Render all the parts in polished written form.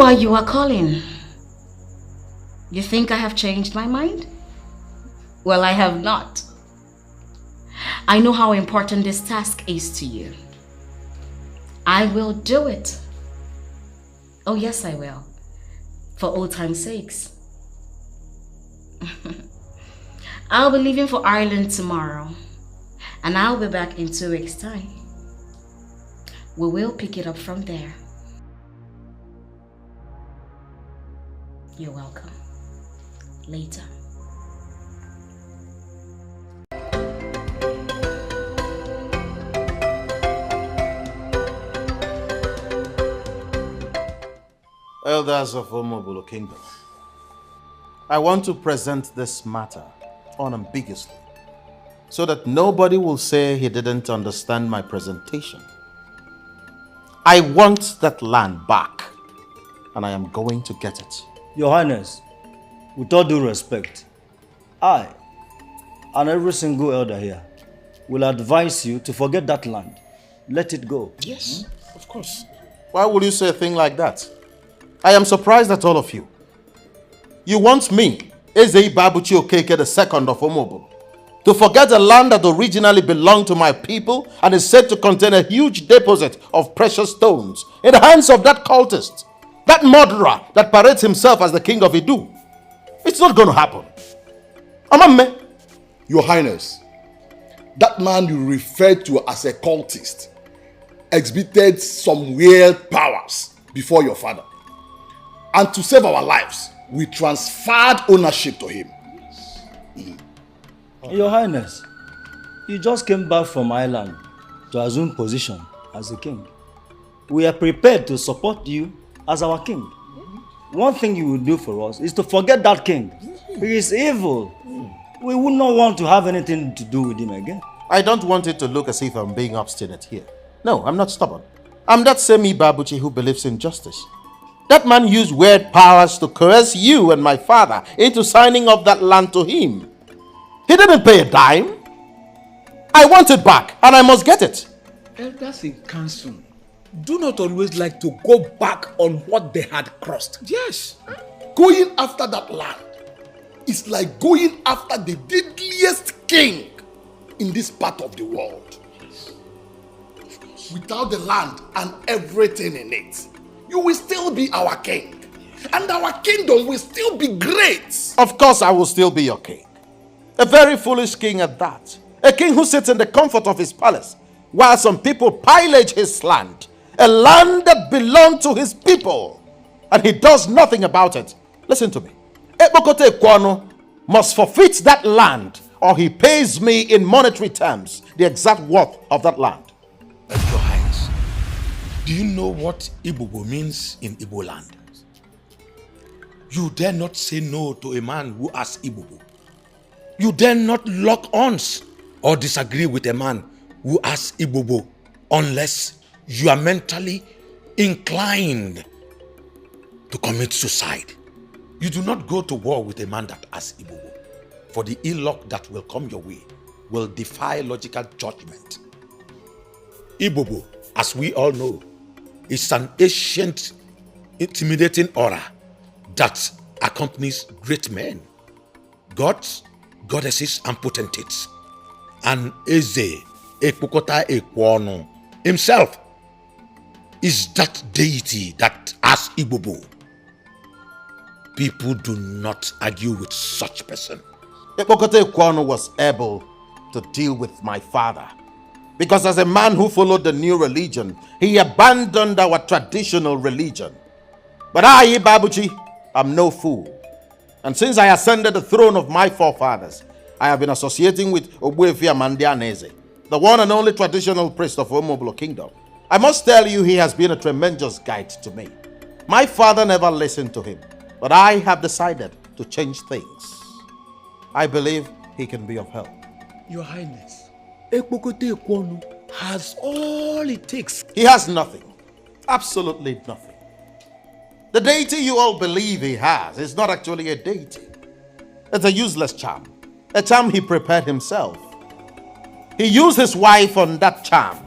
why you are calling. You think I have changed my mind? Well, I have not. I know how important this task is to you. I will do it. Oh yes, I will. For old time's sakes. I'll be leaving for Ireland tomorrow. And I'll be back in 2 weeks' time. We will pick it up from there. You're welcome. Later. Elders of Omobolo Kingdom, I want to present this matter unambiguously so that nobody will say he didn't understand my presentation. I want that land back, and I am going to get it. Your Highness, with all due respect, I and every single elder here will advise you to forget that land. Let it go. Yes, of course. Why would you say a thing like that? I am surprised at all of you. You want me, Eze Babuchi Okeke II of Omobolo, to forget a land that originally belonged to my people and is said to contain a huge deposit of precious stones in the hands of that cultist, that murderer that parades himself as the king of Idu. It's not going to happen. Amamme. Your Highness, that man you referred to as a cultist exhibited some weird powers before your father. And to save our lives, we transferred ownership to him. Your Highness, you just came back from Ireland to assume position as a king. We are prepared to support you as our king. One thing you will do for us is to forget that king. He is evil. We would not want to have anything to do with him again. I don't want it to look as if I'm being obstinate here. No, I'm not stubborn. I'm that same Ibabuchi who believes in justice. That man used weird powers to coerce you and my father into signing up that land to him. He didn't pay a dime. I want it back, and I must get it. Elders in council do not always like to go back on what they had crossed. Yes. Going after that land is like going after the deadliest king in this part of the world. Without the land and everything in it, you will still be our king. And our kingdom will still be great. Of course I will still be your king. A very foolish king at that. A king who sits in the comfort of his palace while some people pillage his land. A land that belonged to his people. And he does nothing about it. Listen to me. Ekpokote Kwano must forfeit that land, or he pays me in monetary terms the exact worth of that land. Your Highness, do you know what Ibubo means in Igbo land? You dare not say no to a man who has Ibubo. You dare not lock arms or disagree with a man who has Ibubo unless you are mentally inclined to commit suicide. You do not go to war with a man that has Ibubo, for the ill luck that will come your way will defy logical judgment. Ibubo, as we all know, is an ancient, intimidating aura that accompanies great men, gods, goddesses, and potentates. And Eze Ekpokota Ekwono himself is that deity that has Ibubo. People do not argue with such person. Ekpokote Ekwono was able to deal with my father, because as a man who followed the new religion, he abandoned our traditional religion. But I, Ibabuchi, am no fool. And since I ascended the throne of my forefathers, I have been associating with Ogbuefi Amandi Aneze, the one and only traditional priest of Omobolo Kingdom. I must tell you, he has been a tremendous guide to me. My father never listened to him, but I have decided to change things. I believe he can be of help. Your Highness, Ekpokote Ekwono has all it takes. He has nothing. Absolutely nothing. The deity you all believe he has is not actually a deity. It's a useless charm. A charm he prepared himself. He used his wife on that charm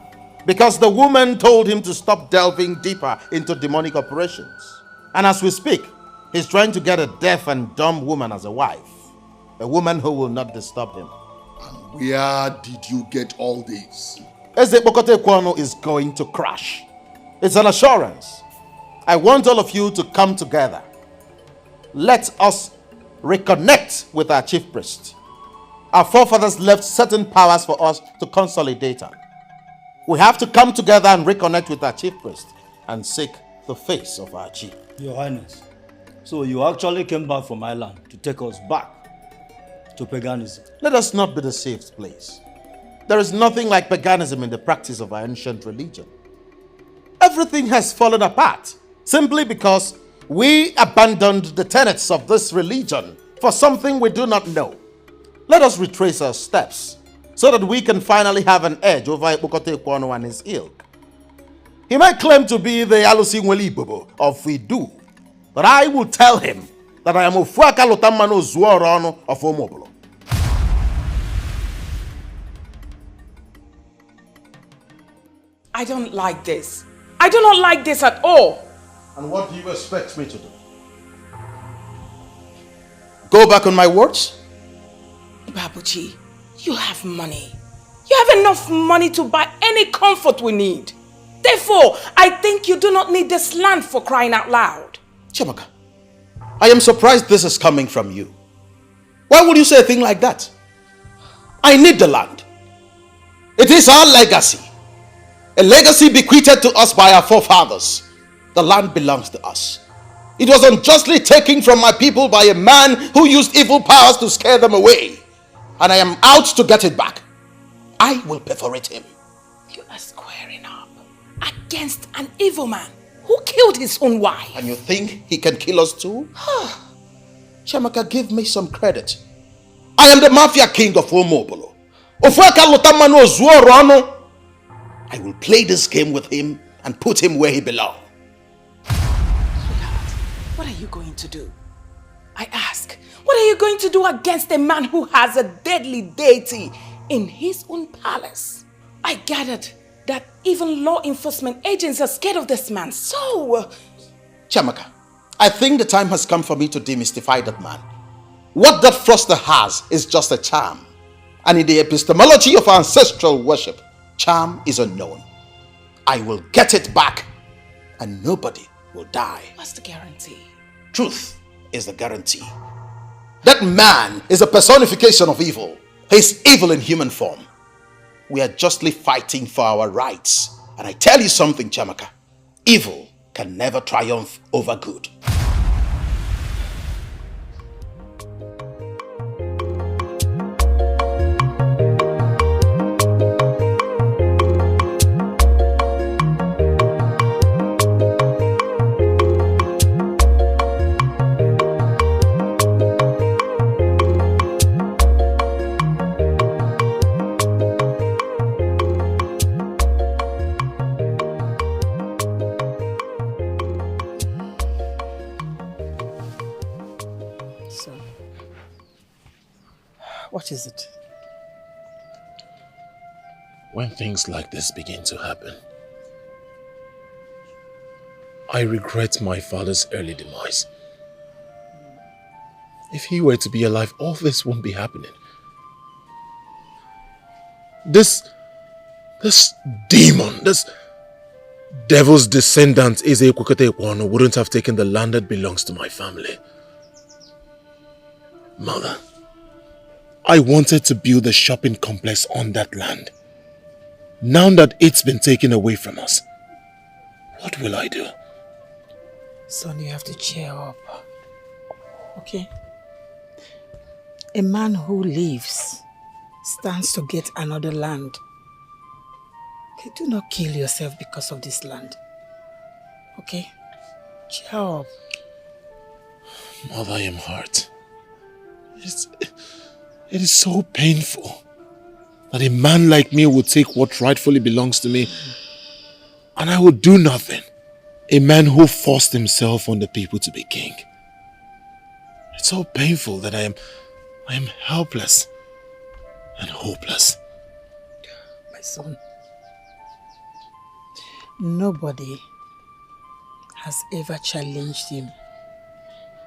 because the woman told him to stop delving deeper into demonic operations. And as we speak, he's trying to get a deaf and dumb woman as a wife. A woman who will not disturb him. And where did you get all this? Eze Bokote Kwano is going to crash. It's an assurance. I want all of you to come together. Let us reconnect with our chief priest. Our forefathers left certain powers for us to consolidate on. We have to come together and reconnect with our chief priest and seek the face of our chief. Your Highness, so you actually came back from Ireland to take us back to paganism. Let us not be deceived, please. There is nothing like paganism in the practice of our ancient religion. Everything has fallen apart simply because we abandoned the tenets of this religion for something we do not know. Let us retrace our steps so that we can finally have an edge over Ibukote Kwano and his ilk. He might claim to be the Alusi Nwelibobo of Idu, but I will tell him that I am Ofuaka Lotamano Zuorono of Omobolo. I don't like this. I do not like this at all. And what do you expect me to do? Go back on my words? Babuji, you have money. You have enough money to buy any comfort we need. Therefore, I think you do not need this land, for crying out loud. Chiamaka, I am surprised this is coming from you. Why would you say a thing like that? I need the land. It is our legacy. A legacy bequeathed to us by our forefathers. The land belongs to us. It was unjustly taken from my people by a man who used evil powers to scare them away. And I am out to get it back. I will perforate him. You are squaring up against an evil man who killed his own wife. And you think he can kill us too? Chiamaka, give me some credit. I am the mafia king of Omobolo. I will play this game with him and put him where he belongs. Sweetheart, what are you going to do? I ask, what are you going to do against a man who has a deadly deity in his own palace? I gathered that even law enforcement agents are scared of this man, so... Chiamaka, I think the time has come for me to demystify that man. What that froster has is just a charm. And in the epistemology of ancestral worship, charm is unknown. I will get it back and nobody will die. What's the guarantee? Truth is the guarantee. That man is a personification of evil. He's evil in human form. We are justly fighting for our rights. And I tell you something, Chiamaka. Evil can never triumph over good. What is it? When things like this begin to happen, I regret my father's early demise. If he were to be alive, all this won't be happening. This demon, this devil's descendant, Eze Kwekete Kwano, wouldn't have taken the land that belongs to my family. Mother, I wanted to build a shopping complex on that land. Now that it's been taken away from us, what will I do? Son, you have to cheer up. Okay? A man who lives stands to get another land. Okay, do not kill yourself because of this land. Okay? Cheer up. Mother, I am hurt. It is so painful that a man like me would take what rightfully belongs to me and I would do nothing. A man who forced himself on the people to be king. It's so painful that I am helpless and hopeless. My son, nobody has ever challenged him.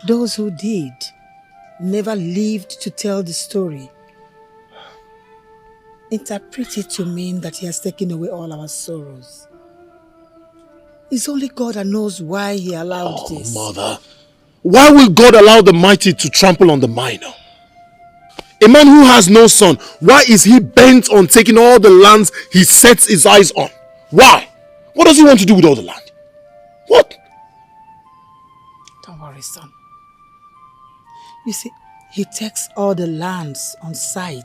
Those who did never lived to tell the story. Interpret it to mean that he has taken away all our sorrows. It's only God that knows why he allowed this. Mother, why will God allow the mighty to trample on the minor? A man who has no son, why is he bent on taking all the lands he sets his eyes on? Why? What does he want to do with all the land? What? Don't worry, son. You see, he takes all the lands on sight.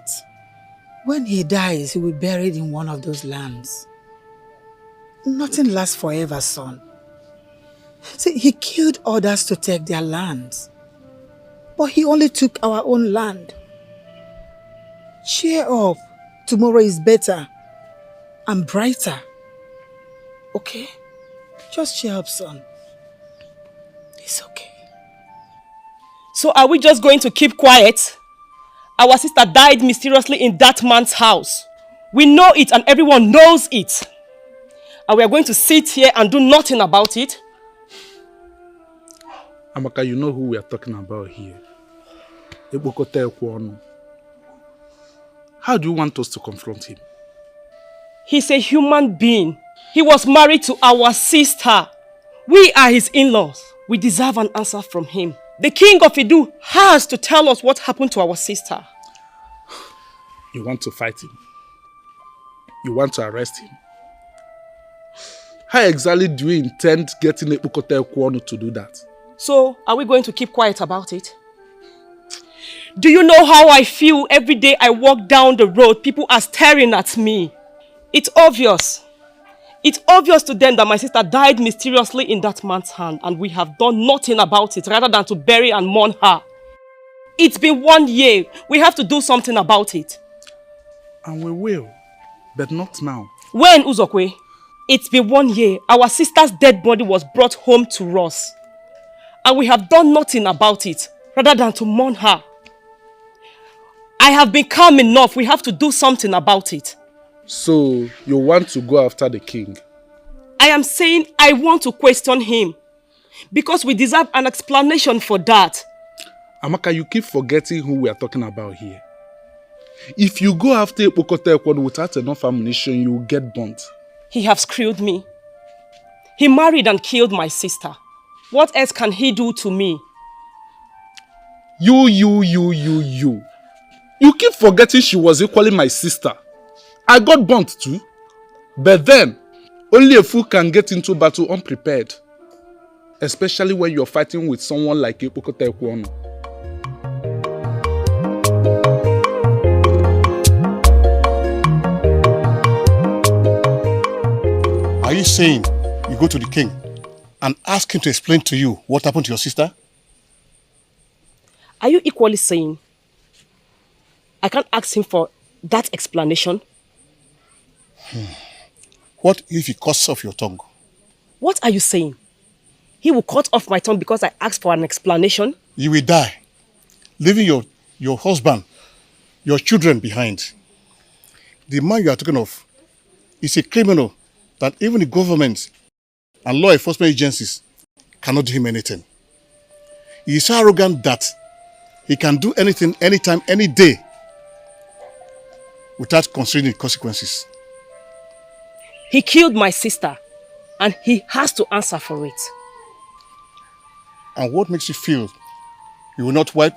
When he dies, he will be buried in one of those lands. Nothing lasts forever, son. See, he killed others to take their lands. But he only took our own land. Cheer up. Tomorrow is better and brighter. Okay? Just cheer up, son. It's okay. So are we just going to keep quiet? Our sister died mysteriously in that man's house. We know it and everyone knows it. And we are going to sit here and do nothing about it? Amaka, you know who we are talking about here. Ebokote Ekwono. How do you want us to confront him? He's a human being. He was married to our sister. We are his in-laws. We deserve an answer from him. The king of Idu has to tell us what happened to our sister. You want to fight him? You want to arrest him? How exactly do you intend getting Ebokote Ekwono to do that? So, are we going to keep quiet about it? Do you know how I feel every day I walk down the road? People are staring at me. It's obvious. It's obvious to them that my sister died mysteriously in that man's hand and we have done nothing about it rather than to bury and mourn her. It's been 1 year. We have to do something about it. And we will, but not now. When, Uzokwe? It's been 1 year. Our sister's dead body was brought home to us. And we have done nothing about it rather than to mourn her. I have been calm enough. We have to do something about it. So, you want to go after the king? I am saying I want to question him. Because we deserve an explanation for that. Amaka, you keep forgetting who we are talking about here. If you go after Ebokote Ekwono without enough ammunition, you will get burnt. He has screwed me. He married and killed my sister. What else can he do to me? You. You keep forgetting she was equally my sister. I got burnt too. But then, only a fool can get into battle unprepared. Especially when you're fighting with someone like Ebokote Ekwono. Are you saying you go to the king and ask him to explain to you what happened to your sister? Are you equally saying I can't ask him for that explanation? What if he cuts off your tongue? What are you saying? He will cut off my tongue because I asked for an explanation? You will die, leaving your husband, your children behind. The man you are talking of is a criminal that even the government and law enforcement agencies cannot do him anything. He is so arrogant that he can do anything, anytime, any day without considering the consequences. He killed my sister and he has to answer for it. And what makes you feel you will not wipe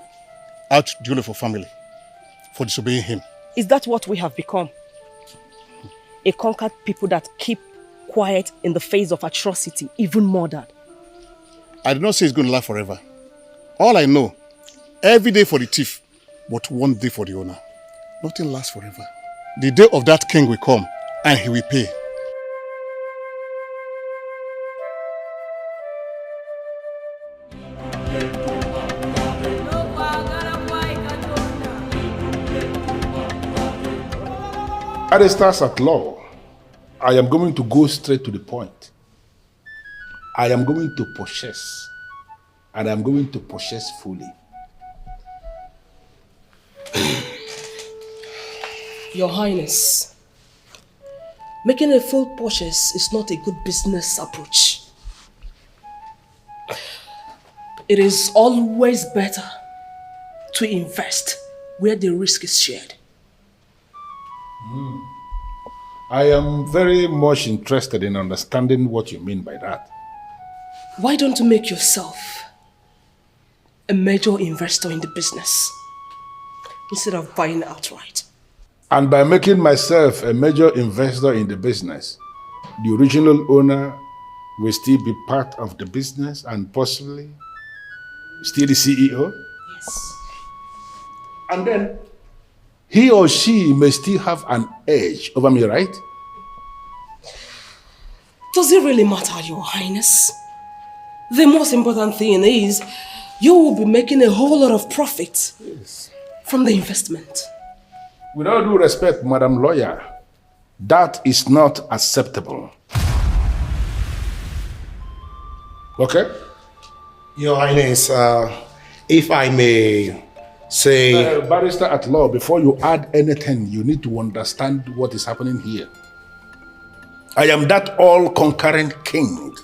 out the whole of your family for disobeying him? Is that what we have become? A conquered people that keep quiet in the face of atrocity, even murder. I do not say it's going to last forever. All I know, every day for the thief, but 1 day for the owner. Nothing lasts forever. The day of that king will come and he will pay. At the stars at law, I am going to go straight to the point. I am going to possess, and I am going to possess fully. Your Highness, making a full purchase is not a good business approach. It is always better to invest where the risk is shared. I am very much interested in understanding what you mean by that. Why don't you make yourself a major investor in the business instead of buying outright? And by making myself a major investor in the business, the original owner will still be part of the business and possibly still the CEO? Yes. And then he or she may still have an edge over me, right? Does it really matter, Your Highness? The most important thing is you will be making a whole lot of profit from the investment. With all due respect, Madam Lawyer, that is not acceptable. Okay? Your Highness, if I may say... Barrister at law, before you add anything, you need to understand what is happening here. I am that all-conquering king.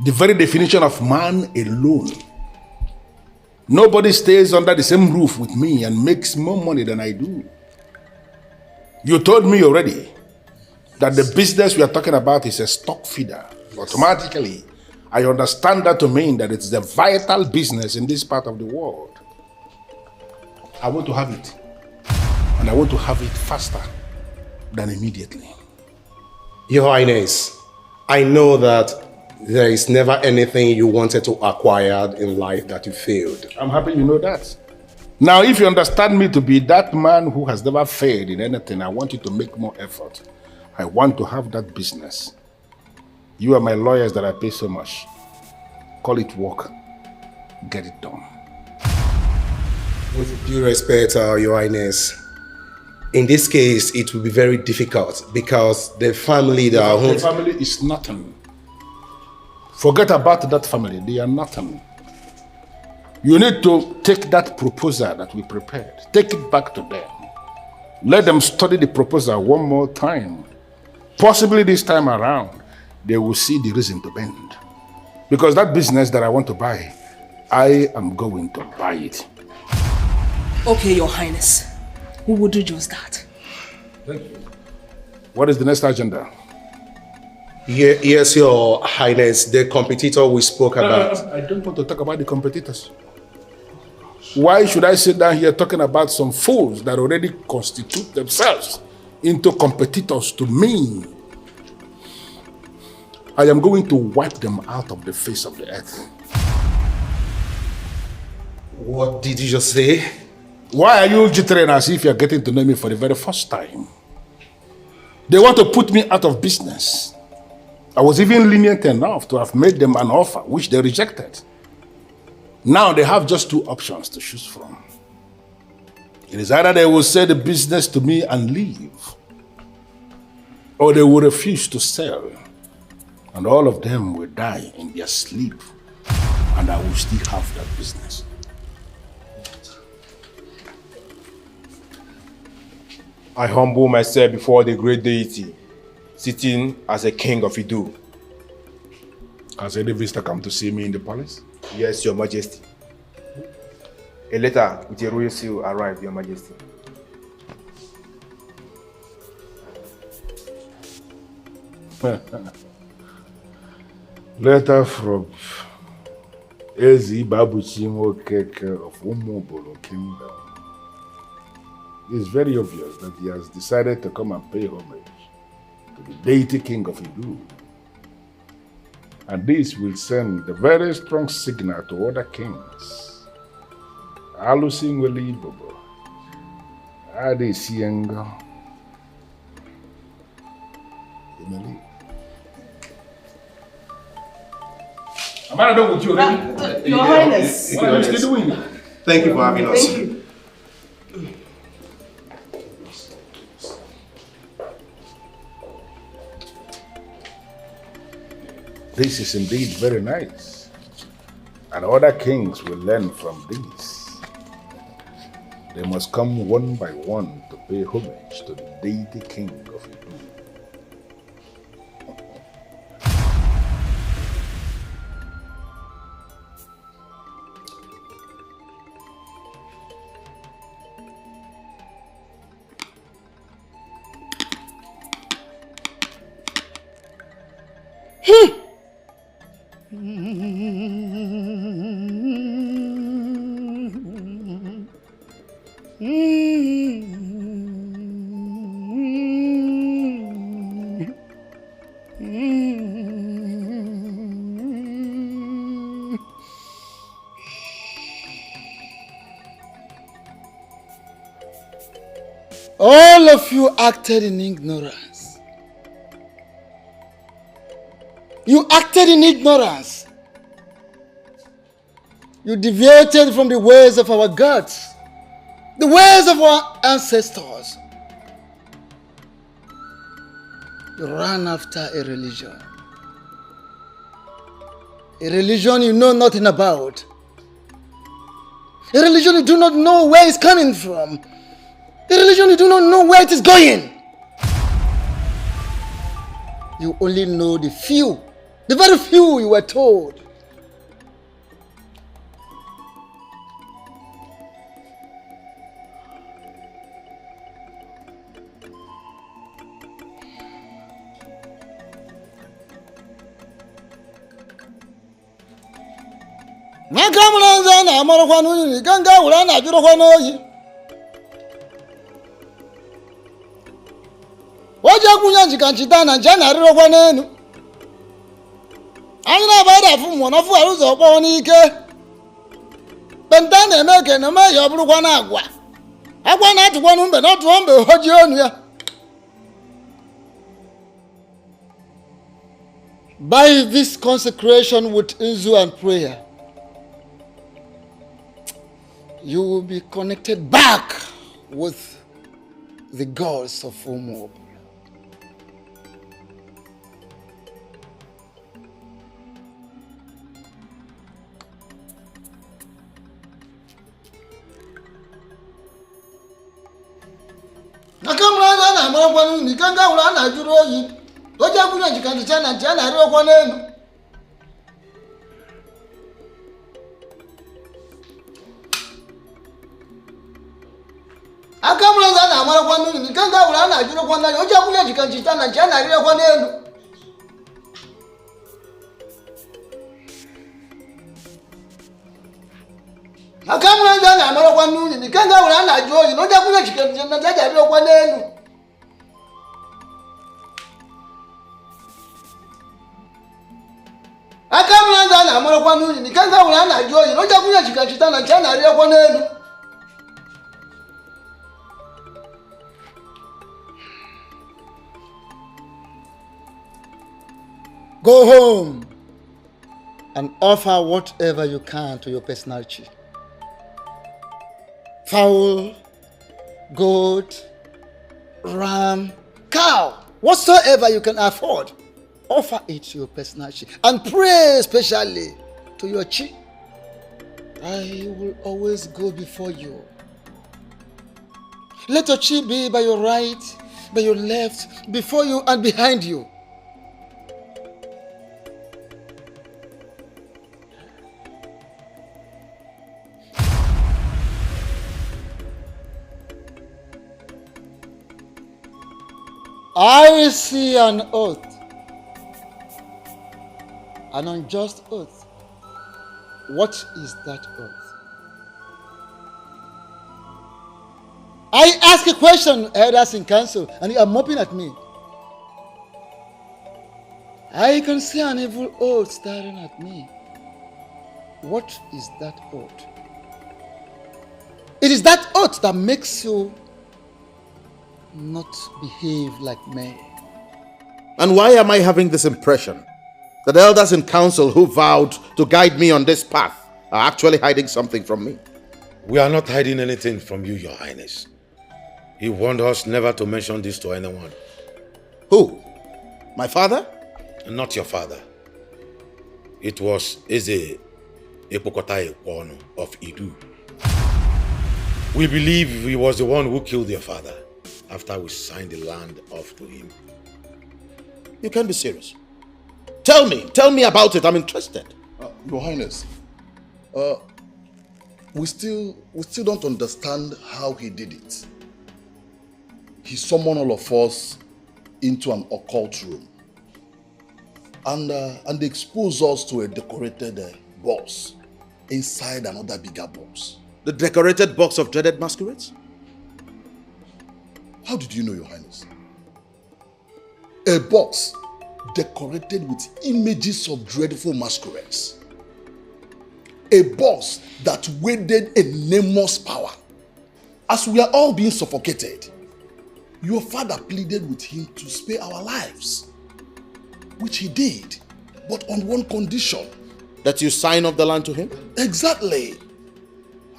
The very definition of man alone. Nobody stays under the same roof with me and makes more money than I do. You told me already that the business we are talking about is a stock feeder. Automatically, I understand that to mean that it's a vital business in this part of the world. I want to have it. And I want to have it faster than immediately. Your Highness, I know that there is never anything you wanted to acquire in life that you failed. I'm happy you know that. Now, if you understand me to be that man who has never failed in anything, I want you to make more effort. I want to have that business. You are my lawyers that I pay so much. Call it work. Get it done. With due respect, Your Highness, in this case, it will be very difficult because the family that The family is nothing. Forget about that family. They are nothing. You need to take that proposal that we prepared. Take it back to them. Let them study the proposal one more time. Possibly this time around, they will see the reason to bend. Because that business that I want to buy, I am going to buy it. Okay, Your Highness. We will do just that. Thank you. What is the next agenda? Yes, Your Highness, the competitor we spoke about. I don't want to talk about the competitors. Why should I sit down here talking about some fools that already constitute themselves into competitors to me? I am going to wipe them out of the face of the earth. What did you just say? Why are you jittering as if you're getting to know me for the very first time? They want to put me out of business. I was even lenient enough to have made them an offer, which they rejected. Now they have just two options to choose from. It is either they will sell the business to me and leave, or they will refuse to sell, and all of them will die in their sleep, and I will still have that business. I humble myself before the great deity, sitting as a king of Idu. Has any visitor come to see me in the palace? Yes, Your Majesty. A letter with a royal seal arrived, Your Majesty. Letter from Ezi Babuchi Keke of Umobolo Kingdom. It's very obvious that he has decided to come and pay homage to the deity king of Idu. And this will send a very strong signal to other kings. Alusin Weli Bobo. Adi Sienga. Am I done with you already? Your Highness. What are you still doing? Thank you for having us. Thank you. This is indeed very nice. And other kings will learn from this. They must come one by one to pay homage to the deity king of Idu. All of you acted in ignorance. You acted in ignorance. You deviated from the ways of our gods, the ways of our ancestors. You ran after a religion you know nothing about, a religion you do not know where it's coming from, a religion you do not know where it is going. You only know the few, the very few you were told. Nakamulanza na amarakwa n'uyi ganga ura na jurokwa n'oyi. Waja kunyanjika nchitana njana arirokwa n'enu. Anyị na-abada afụ mmụọ n'ọfụ arụzọ ọkpọọ n'ike. Benta na-eme na me ya ọbụrụkwa na agwa. Agwa na-atụkwa n'mbe n'ọtụọ mbe hoji onu ya. By this consecration with inzu and prayer, you will be connected back with the gods of Umob. Nakamura na amarakwa ni kanga ura na juru oyi. Oja kunya jikandichana njana arokwa n'enu. Akamulanza na amarakwa n'uyi kanga ura na juru kwa n'enu. Oja kunya jikandichana njana arokwa n'enu. Akamulanza na amarakwa n'uyi kanga ura na juru oyi. Oja kunya jikandichana njana arokwa n'enu. Akamulanza na amarakwa n'uyi kanga ura na juru oyi. Oja kunya jikandichana njana arokwa n'enu. Go home and offer whatever you can to your personality. Fowl, goat, ram, cow, whatsoever you can afford, offer it to your personality and pray especially to your chi. I will always go before you. Let your chi be by your right, by your left, before you and behind you. I see an oath, an unjust oath. What is that oath? I ask a question, elders in council, and you are moping at me. I can see an evil oath staring at me. What is that oath? It is that oath that makes you not behave like men. And why am I having this impression that the elders in council who vowed to guide me on this path are actually hiding something from me? We are not hiding anything from you, Your Highness. He warned us never to mention this to anyone. Who? My father? Not your father. It was Eze Epokotae Kwonu of Idu. We believe he was the one who killed your father after we signed the land off to him. You can't be serious. Tell me about it. I'm interested. Your Highness, we still don't understand how he did it. He summoned all of us into an occult room and exposed us to a decorated box inside another bigger box. The decorated box of dreaded masquerades? How did you know, Your Highness? A box decorated with images of dreadful masquerades. A boss that wielded enormous power. As we are all being suffocated, your father pleaded with him to spare our lives, which he did, but on one condition. That you sign off the land to him? Exactly.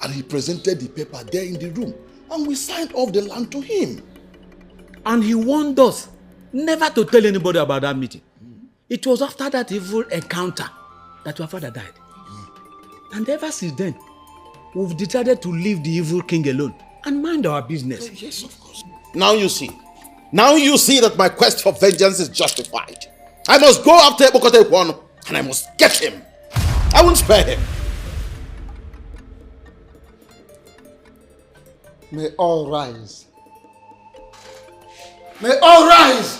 And he presented the paper there in the room, and we signed off the land to him. And he warned us never to tell anybody about that meeting. It was after that evil encounter that your father died. And ever since then, we've decided to leave the evil king alone and mind our business. Oh, yes, of course. Now you see. Now you see that my quest for vengeance is justified. I must go after Ebokote Kwano, and I must get him. I won't spare him. May all rise. May all rise.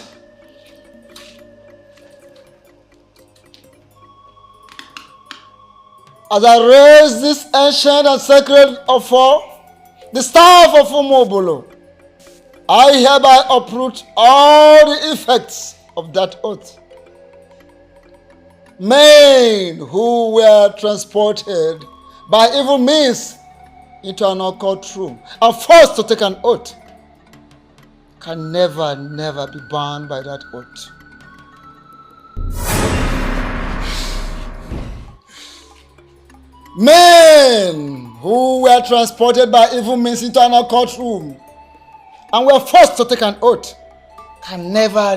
As I raise this ancient and sacred offer, the staff of Umobolo, I hereby uproot all the effects of that oath. Men who were transported by evil means into an occult room and forced to take an oath can never be bound by that oath. Men who were transported by evil means into an occult room and were forced to take an oath can never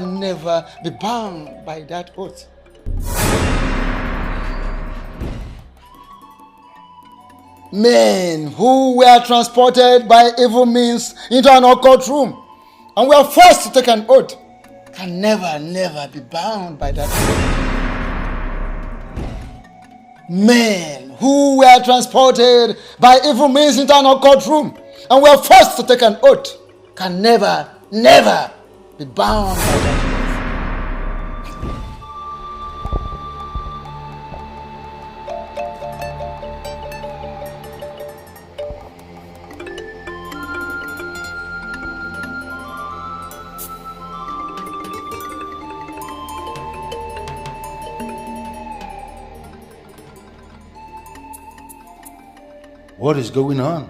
be bound by that oath. Men who were transported by evil means into an occult room and were forced to take an oath can never be bound by that oath. Men who were transported by evil means into an occult room and were forced to take an oath can never be bound by that oath. What is going on?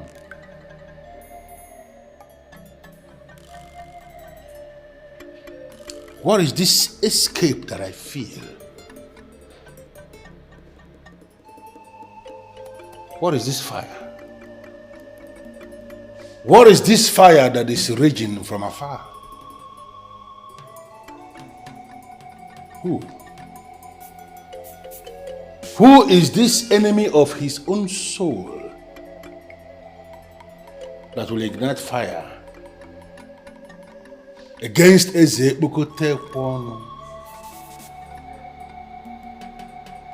What is this escape that I feel? What is this fire? What is this fire that is raging from afar? Who? Who is this enemy of his own soul that will ignite fire against Eze Bukote Kwano,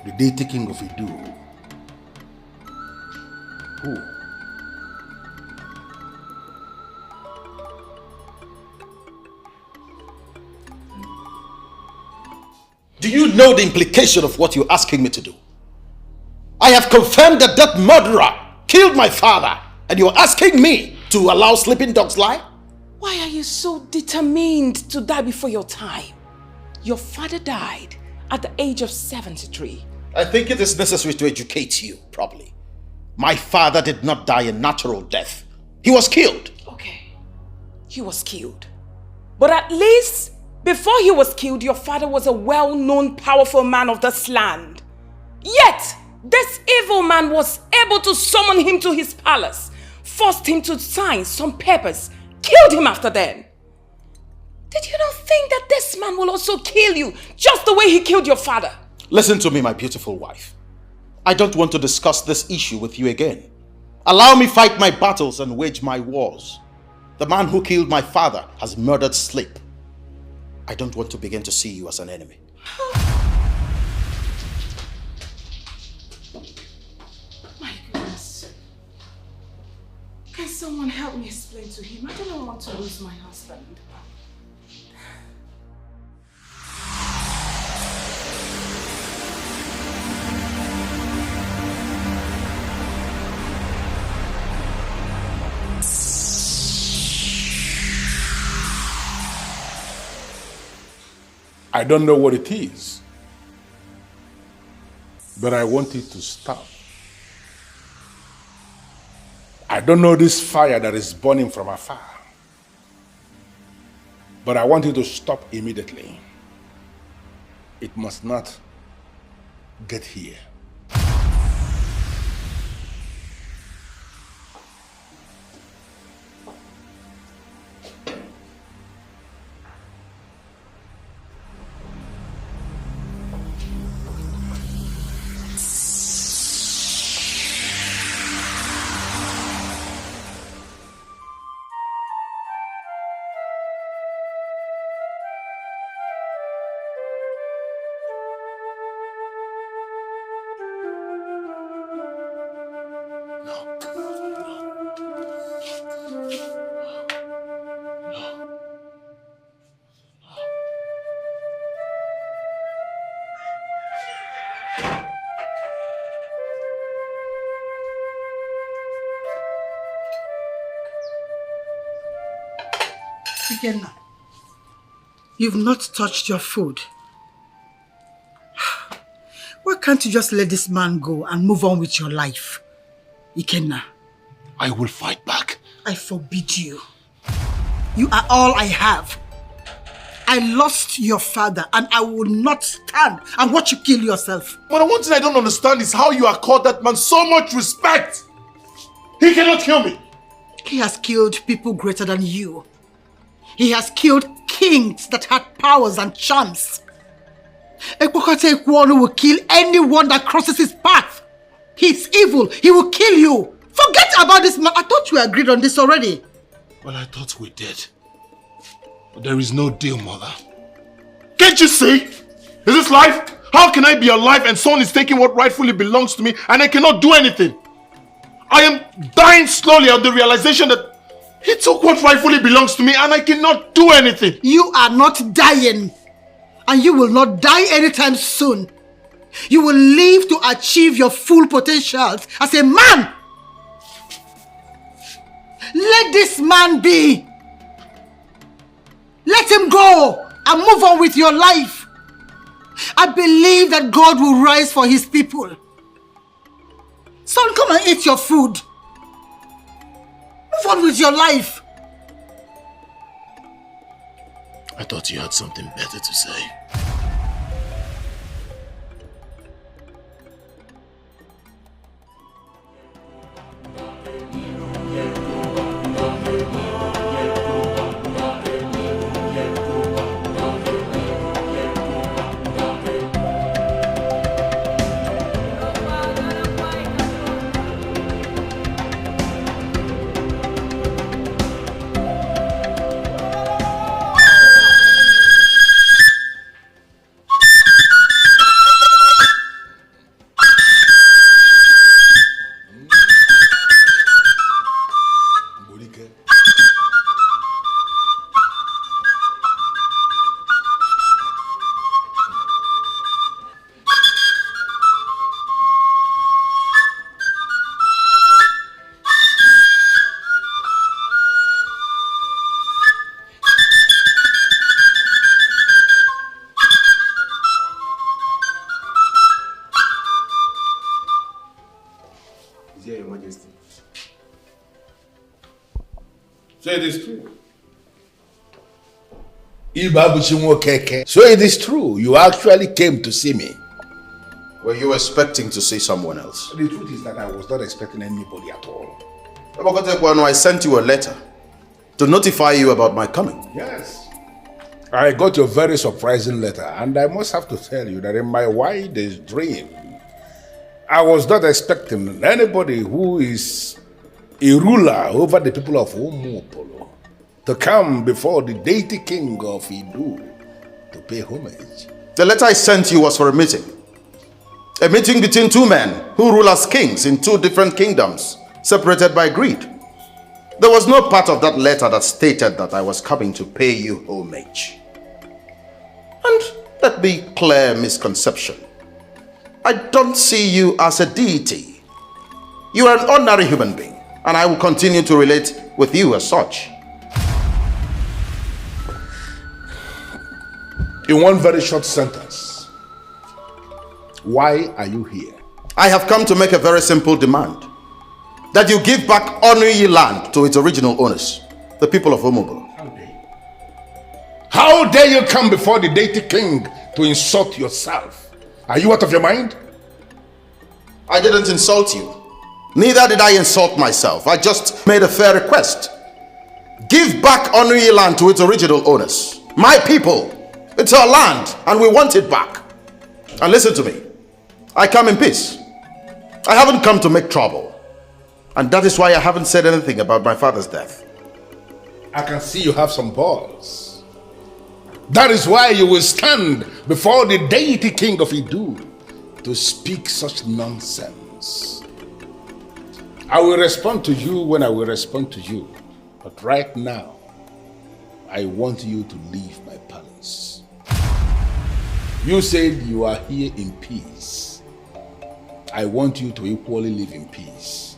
the deity king of Idu? Who? Do you know the implication of what you're asking me to do? I have confirmed that that murderer killed my father, and you're asking me to allow sleeping dogs lie? Why are you so determined to die before your time? Your father died at the age of 73. I think it is necessary to educate you properly. My father did not die a natural death. He was killed. Okay, he was killed. But at least before he was killed, your father was a well-known, powerful man of this land. Yet, this evil man was able to summon him to his palace, forced him to sign some papers, killed him after then. Did you not think that this man will also kill you, just the way he killed your father? Listen to me, my beautiful wife. I don't want to discuss this issue with you again. Allow me fight my battles and wage my wars. The man who killed my father has murdered Sleep. I don't want to begin to see you as an enemy. My goodness. Can someone help me explain to him? I don't want to lose my husband. I don't know what it is, but I want it to stop. I don't know this fire that is burning from afar, but I want it to stop immediately. It must not get here. Ikenna, you've not touched your food. Why can't you just let this man go and move on with your life? Ikenna. I will fight back. I forbid you. You are all I have. I lost your father and I will not stand and watch you kill yourself. But one thing I don't understand is how you accord that man so much respect. He cannot kill me. He has killed people greater than you. He has killed kings that had powers and charms. Ekpokate Ekwonu will kill anyone that crosses his path. He's evil. He will kill you. Forget about this man. I thought we agreed on this already. Well, I thought we did. But there is no deal, mother. Can't you see? Is this life? How can I be alive and someone is taking what rightfully belongs to me and I cannot do anything? I am dying slowly of the realization that he took what rightfully belongs to me and I cannot do anything. You are not dying. And you will not die anytime soon. You will live to achieve your full potentials as a man. Let this man be. Let him go and move on with your life. I believe that God will rise for his people. Son, come and eat your food. Move on with your life. I thought you had something better to say. So it is true. So it is true. You actually came to see me. Were you expecting to see someone else? The truth is that I was not expecting anybody at all. I sent you a letter to notify you about my coming. Yes. I got your very surprising letter, and I must have to tell you that in my wildest dream, I was not expecting anybody who is a ruler over the people of Umupolo to come before the deity king of Idu to pay homage. The letter I sent you was for a meeting. A meeting between two men who rule as kings in two different kingdoms, separated by greed. There was no part of that letter that stated that I was coming to pay you homage. And let me clear misconception. I don't see you as a deity. You are an ordinary human being, and I will continue to relate with you as such. In one very short sentence, why are you here? I have come to make a very simple demand. That you give back Onuyi land to its original owners, the people of Omobolo. How dare you come before the deity king to insult yourself? Are you out of your mind? I didn't insult you. Neither did I insult myself. I just made a fair request. Give back Onuyi land to its original owners. My people. It's our land and we want it back. And listen to me. I come in peace. I haven't come to make trouble. And that is why I haven't said anything about my father's death. I can see you have some balls. That is why you will stand before the deity king of Idu to speak such nonsense. I will respond to you when I will respond to you. But right now, I want you to leave my palace. You said you are here in peace. I want you to equally live in peace.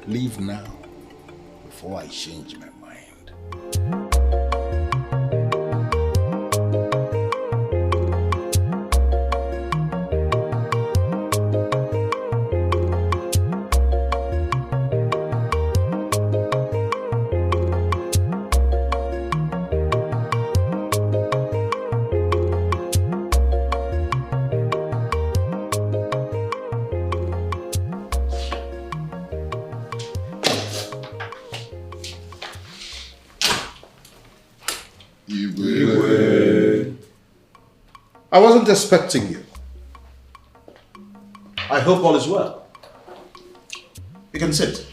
Leave now before I change my mind. I wasn't expecting you. I hope all is well. You can sit.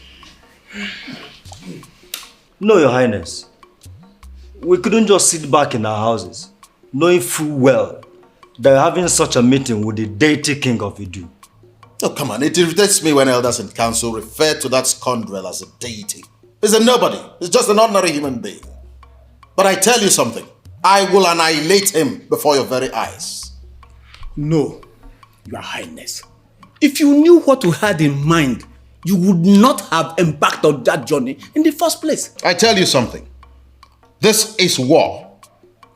No, Your Highness. We couldn't just sit back in our houses, knowing full well that we're having such a meeting with the deity king of Idu. Oh, come on. It irritates me when elders in council refer to that scoundrel as a deity. He's a nobody. He's just an ordinary human being. But I tell you something. I will annihilate him before your very eyes. No, Your Highness. If you knew what we had in mind, you would not have embarked on that journey in the first place. I tell you something. This is war.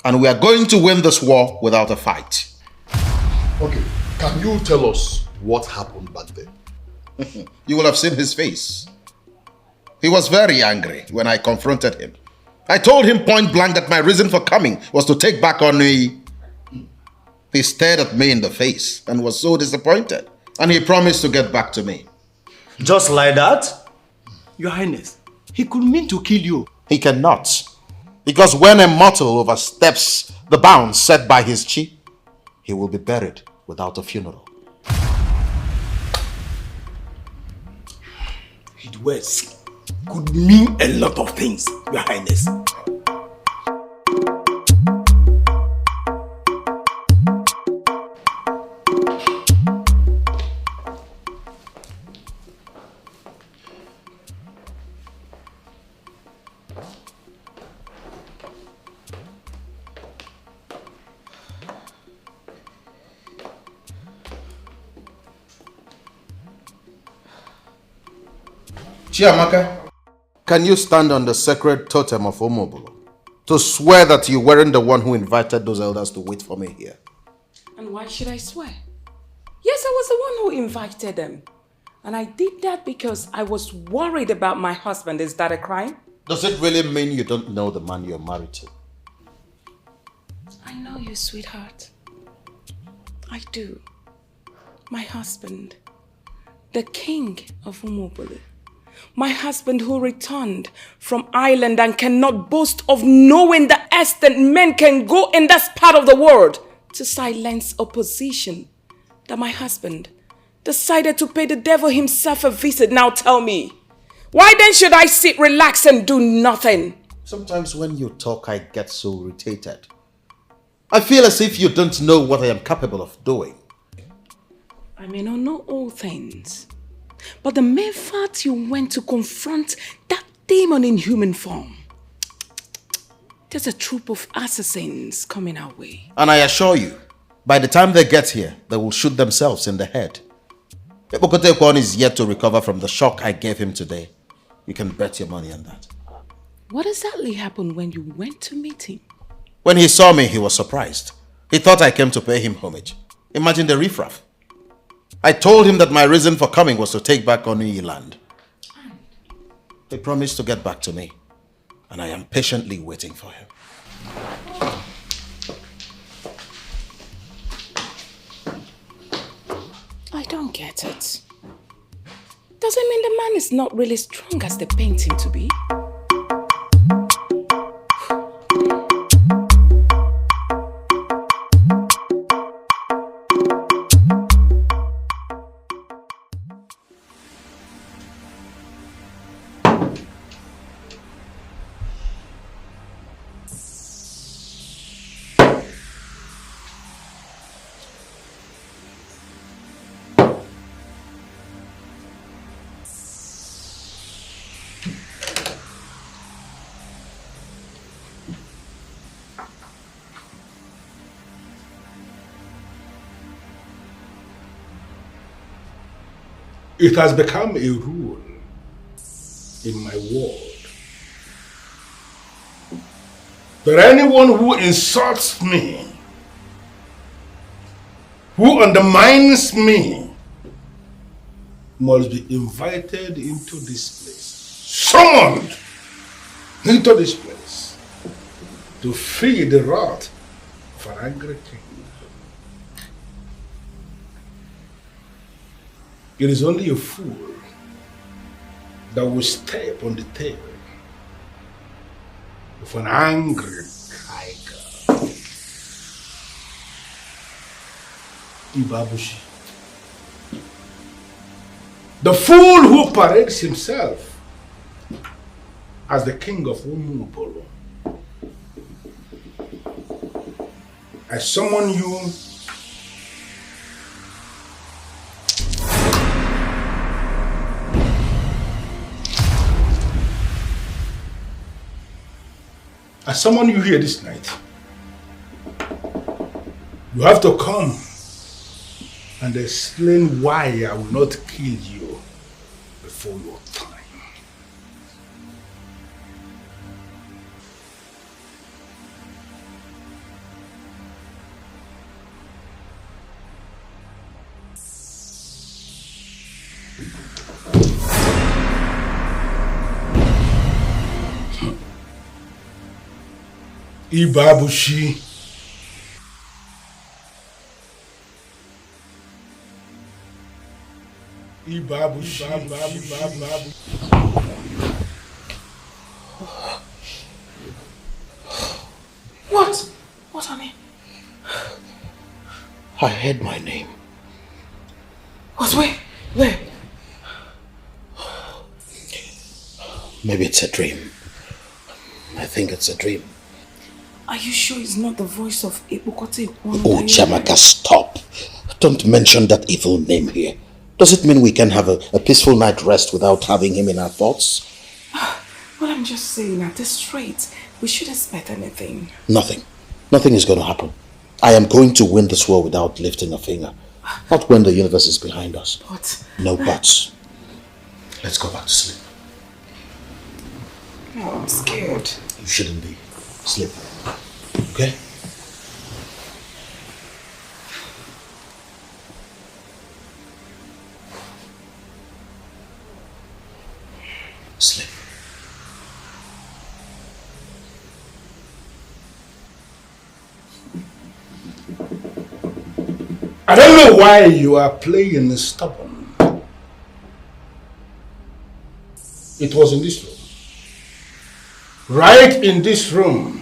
And we are going to win this war without a fight. Okay, can you tell us what happened back then? You will have seen his face. He was very angry when I confronted him. I told him point blank that my reason for coming was to take back Onuyi. He stared at me in the face and was so disappointed. And he promised to get back to me. Just like that? Your Highness, he could mean to kill you. He cannot. Because when a mortal oversteps the bounds set by his chi, he will be buried without a funeral. His words could mean a lot of things, Your Highness. Chiamaka, can you stand on the sacred totem of Omobolo to swear that you weren't the one who invited those elders to wait for me here? And why should I swear? Yes, I was the one who invited them. And I did that because I was worried about my husband. Is that a crime? Does it really mean you don't know the man you're married to? I know you, sweetheart. I do. My husband, the king of Umobole. My husband who returned from Ireland and cannot boast of knowing the extent men can go in that part of the world to silence opposition. That my husband decided to pay the devil himself a visit. Now tell me, why then should I sit, relax and do nothing? Sometimes when you talk, I get so irritated. I feel as if you don't know what I am capable of doing. I may not know all things, but the mere fact you went to confront that demon in human form, there's a troop of assassins coming our way. And I assure you, by the time they get here, they will shoot themselves in the head. Ebokotekwan is yet to recover from the shock I gave him today. You can bet your money on that. What exactly happened when you went to meet him? When he saw me, he was surprised. He thought I came to pay him homage. Imagine the riffraff. I told him that my reason for coming was to take back Onuyi land. He promised to get back to me, and I am patiently waiting for him. I don't get it. Does it mean the man is not really strong as they paint him to be? It has become a rule in my world that anyone who insults me, who undermines me, must be invited into this place, summoned into this place to feed the wrath of an angry king. It is only a fool that will step on the tail of an angry tiger. Ibabushi. The fool who parades himself as the king of Umupolo. I summon you here this night. You have to come and explain why I will not kill you before your time. Ibabushi. What? What, honey? I heard my name. What? Where? Maybe it's a dream. I think it's a dream. Are you sure it's not the voice of Ibukote? Oh, Jamaka, stop. Don't mention that evil name here. Does it mean we can have a peaceful night rest without having him in our thoughts? Well, I'm just saying at this rate, we should expect anything. Nothing. Nothing is going to happen. I am going to win this war without lifting a finger. Not when the universe is behind us. But... No buts. Let's go back to sleep. Oh, I'm scared. You shouldn't be. Sleep. Okay? Sleep. I don't know why you are playing stubborn. It was in this room. Right in this room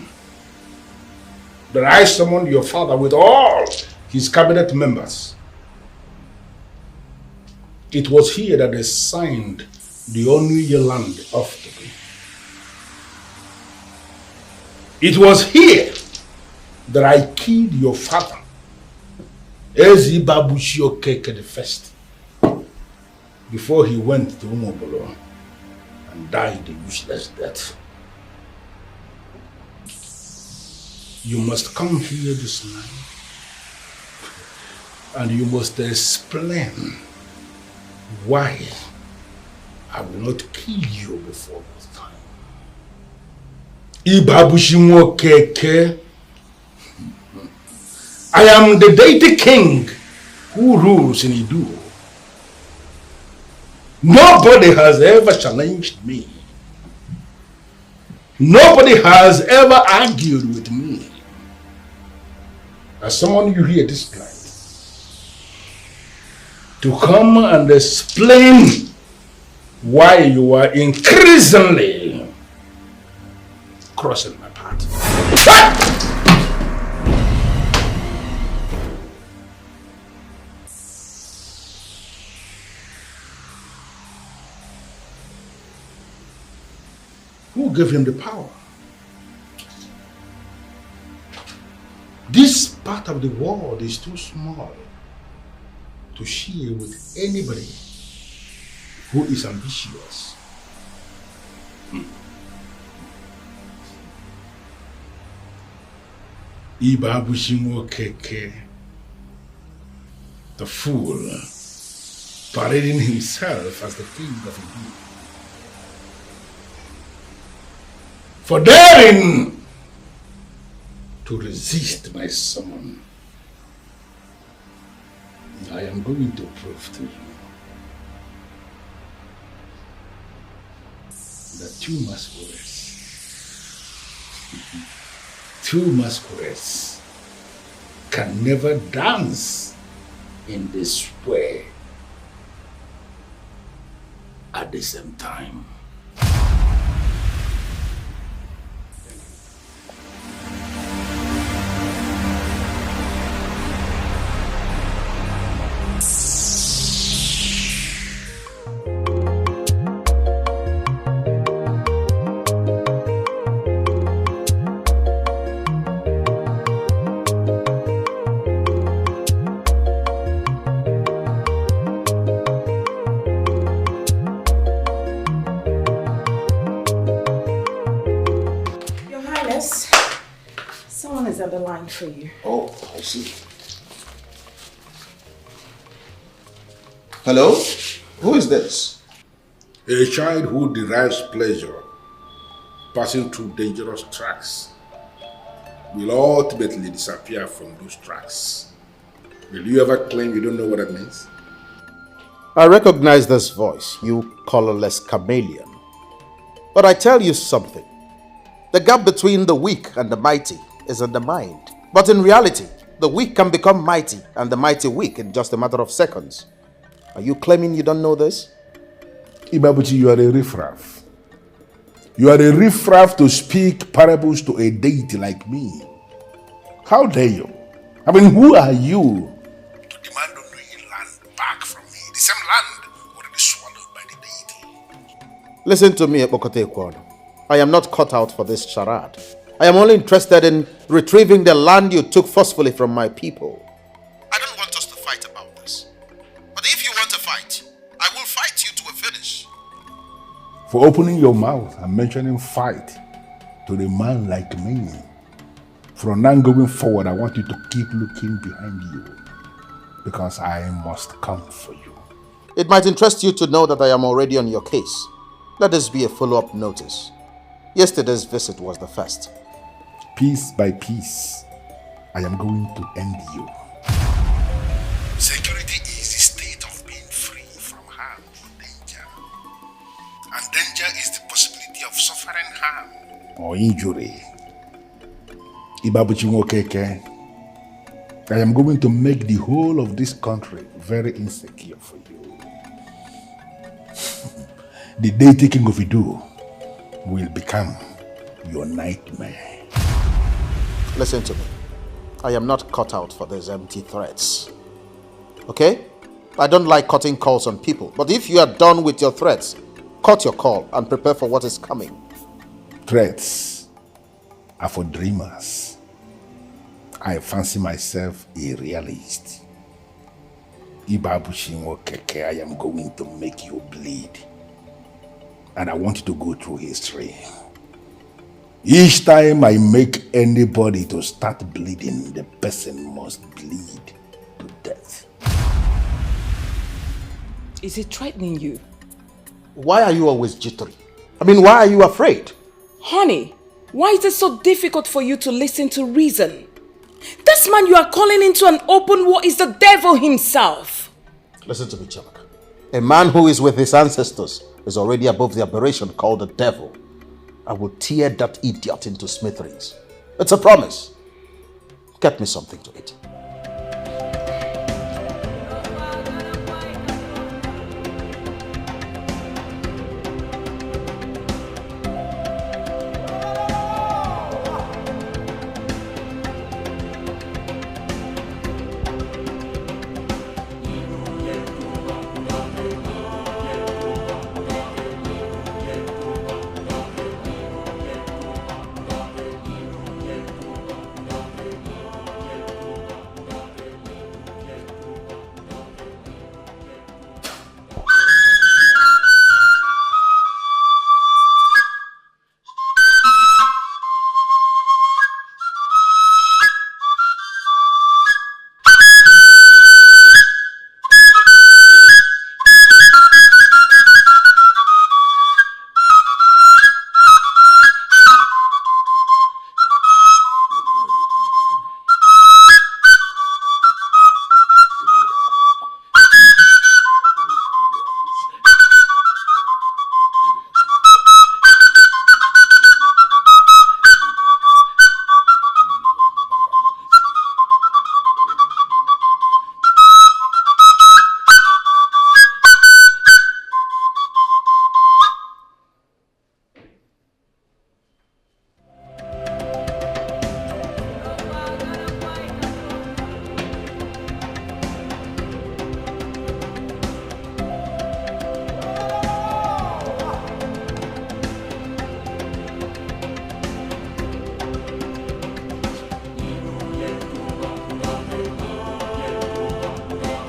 that I summoned your father with all his cabinet members. It was here that they signed the Onuyi land off to me. It was here that I killed your father, Ezi Babushio Keke the first, before he went to Umobolo and died a useless death. You must come here this night and you must explain why I will not kill you before this time. Ibabushimo Keke I am the deity king who rules in Idu. Nobody has ever challenged me. Nobody has ever argued with me. I summon you here this night to come and explain why you are increasingly crossing my path. Who gave him the power? This part of the world is too small to share with anybody who is ambitious. Ibabushimo Keke, the fool, parading himself as the king of India. For daring to resist my summon, I am going to prove to you that two masquerades can never dance in this way at the same time. For you. Oh, I see. Hello? Who is this? A child who derives pleasure passing through dangerous tracks will ultimately disappear from those tracks. Will you ever claim you don't know what that means? I recognize this voice, you colorless chameleon. But I tell you something. The gap between the weak and the mighty is in the mind. But in reality, the weak can become mighty and the mighty weak in just a matter of seconds. Are you claiming you don't know this? Ibabuchi, you are a riffraff. You are a riffraff to speak parables to a deity like me. How dare you? I mean, who are you to demand unknowing land back from me? The same land already swallowed by the deity. Listen to me, Epokote Kwano. I am not cut out for this charade. I am only interested in retrieving the land you took forcefully from my people. I don't want us to fight about this. But if you want to fight, I will fight you to a finish. For opening your mouth and mentioning fight to a man like me. From now going forward, I want you to keep looking behind you, because I must come for you. It might interest you to know that I am already on your case. Let this be a follow-up notice. Yesterday's visit was the first. Piece by piece, I am going to end you. Security is the state of being free from harm or danger. And danger is the possibility of suffering harm or injury. Ibabuchi Nwokeke, I am going to make the whole of this country very insecure for you. The deity king of Idu will become your nightmare. Listen to me. I am not cut out for these empty threats. Okay? I don't like cutting calls on people, but if you are done with your threats, cut your call and prepare for what is coming. Threats are for dreamers. I fancy myself a realist. Ibabuchi Nwokeke, I am going to make you bleed. And I want you to go through history. Each time I make anybody to start bleeding, the person must bleed to death. Is it threatening you? Why are you always jittery? I mean, why are you afraid? Honey, why is it so difficult for you to listen to reason? This man you are calling into an open war is the devil himself. Listen to me, Chamaka. A man who is with his ancestors is already above the aberration called the devil. I will tear that idiot into smithereens. It's a promise. Get me something to eat.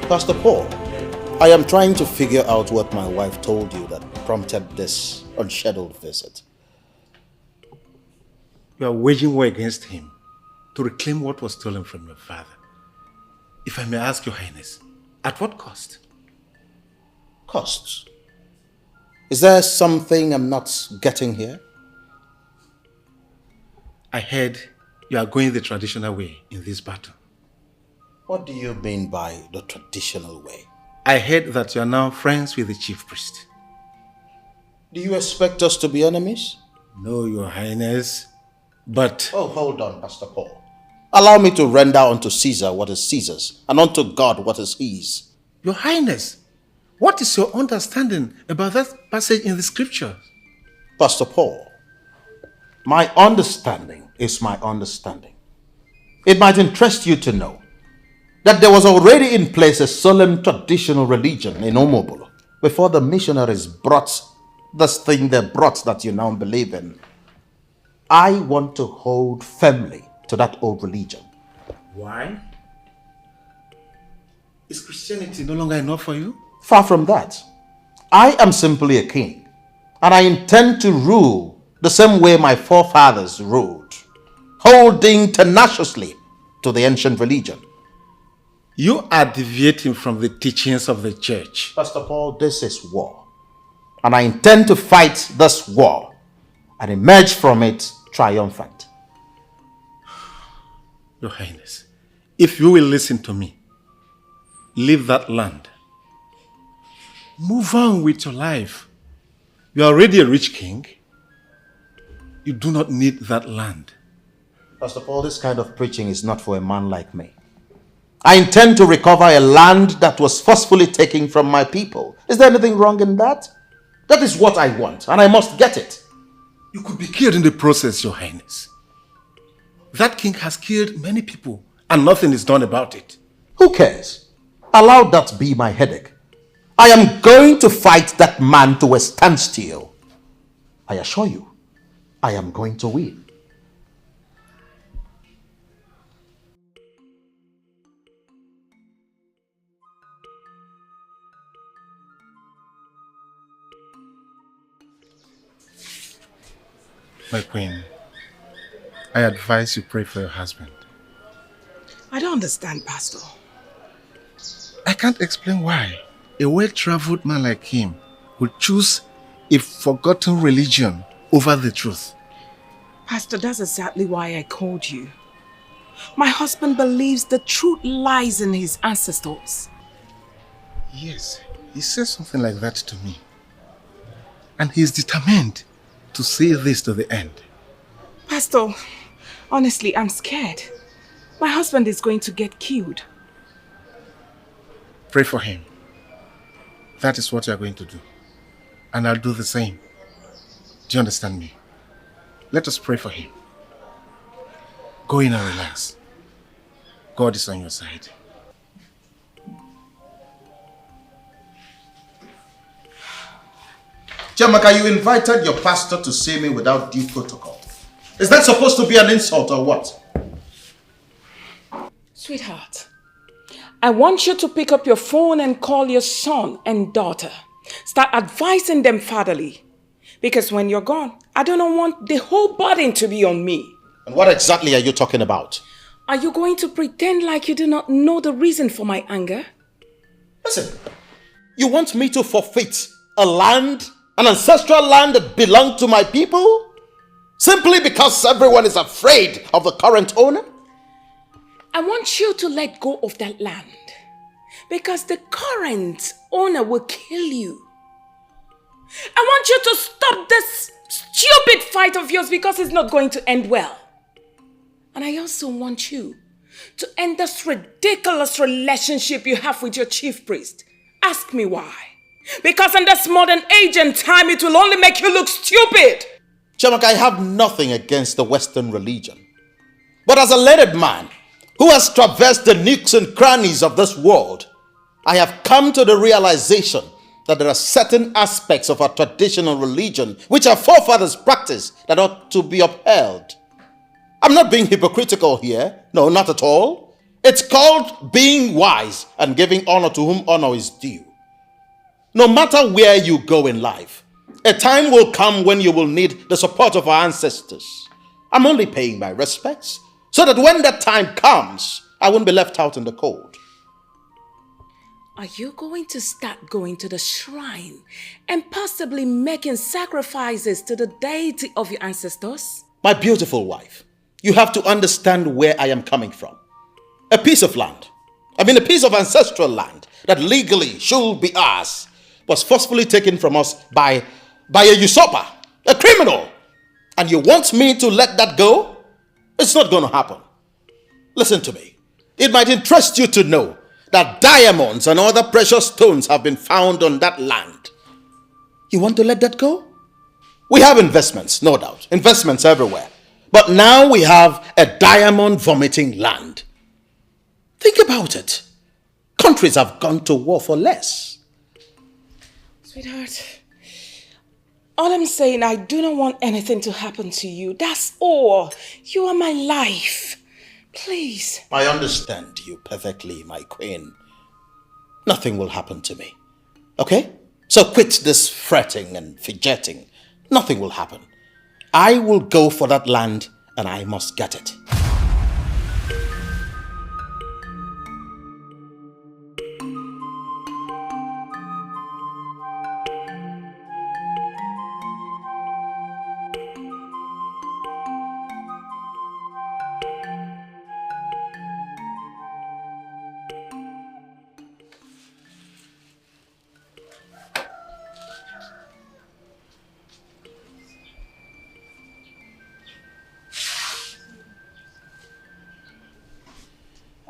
Pastor Paul, I am trying to figure out what my wife told you that prompted this unscheduled visit. You are waging war against him to reclaim what was stolen from your father. If I may ask your highness, at what cost? Costs? Is there something I'm not getting here? I heard you are going the traditional way in this battle. What do you mean by the traditional way? I heard that you are now friends with the chief priest. Do you expect us to be enemies? No, your highness, but... Oh, hold on, Pastor Paul. Allow me to render unto Caesar what is Caesar's, and unto God what is his. Your highness, what is your understanding about that passage in the scriptures? Pastor Paul, my understanding is my understanding. It might interest you to know that there was already in place a solemn traditional religion in Omobolo before the missionaries brought this thing they brought that you now believe in. I want to hold firmly to that old religion. Why? Is Christianity no longer enough for you? Far from that. I am simply a king, and I intend to rule the same way my forefathers ruled, holding tenaciously to the ancient religion. You are deviating from the teachings of the church. Pastor Paul, this is war. And I intend to fight this war and emerge from it triumphant. Your Highness, if you will listen to me, leave that land. Move on with your life. You are already a rich king. You do not need that land. Pastor Paul, this kind of preaching is not for a man like me. I intend to recover a land that was forcefully taken from my people. Is there anything wrong in that? That is what I want, and I must get it. You could be killed in the process, Your Highness. That king has killed many people, and nothing is done about it. Who cares? Allow that be my headache. I am going to fight that man to a standstill. I assure you, I am going to win. My queen, I advise you pray for your husband. I don't understand, Pastor. I can't explain why a well-traveled man like him would choose a forgotten religion over the truth. Pastor, that's exactly why I called you. My husband believes the truth lies in his ancestors. Yes, he said something like that to me. And he's determined to see this to the end. Pastor, honestly, I'm scared. My husband is going to get killed. Pray for him. That is what you are going to do. And I'll do the same. Do you understand me? Let us pray for him. Go in and relax. God is on your side. Jamaka, you invited your pastor to see me without due protocol. Is that supposed to be an insult or what? Sweetheart, I want you to pick up your phone and call your son and daughter. Start advising them fatherly. Because when you're gone, I don't want the whole burden to be on me. And what exactly are you talking about? Are you going to pretend like you do not know the reason for my anger? Listen, you want me to forfeit a land, an ancestral land that belonged to my people? Simply because everyone is afraid of the current owner? I want you to let go of that land. Because the current owner will kill you. I want you to stop this stupid fight of yours because it's not going to end well. And I also want you to end this ridiculous relationship you have with your chief priest. Ask me why. Because in this modern age and time, it will only make you look stupid. Chamak, I have nothing against the Western religion. But as a learned man who has traversed the nooks and crannies of this world, I have come to the realization that there are certain aspects of our traditional religion which our forefathers practiced that ought to be upheld. I'm not being hypocritical here. No, not at all. It's called being wise and giving honor to whom honor is due. No matter where you go in life, a time will come when you will need the support of our ancestors. I'm only paying my respects so that when that time comes, I won't be left out in the cold. Are you going to start going to the shrine and possibly making sacrifices to the deity of your ancestors? My beautiful wife, you have to understand where I am coming from. A piece of land, a piece of ancestral land that legally should be ours, was forcefully taken from us by a usurper, a criminal. And you want me to let that go? It's not going to happen. Listen to me. It might interest you to know that diamonds and other precious stones have been found on that land. You want to let that go? We have investments, no doubt. Investments everywhere. But now we have a diamond vomiting land. Think about it. Countries have gone to war for less. Sweetheart, all I'm saying, I do not want anything to happen to you. That's all. You are my life. Please. I understand you perfectly, my queen. Nothing will happen to me. Okay? So quit this fretting and fidgeting. Nothing will happen. I will go for that land and I must get it.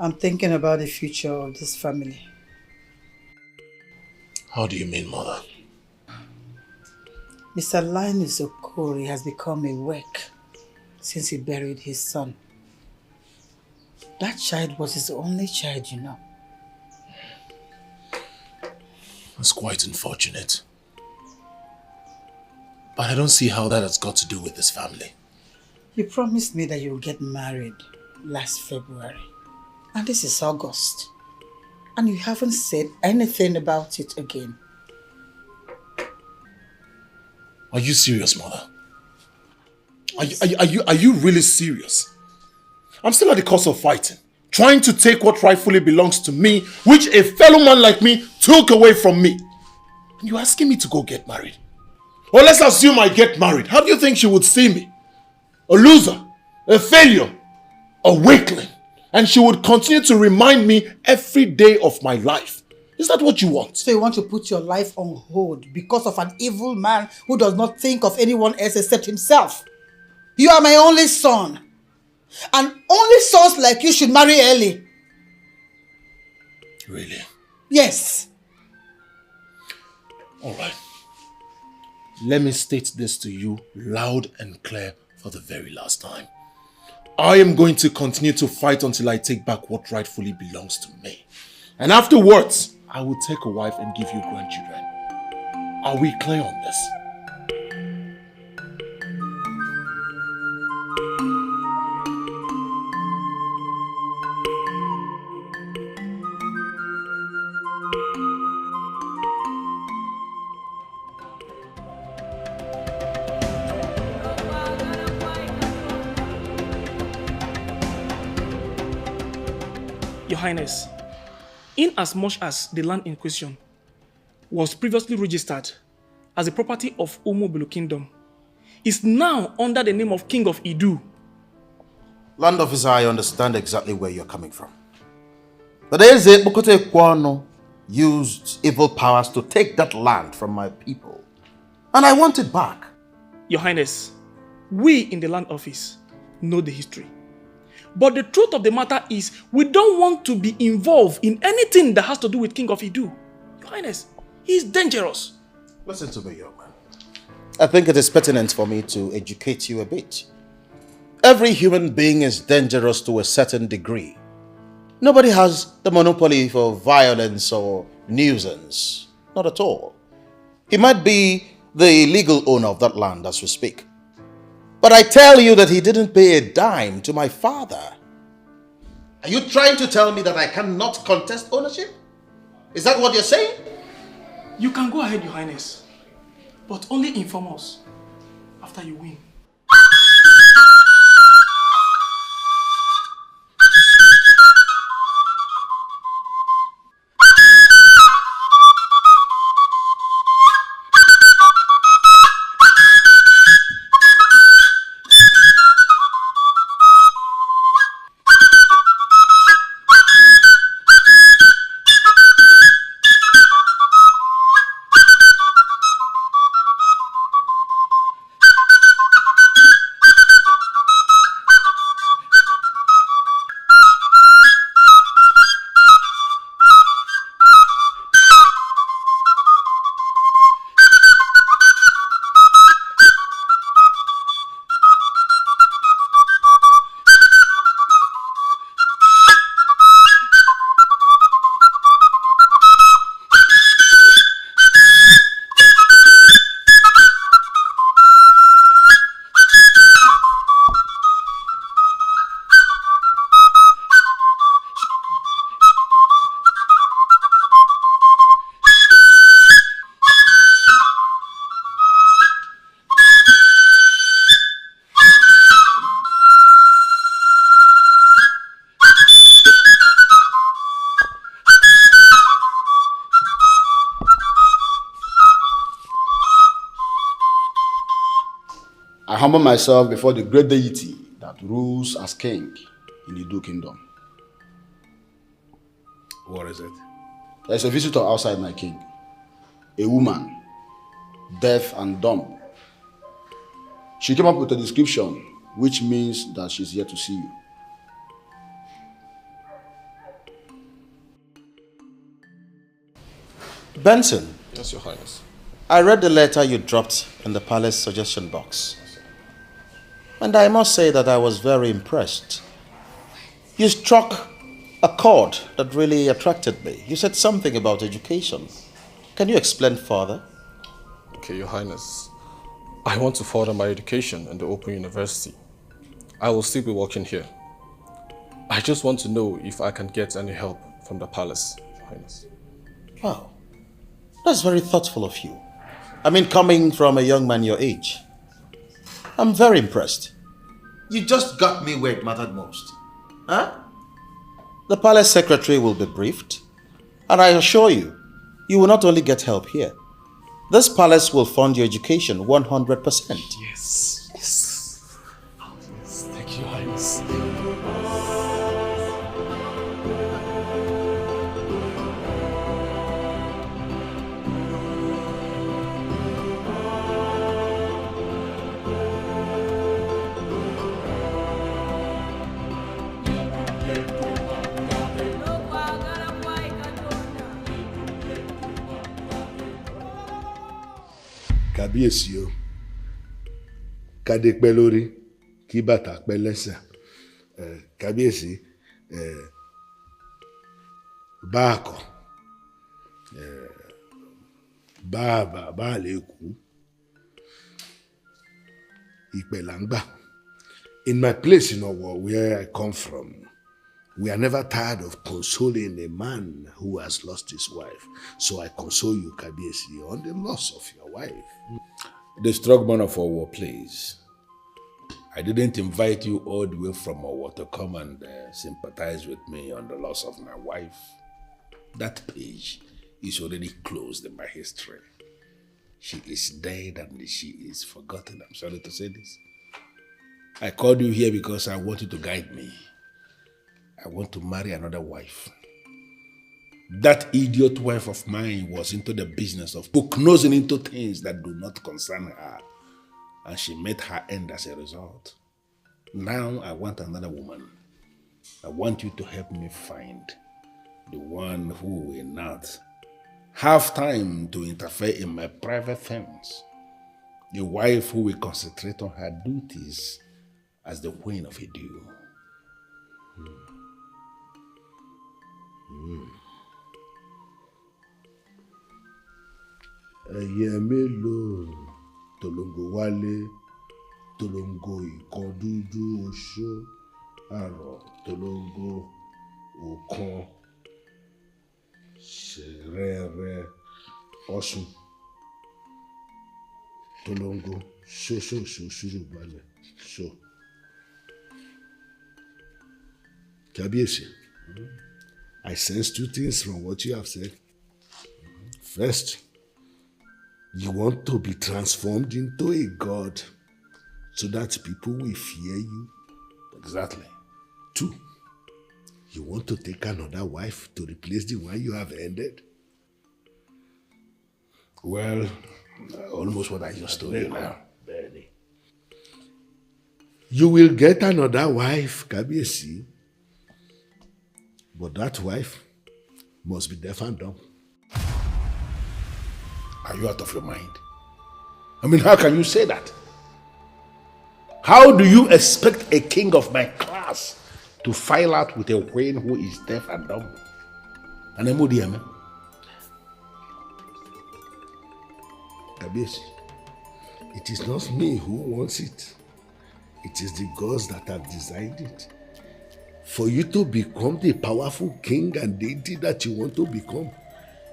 I'm thinking about the future of this family. How do you mean, Mother? Mr. Linus Okori has become a wreck since he buried his son. That child was his only child, you know. That's quite unfortunate. But I don't see how that has got to do with this family. You promised me that you would get married last February. And this is August. And you haven't said anything about it again. Are you serious, Mother? Are you really serious? I'm still at the cost of fighting, trying to take what rightfully belongs to me, which a fellow man like me took away from me. And you're asking me to go get married? Or let's assume I get married. How do you think she would see me? A loser? A failure? A weakling? And she would continue to remind me every day of my life. Is that what you want? So you want to put your life on hold because of an evil man who does not think of anyone else except himself? You are my only son. And only sons like you should marry early. Really? Yes. All right. Let me state this to you loud and clear for the very last time. I am going to continue to fight until I take back what rightfully belongs to me. And afterwards, I will take a wife and give you grandchildren. Are we clear on this? Your Highness, inasmuch as the land in question was previously registered as the property of Umobulu Kingdom, is now under the name of King of Idu. Land officer, I understand exactly where you're coming from. But Eze Bukote Kwano used evil powers to take that land from my people. And I want it back. Your Highness, we in the land office know the history. But the truth of the matter is, we don't want to be involved in anything that has to do with King of Idu. Your Highness, he's dangerous. Listen to me, young man. I think it is pertinent for me to educate you a bit. Every human being is dangerous to a certain degree. Nobody has the monopoly for violence or nuisance. Not at all. He might be the legal owner of that land as we speak. But I tell you that he didn't pay a dime to my father. Are you trying to tell me that I cannot contest ownership? Is that what you're saying? You can go ahead, Your Highness, but only inform us after you win. I humble myself before the great deity that rules as king in the Idu kingdom. What is it? There's a visitor outside, my king. A woman, deaf and dumb. She came up with a description, which means that she's here to see you. Benson. Yes, Your Highness. I read the letter you dropped in the palace suggestion box. And I must say that I was very impressed. You struck a chord that really attracted me. You said something about education. Can you explain further? Okay, Your Highness. I want to further my education in the Open University. I will still be working here. I just want to know if I can get any help from the palace, Your Highness. Wow. That's very thoughtful of you. I mean, coming from a young man your age. I'm very impressed. You just got me where it mattered most. Huh? The palace secretary will be briefed, and I assure you, you will not only get help here. This palace will fund your education 100%. Yes. Yes. Oh, yes. Thank you, Highness. Kábíyèsí o. Kádé pẹ́ lórí, kí bàtà pẹ́ lẹ́sẹ̀. Kábíyèsí, báàkọ̀, bá lè kú. Ìpẹ̀ là ń gbà. In my place in Owo, where I come from, we are never tired of consoling a man who has lost his wife. So I console you, Kábíyèsí, on the loss of your wife. The strong man of Owo, please. I didn't invite you all the way from Owo to come and sympathize with me on the loss of my wife. That page is already closed in my history. She is dead and she is forgotten. I'm sorry to say this. I called you here because I want you to guide me. I want to marry another wife. That idiot wife of mine was into the business of nosing into things that do not concern her. And she met her end as a result. Now I want another woman. I want you to help me find the one who will not have time to interfere in my private things. The wife who will concentrate on her duties as the queen of a dew. Ẹyẹ mélòó tòlóńgò wálé, tòlóńgò ìkan dúdú oṣó, àrọ̀ tòlóńgò òkan, ṣẹ̀rẹ̀rẹ̀ ọ̀ṣun, tòlóńgò ṣóṣóṣó ṣúrù balẹ̀ ṣó. Kábíyèsí, I sense two things from what you have said. First, you want to be transformed into a god so that people will fear you. Exactly. Two, you want to take another wife to replace the one you have ended. Well, almost what I just told you now. You will get another wife, Kábíyèsí, but that wife must be deaf and dumb. Are you out of your mind? I mean, how can you say that? How do you expect a king of my class to file out with a queen who is deaf and dumb? And Kábíyèsí, it is not me who wants it. It is the gods that have designed it. For you to become the powerful king and deity that you want to become,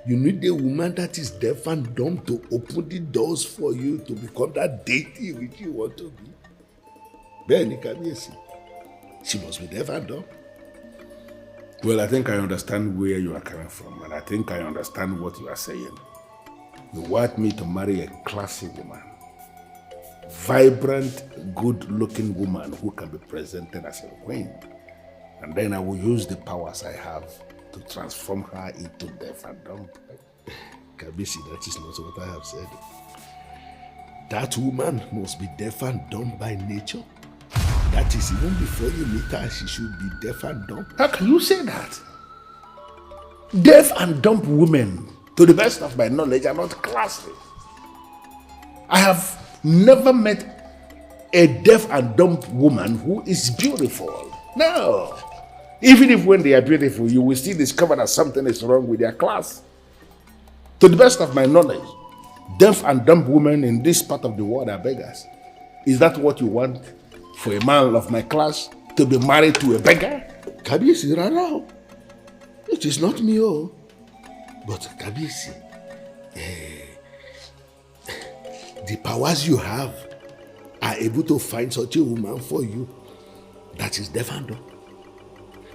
you need a woman that is deaf and dumb to open the doors for you to become that deity which you want to be. Bẹ́ẹ̀ni, Kábíyèsí, she must be deaf and dumb. Well, I think I understand where you are coming from, and I think I understand what you are saying. You want me to marry a classy woman, vibrant, good-looking woman who can be presented as a queen, and then I will use the powers I have to transform her into deaf and dumb. Kábíyèsí, that is not what I have said. That woman must be deaf and dumb by nature. That is, even before you meet her, she should be deaf and dumb. How can you say that? Deaf and dumb women, to the best of my knowledge, are not classy. I have never met a deaf and dumb woman who is beautiful. No. Even if when they are beautiful, you will still discover that something is wrong with their class. To the best of my knowledge, deaf and dumb women in this part of the world are beggars. Is that what you want for a man of my class to be married to a beggar? Kábíyèsí, rárá. It is not me, oh. But Kábíyèsí, the powers you have are able to find such a woman for you that is deaf and dumb.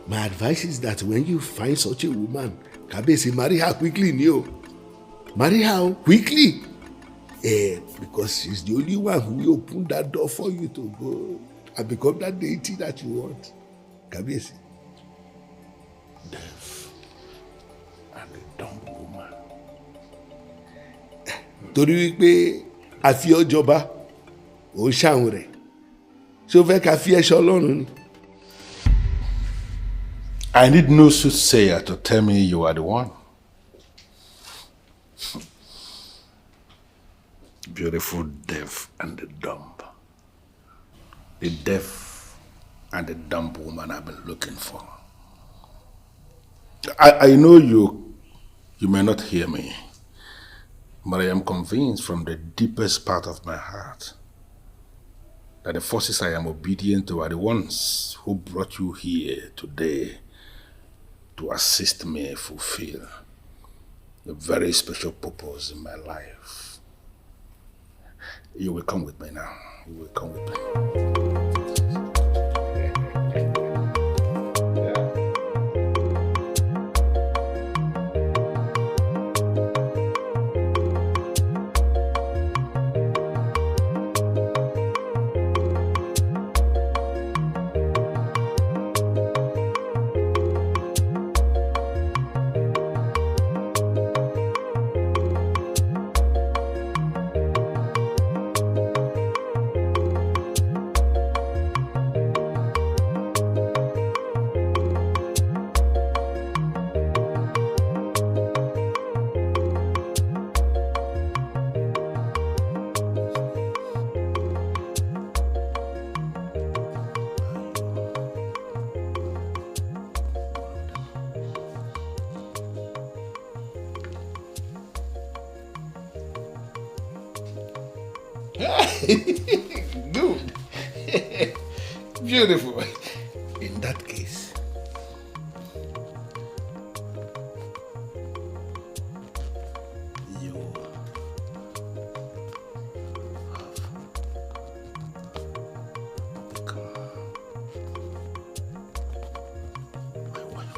My advice is that when you find such a woman, Kábíyèsí, marry her quickly, Neo. Marry her quickly. Because she's the only one who will open that door for you to go and become that deity that you want. Kábíyèsí. Deaf and a dumb woman. Torí wípé a fi ọ́ jọba, ò ń ṣàwọn rẹ̀. Ṣé o fẹ́ ká fi ẹ́ ṣọlọ́run ni? I need no soothsayer to tell me you are the one. Beautiful deaf and the dumb. The deaf and the dumb woman I've been looking for. I know you may not hear me, but I am convinced from the deepest part of my heart that the forces I am obedient to are the ones who brought you here today to assist me fulfill a very special purpose in my life. You will come with me now. You will come with me. Good. Beautiful. In that case, you have become my wife.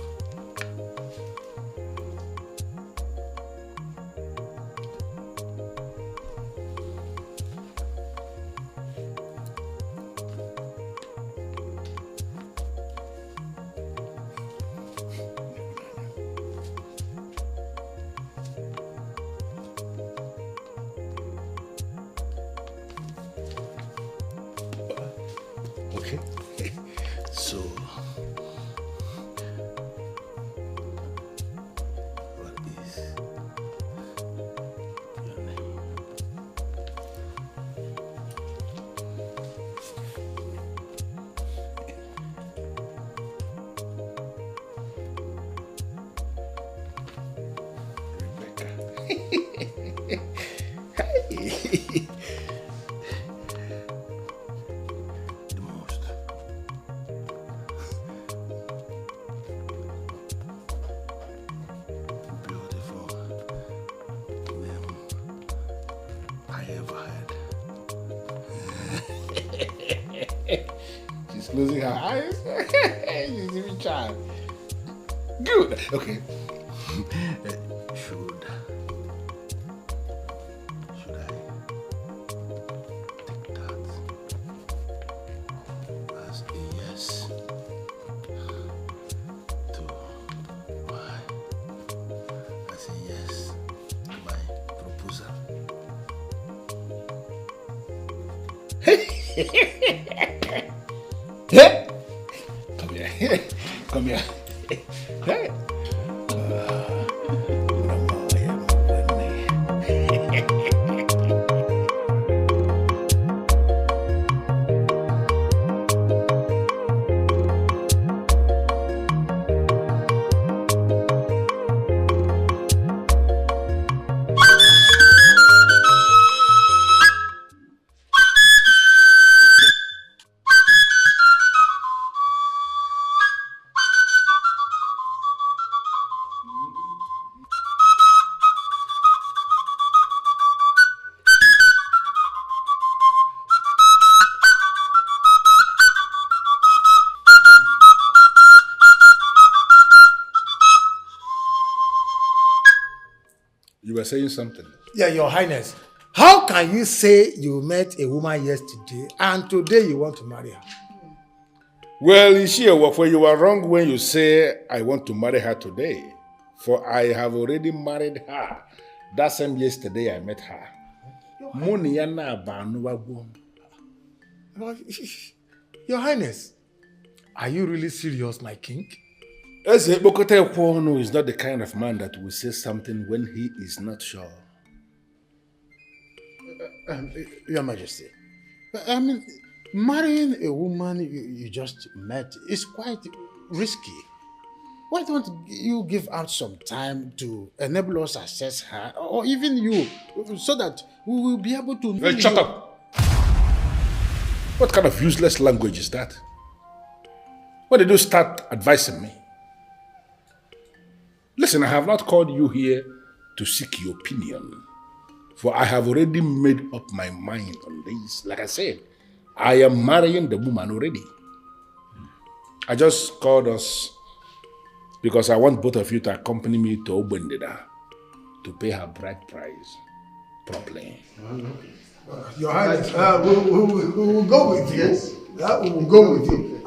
Okay. So, what is your name? Rebecca. Hey. She's closing her eyes. She's even trying. Good. Okay. Should I take that as a yes to my proposal? Come here. Come here. Hey. You were saying something. Yeah, Your Highness. How can you say you met a woman yesterday and today you want to marry her? Well, Ishiawafo, you are wrong when you say I want to marry her today. For I have already married her. That same yesterday I met her. Your Highness, are you really serious, my king? Eze Bokote Kwono is not the kind of man that will say something when he is not sure. Your Majesty, I mean, marrying a woman you just met is quite risky. Why don't you give out some time to enable us assess her, or even you, so that we will be able to know Shut you. up! What kind of useless language is that? When did you start advising me? Listen, I have not called you here to seek your opinion, for I have already made up my mind on this. Like I said, I am marrying the woman already. I just called us because I want both of you to accompany me to Obendida to pay her bride price properly. Your Highness, we will go with you. Yes. We will go with you.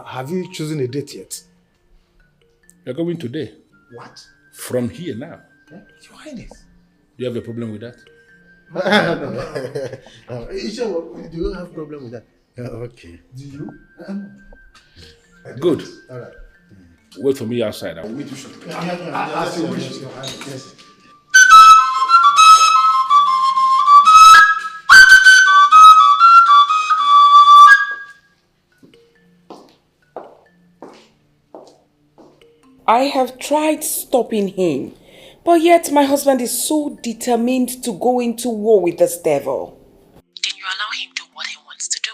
Have you chosen a date yet? You're going today. What? From here now. Your Highness. Do you have a problem with that? No. Do you have a problem with that? Okay. Do you? Good. All right. Wait for me outside. I will meet you shortly. As you wish, Your Highness. Yes. I have tried stopping him, but yet my husband is so determined to go into war with this devil. Then you allow him do what he wants to do.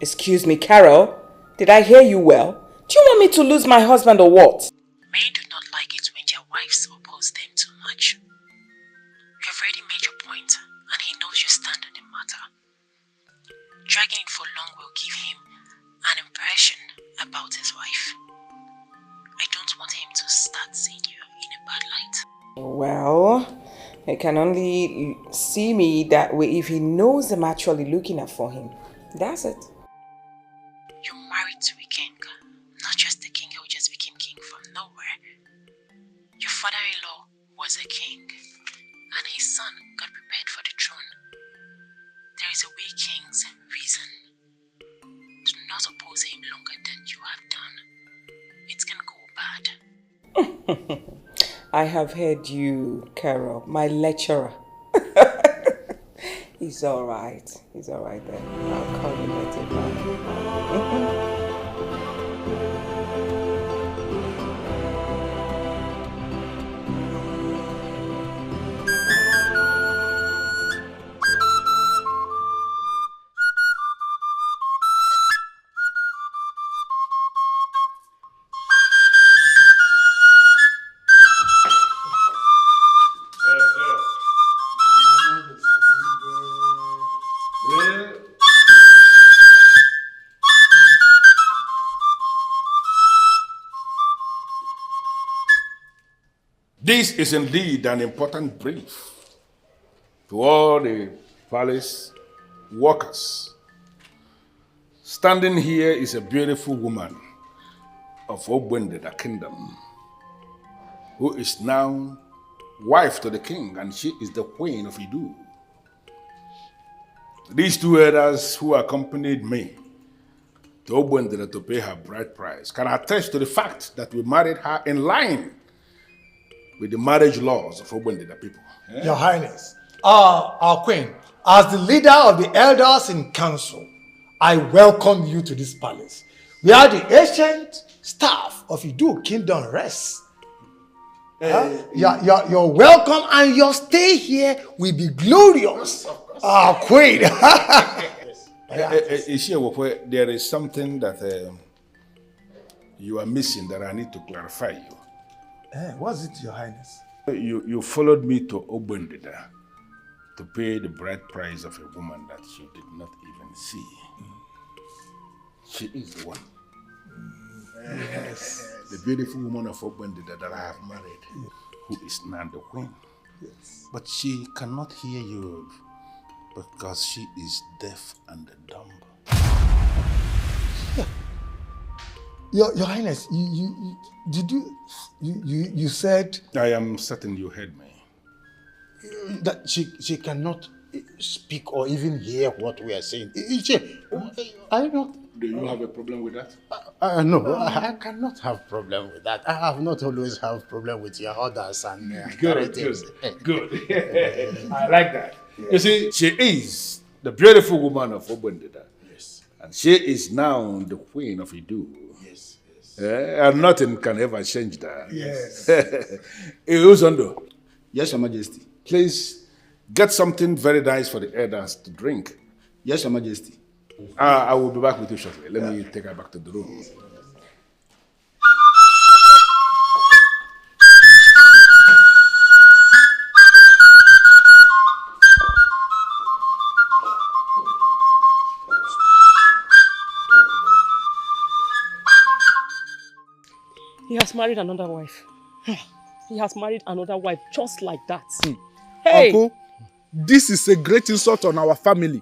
Excuse me, Carol, did I hear you well? Do you want me to lose my husband or what? Men do not like it when their wives oppose them too much. You have already made your point, and he knows your stand on the matter. Dragging it for long will give him an impression about his wife. I don't want him to start seeing you in a bad light. Well, he can only see me that way if he knows I'm actually looking out for him. That's it. You're married to a king, not just a king who just became king from nowhere. Your father-in-law was a king, and his son got prepared for the throne. There is a way kings reason. Do not oppose him longer than you have done. It can go bad. I have heard you, Carol, my lecturer. He's alright. He's alright then. I'll call you later. Bye. This is indeed an important brief to all the palace workers. Standing here is a beautiful woman of Obendida Kingdom, who is now wife to the king, and she is the queen of Idu. These two elders who accompanied me to Obendida to pay her bride price can attest to the fact that we married her in line with the marriage laws of Obendida people. Your Highness, our queen, as the leader of the elders in council, I welcome you to this palace, where the ancient staff of Idu Kingdom rests. You're welcome, and your stay here will be glorious. Our queen. There is something that you are missing that I need to clarify you. What's it, Your Highness? You followed me to Obendida to pay the bride price of a woman that you did not even see. She is the one. Yes. The beautiful woman of Obendida that I have married, who is now the queen. Yes. But she cannot hear you because she is deaf and dumb. Your Highness, you said I am certain you heard me. that she cannot speak or even hear what we are saying. I don't. Do you have a problem with that? No, I cannot have problem with that. I have not always have problem with your orders and Good. I like that. You see, she is the beautiful woman of Obundida. Yes. And she is now the queen of Idu. Yes. And nothing can ever change that. Yes. Uzondo. Yes, Your Majesty. Please get something very nice for the elders to drink. Yes, Your Majesty. I will be back with you shortly. Let me take her back to the room. He has married another wife. He has married another wife just like that. Hey! Uncle, this is a great insult on our family.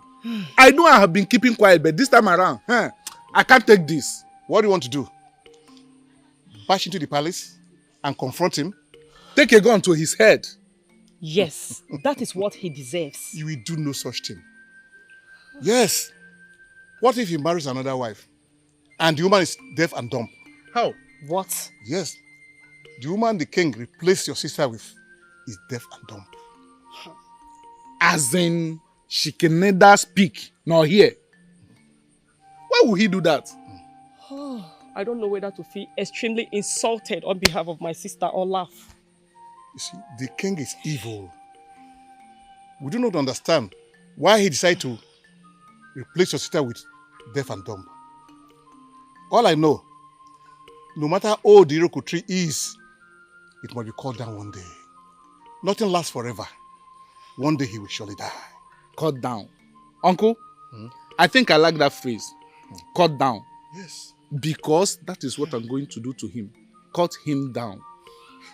I know I have been keeping quiet, but this time around, I can't take this. What do you want to do? Bash into the palace and confront him? Take a gun to his head. Yes, that is what he deserves. You will do no such thing. Yes. What if he marries another wife and the woman is deaf and dumb? How? What? Yes. The woman the king replaced your sister with is deaf and dumb. As in, she can neither speak nor hear. Why would he do that? I don't know whether to feel extremely insulted on behalf of my sister or laugh. You see, the king is evil. We do not understand why he decided to replace your sister with deaf and dumb. All I know, no matter how old the Iroko tree is, it must be cut down one day. Nothing lasts forever. One day he will surely die. Cut down. Uncle, I think I like that phrase. Cut down. Yes. Because that is what I'm going to do to him. Cut him down.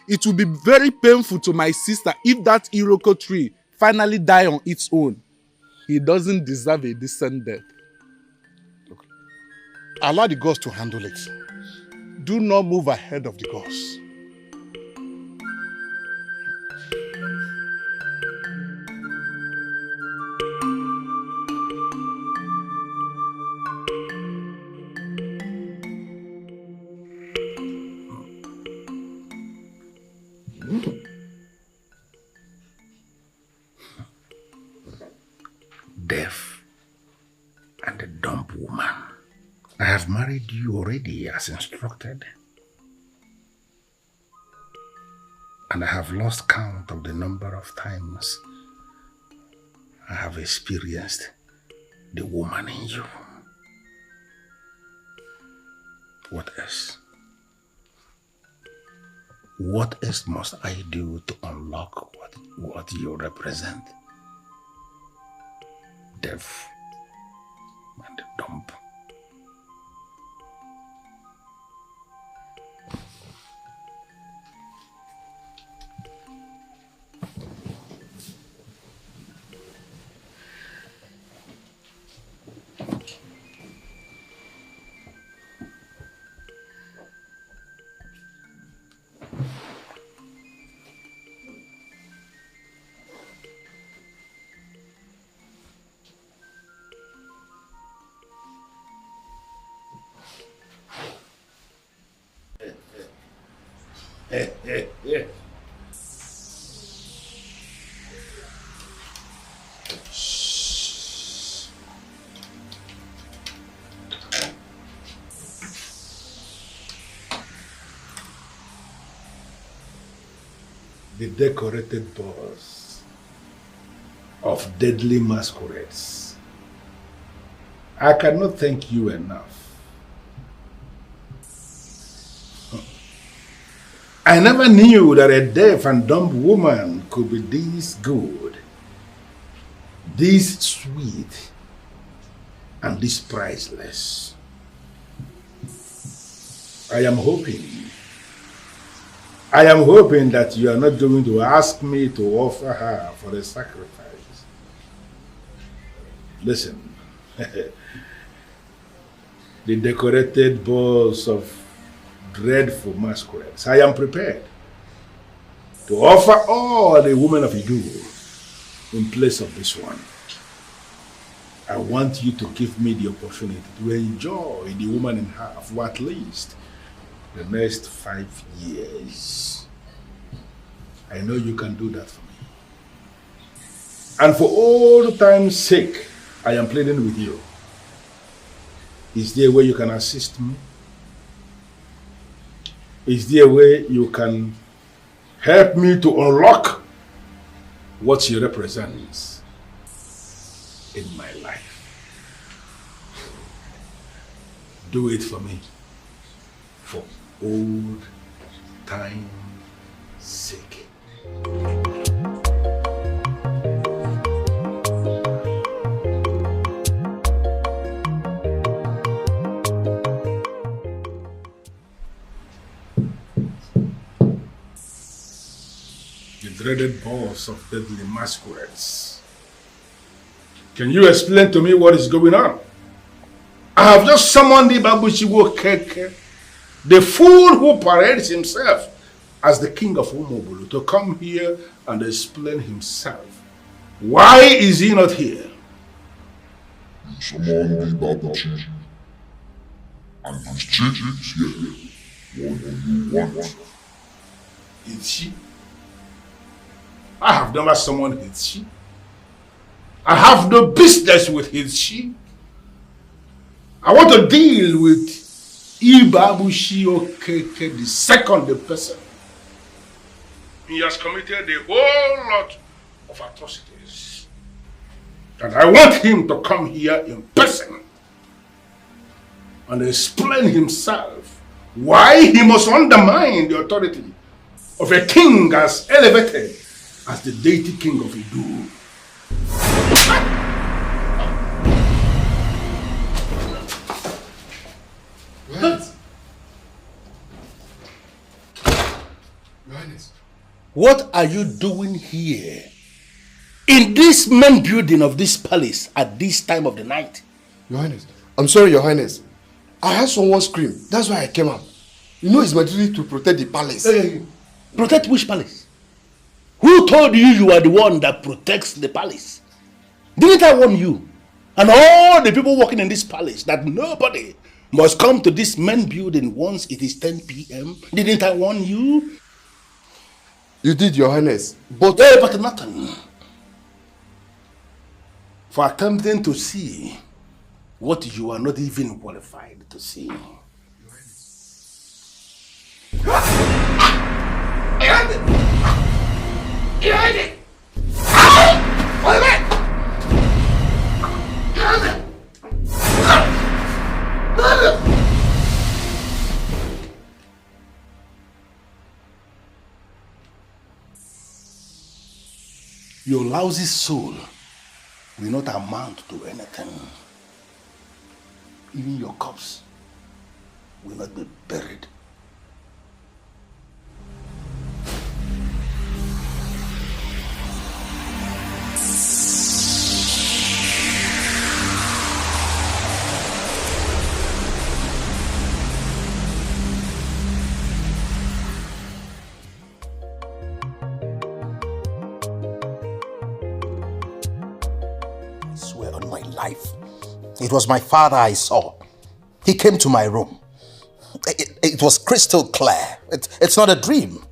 It will be very painful to my sister if that Iroko tree finally die on its own. He doesn't deserve a decent death. Look, allow the gods to handle it. Do not move ahead of the gods. Deaf and a dumb woman. I have married you already as instructed. And I have lost count of the number of times I have experienced the woman in you. What else? What else must I do to unlock what you represent? Deaf and dumb. The decorated boss of deadly masquerades. I cannot thank you enough. I never knew that a deaf and dumb woman could be this good, this sweet, and this priceless. I am hoping that you are not going to ask me to offer her for a sacrifice. Listen, the decorated balls of dreadful masquerades, I am prepared to offer all the women of Idu in place of this one. I want you to give me the opportunity to enjoy the woman in her for at least the next 5 years. I know you can do that for me. And for old time's sake, I am pleading with you. Is there a way you can assist me? Is there a way you can help me to unlock what she represents in my life? Do it for me, for old time's sake. The dreaded boss of deadly masquerades. Can you explain to me what is going on? I have just summoned the Babushiwo Keke, the fool who parades himself as the king of Umobulu, to come here and explain himself. Why is he not here? You summoned the Babushi, and his chief is here. What do you want? Hitchi? I have never summoned Hitchi. I have no business with Hitchi. I want to deal with Ibabushi Okeke, the second person. He has committed a whole lot of atrocities. And I want him to come here in person and explain himself why he must undermine the authority of a king as elevated as the deity king of Idu. What are you doing here? In this main building of this palace at this time of the night? Your Highness, I'm sorry, Your Highness. I heard someone scream. That's why I came out. You know it's my duty to protect the palace. Hey, protect which palace? Who told you you are the one that protects the palace? Didn't I warn you and all the people working in this palace that nobody must come to this main building once it is 10 p.m.? Didn't I warn you? You did, Your Highness. But nothing. For attempting to see what you are not even qualified to see. Your lousy soul will not amount to anything. Even your corpse will not be buried. It was my father I saw. He came to my room. It was crystal clear. It's not a dream.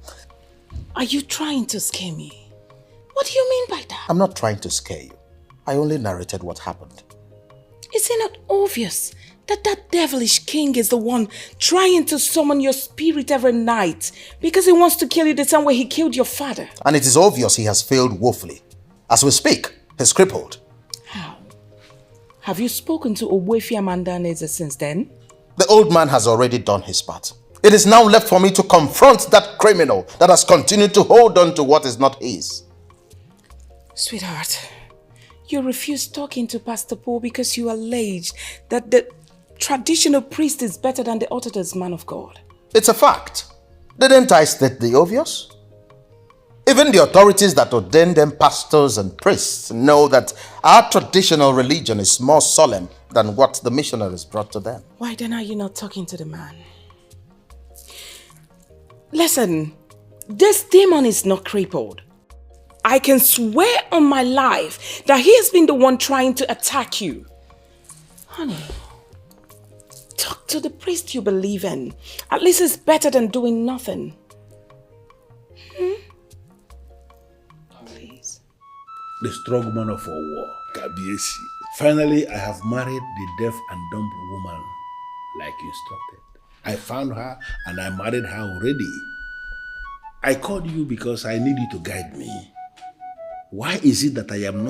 Are you trying to scare me? What do you mean by that? I'm not trying to scare you. I only narrated what happened. Is it not obvious that that devilish king is the one trying to summon your spirit every night because he wants to kill you the same way he killed your father? And it is obvious he has failed woefully. As we speak, he's crippled. How? Have you spoken to Ogbuefi Amandaneze since then? The old man has already done his part. It is now left for me to confront that criminal that has continued to hold on to what is not his. Sweetheart, you refused talking to Pastor Paul because you alleged that the traditional priest is better than the Orthodox man of God. It's a fact. Didn't I state the obvious? Even the authorities that ordain them pastors and priests know that our traditional religion is more solemn than what the missionaries brought to them. Why then are you not talking to the man? Listen, this demon is not crippled. I can swear on my life that he has been the one trying to attack you. Honey, talk to the priest you believe in. At least it's better than doing nothing. the strongman of our war. Kabiesi. Finally, I have married the deaf and dumb woman like instructed. I found her and I married her already. I called you because I need you to guide me. Why is it that I am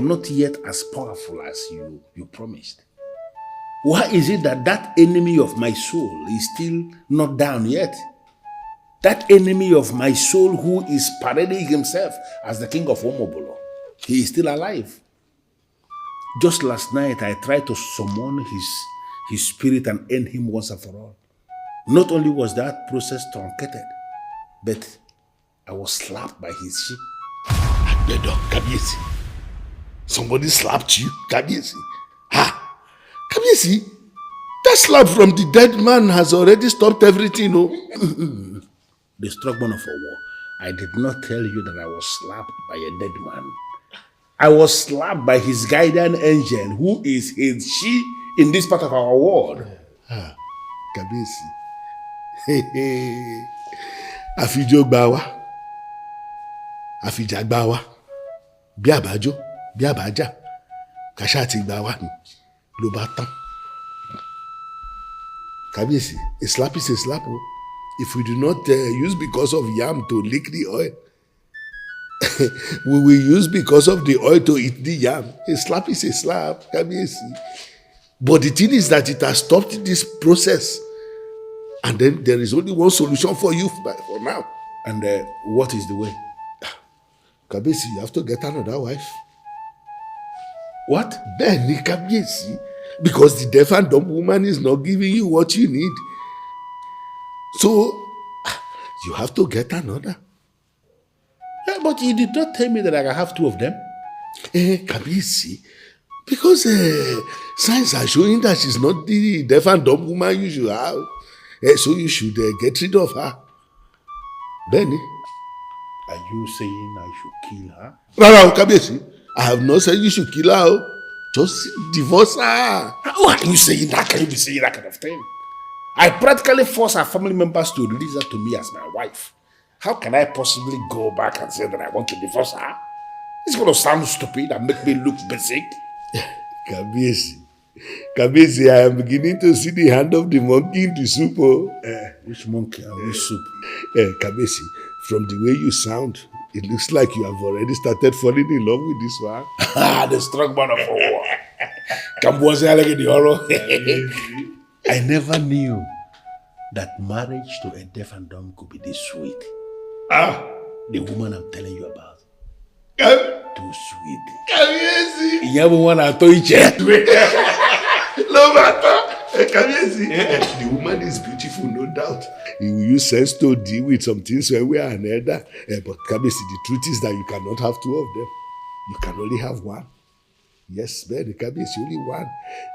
not yet as powerful as you promised? Why is it that enemy of my soul is still not down yet? That enemy of my soul who is parading himself as the king of Omobolo, he is still alive. Just last night, I tried to summon his spirit and end him once and for all. Not only was that process truncated, but I was slapped by his sheep. Agbedo, Kabiesi. Somebody slapped you, Kabiesi. Ha! Kabiesi, that slap from the dead man has already stopped everything, no? The strongman of a war. I did not tell you that I was slapped by a dead man. I was slapped by his guardian angel, who is his she in this part of our world. Ah, Kabiesi. Afijo gbawa. Afija gbawa. Bí àbájọ, bí àbájá. Kasha ti gbawa ni. Ló bá tán. Kabiesi, a slap is a slap. If we do not use because of yam to lick the oil, we will use because of the oil to eat the yam. A slap is a slap, Kabiesi. But the thing is that it has stopped this process. And then there is only one solution for you for now. And what is the way? Kabiesi, you have to get another wife. What? Benny Kabiesi. Because the deaf and dumb woman is not giving you what you need. So, you have to get another. But you did not tell me that I can have two of them. Kabiesi, because signs are showing that she's not the deaf and dumb woman you should have. So you should get rid of her. Benny. Are you saying I should kill her? No, Kabiesi. I have not said you should kill her. Just divorce her. Why are you saying that? Can you be saying that kind of thing? I practically force her family members to release her to me as my wife. How can I possibly go back and say that I want to divorce her? It's going to sound stupid and make me look basic. Kabiesi, I am beginning to see the hand of the monkey in the soup. Which monkey and which soup? Kabiesi, from the way you sound, it looks like you have already started falling in love with this one. The strong man of war. I never knew that marriage to a deaf and dumb could be this sweet. The woman I'm telling you about. Too sweet. Kabiesi. You ever want to touch it? No matter. Kabiesi. The woman is beautiful, no doubt. You will use sense to deal with some things when we are another. But Kabiesi, the truth is that you cannot have two of them. You can only have one. Yes, man, Kabiesi, only one.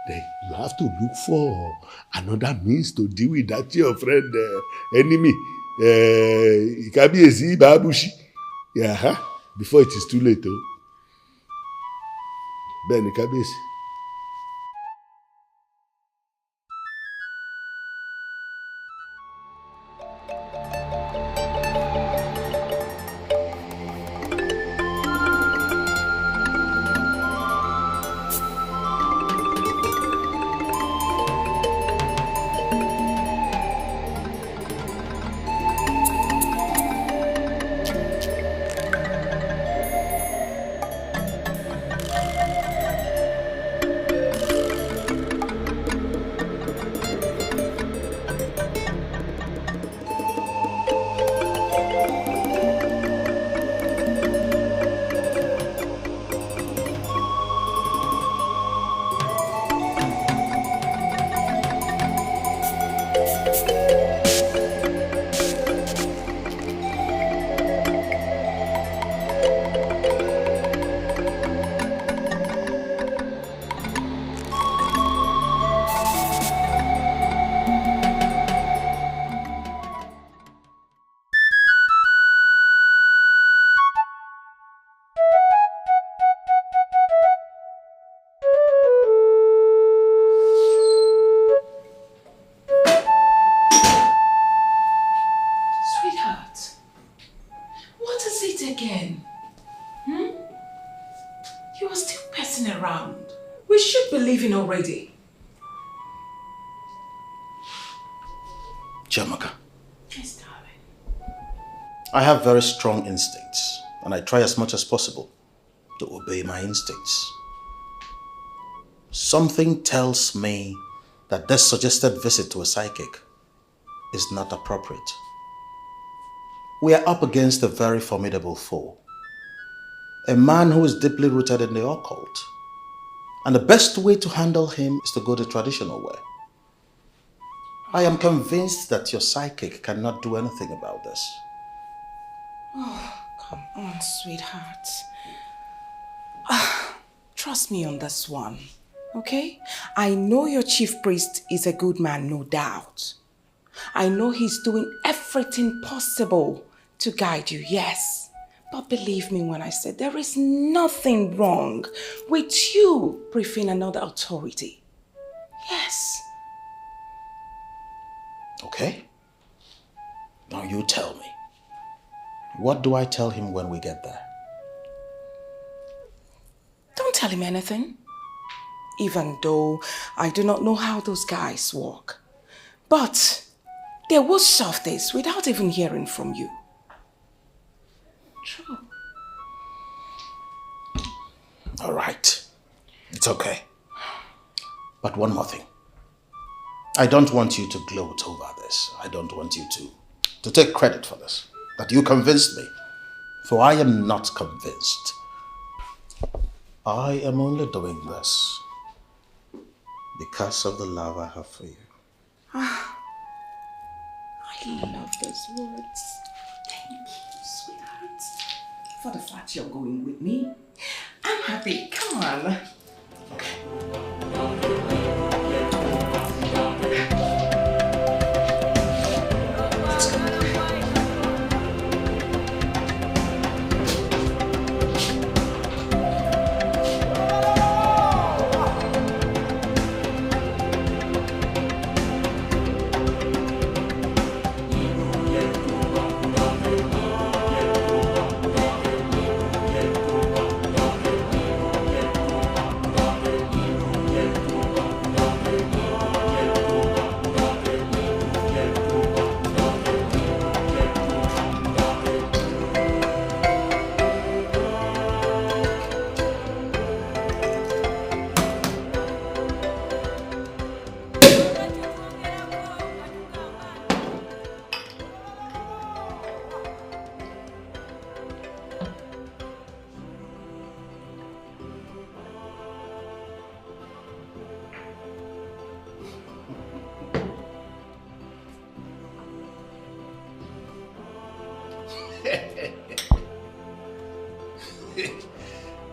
Then you have to look for another means to deal with that your friend, enemy. Kabiesi, Babushi. Yeah, before it is too late. Ben, Kabiesi. leaving already? Chiamaka, Yes, darling. I have very strong instincts, and I try as much as possible to obey my instincts. Something tells me that this suggested visit to a psychic is not appropriate. We are up against a very formidable foe, a man who is deeply rooted in the occult, and the best way to handle him is to go the traditional way. I am convinced that your psychic cannot do anything about this. Oh, come on, sweetheart. Trust me on this one, okay? I know your chief priest is a good man, no doubt. I know he's doing everything possible to guide you, yes. But believe me when I say there is nothing wrong with you briefing another authority. Yes. Okay? Now you tell me. What do I tell him when we get there? Don't tell him anything. Even though I do not know how those guys work. But they will solve this without even hearing from you. True. All right. It's okay. But one more thing. I don't want you to gloat over this. I don't want you to take credit for this. That you convinced me. For I am not convinced. I am only doing this because of the love I have for you. I love those words. Thank you, sweetheart. For the fact you're going with me. I'm happy. Come on.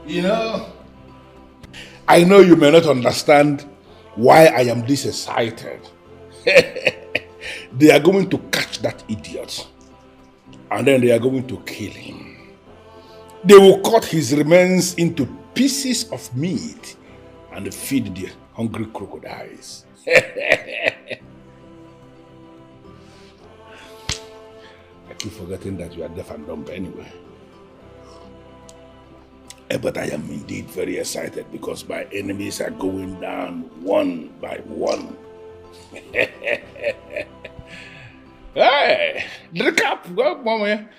You know, I know you may not understand why I am this excited. They are going to catch that idiot. And then they are going to kill him. They will cut his remains into pieces of meat and feed the hungry crocodiles. I keep forgetting that you are deaf and dumb anyway. But I am indeed very excited because my enemies are going down one by one. Hey, drink up, go, mama.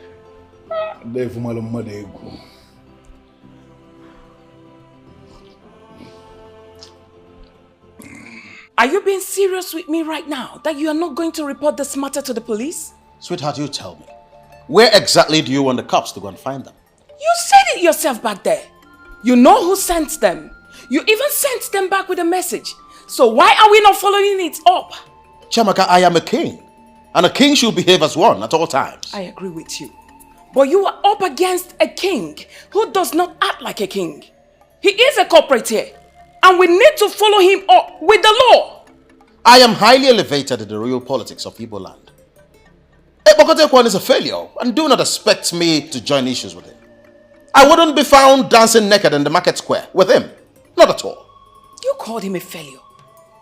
Are you being serious with me right now? That you are not going to report this matter to the police? Sweetheart, you tell me. Where exactly do you want the cops to go and find them? You said it yourself back there. You know who sent them. You even sent them back with a message. So why are we not following it up? Chiamaka, I am a king. And a king should behave as one at all times. I agree with you. But you are up against a king who does not act like a king. He is a corporate here. And we need to follow him up with the law. I am highly elevated in the real politics of Igbo land. Ebokotekwan is a failure, and do not expect me to join issues with him. I wouldn't be found dancing naked in the market square with him. Not at all. You called him a failure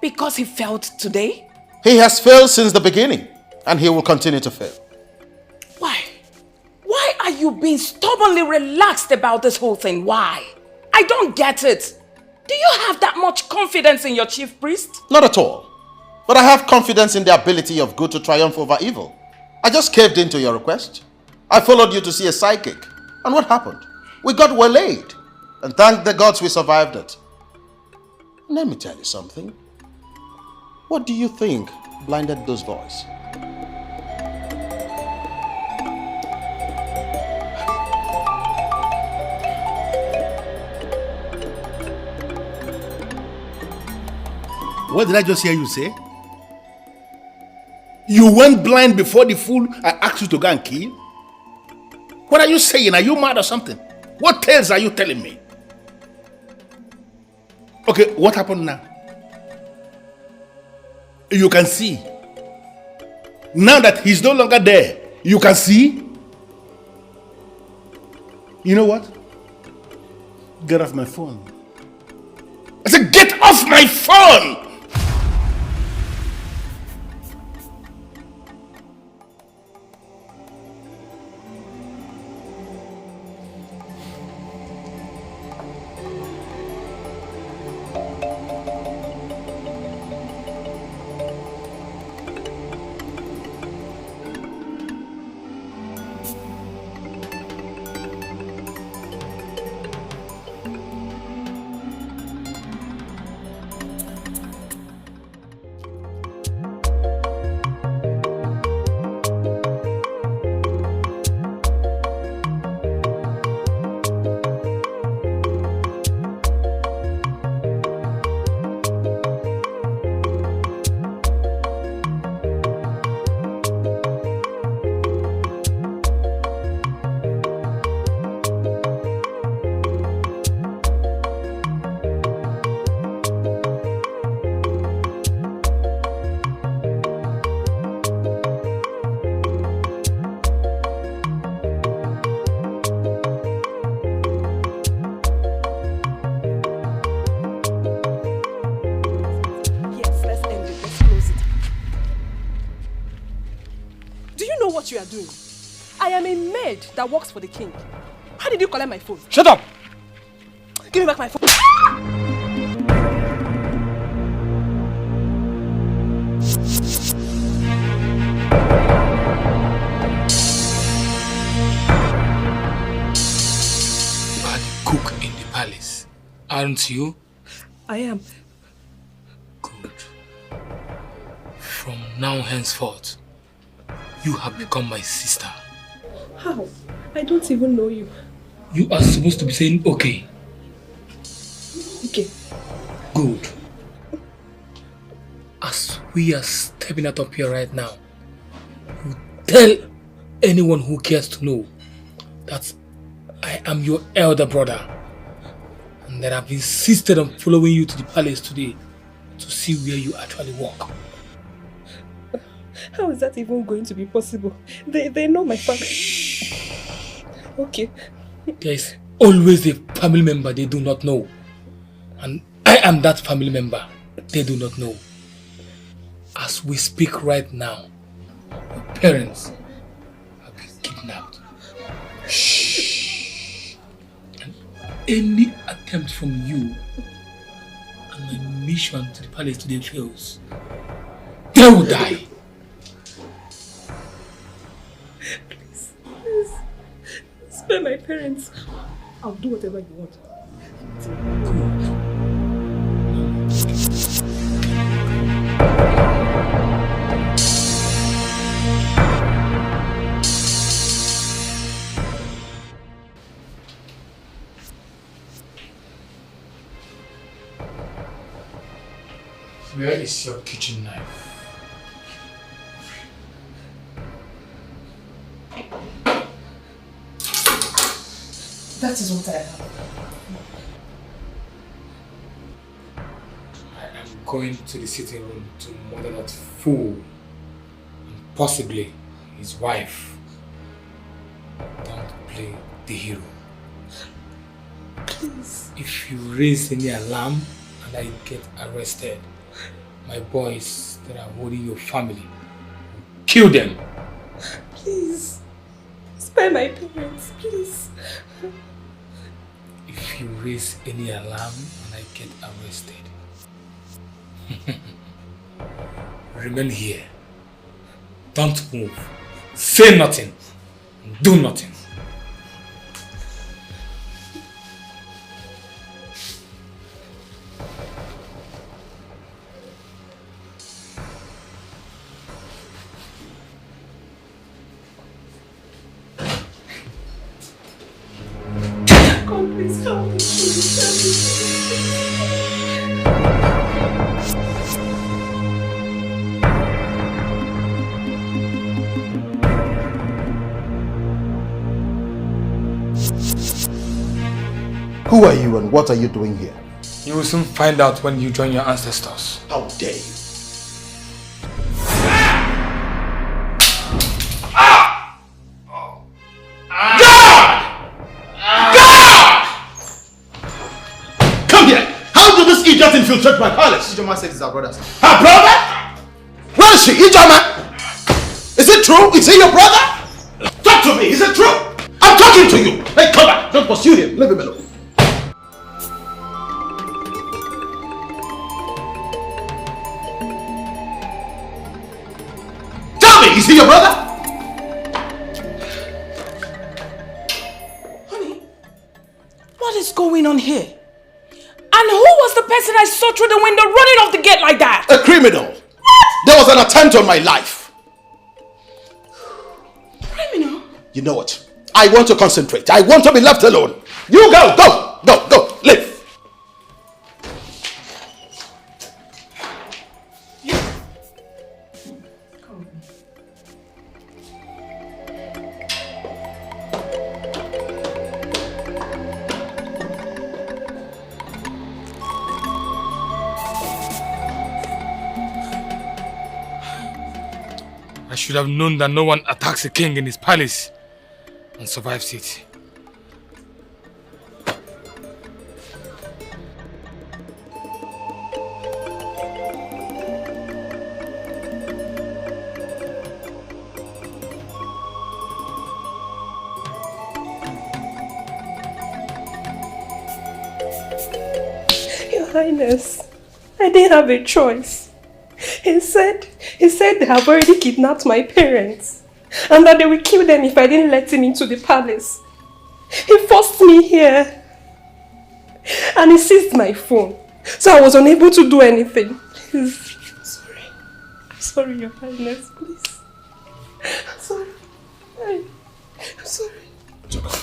because he failed today? He has failed since the beginning, and he will continue to fail. Why? Why are you being stubbornly relaxed about this whole thing? Why? I don't get it. Do you have that much confidence in your chief priest? Not at all. But I have confidence in the ability of good to triumph over evil. I just caved into your request. I followed you to see a psychic. And what happened? We got waylaid. And thank the gods we survived it. Let me tell you something. What do you think blinded those boys? What did I just hear you say? You went blind before the fool I asked you to go and kill? What are you saying? Are you mad or something? What tales are you telling me? Okay, what happened now? You can see. Now that he's no longer there, you can see. You know what? Get off my phone. I said, get off my phone! What you are doing. I am a maid that works for the king. How did you collect my phone? Shut up! Give me back my phone. You are the cook in the palace, aren't you? I am. Good. From now henceforth, you have become my sister. How? I don't even know you. You are supposed to be saying okay. Okay. Good. As we are stepping out of here right now, you tell anyone who cares to know that I am your elder brother and that I've insisted on following you to the palace today to see where you actually walk. How is that even going to be possible? They know my family. Okay. There is always a family member they do not know. And I am that family member they do not know. As we speak right now, your parents have been kidnapped. Shh. And any attempt from you and my mission to the palace today fails, they will die. Spare my parents. I'll do whatever you want. Where is your kitchen knife? That is what I have. I am going to the sitting room to murder that fool and possibly his wife. Don't play the hero. Please. If you raise any alarm and I get arrested, my boys that are holding your family, kill them. Please. Spare my parents, please. If you raise any alarm and I get arrested. Remain here. Don't move. Say nothing. Do nothing. God, please help me. Please help me. Who are you and what are you doing here? You will soon find out when you join your ancestors. How dare you? Come here! How did this idiot infiltrate my palace? Ijoma said it's our brothers. Her brother? Where is she? Ijoma? Is it true? Is he your brother? Talk to me! Is it true? I'm talking to you! Hey, come back! Don't pursue him! Leave him alone. Tell me! Is he your brother? What is going on here? And who was the person I saw through the window running off the gate like that? A criminal. What? There was an attempt on my life. Criminal? You know what? I want to concentrate. I want to be left alone. You go, go, go, go, live. I should have known that no one attacks a king in his palace and survives it. Your Highness, I didn't have a choice. He said they have already kidnapped my parents and that they will kill them if I didn't let him into the palace. He forced me here and he seized my phone, so I was unable to do anything. Please, I'm sorry, Your Highness, please. I'm sorry. I'm sorry. It's okay.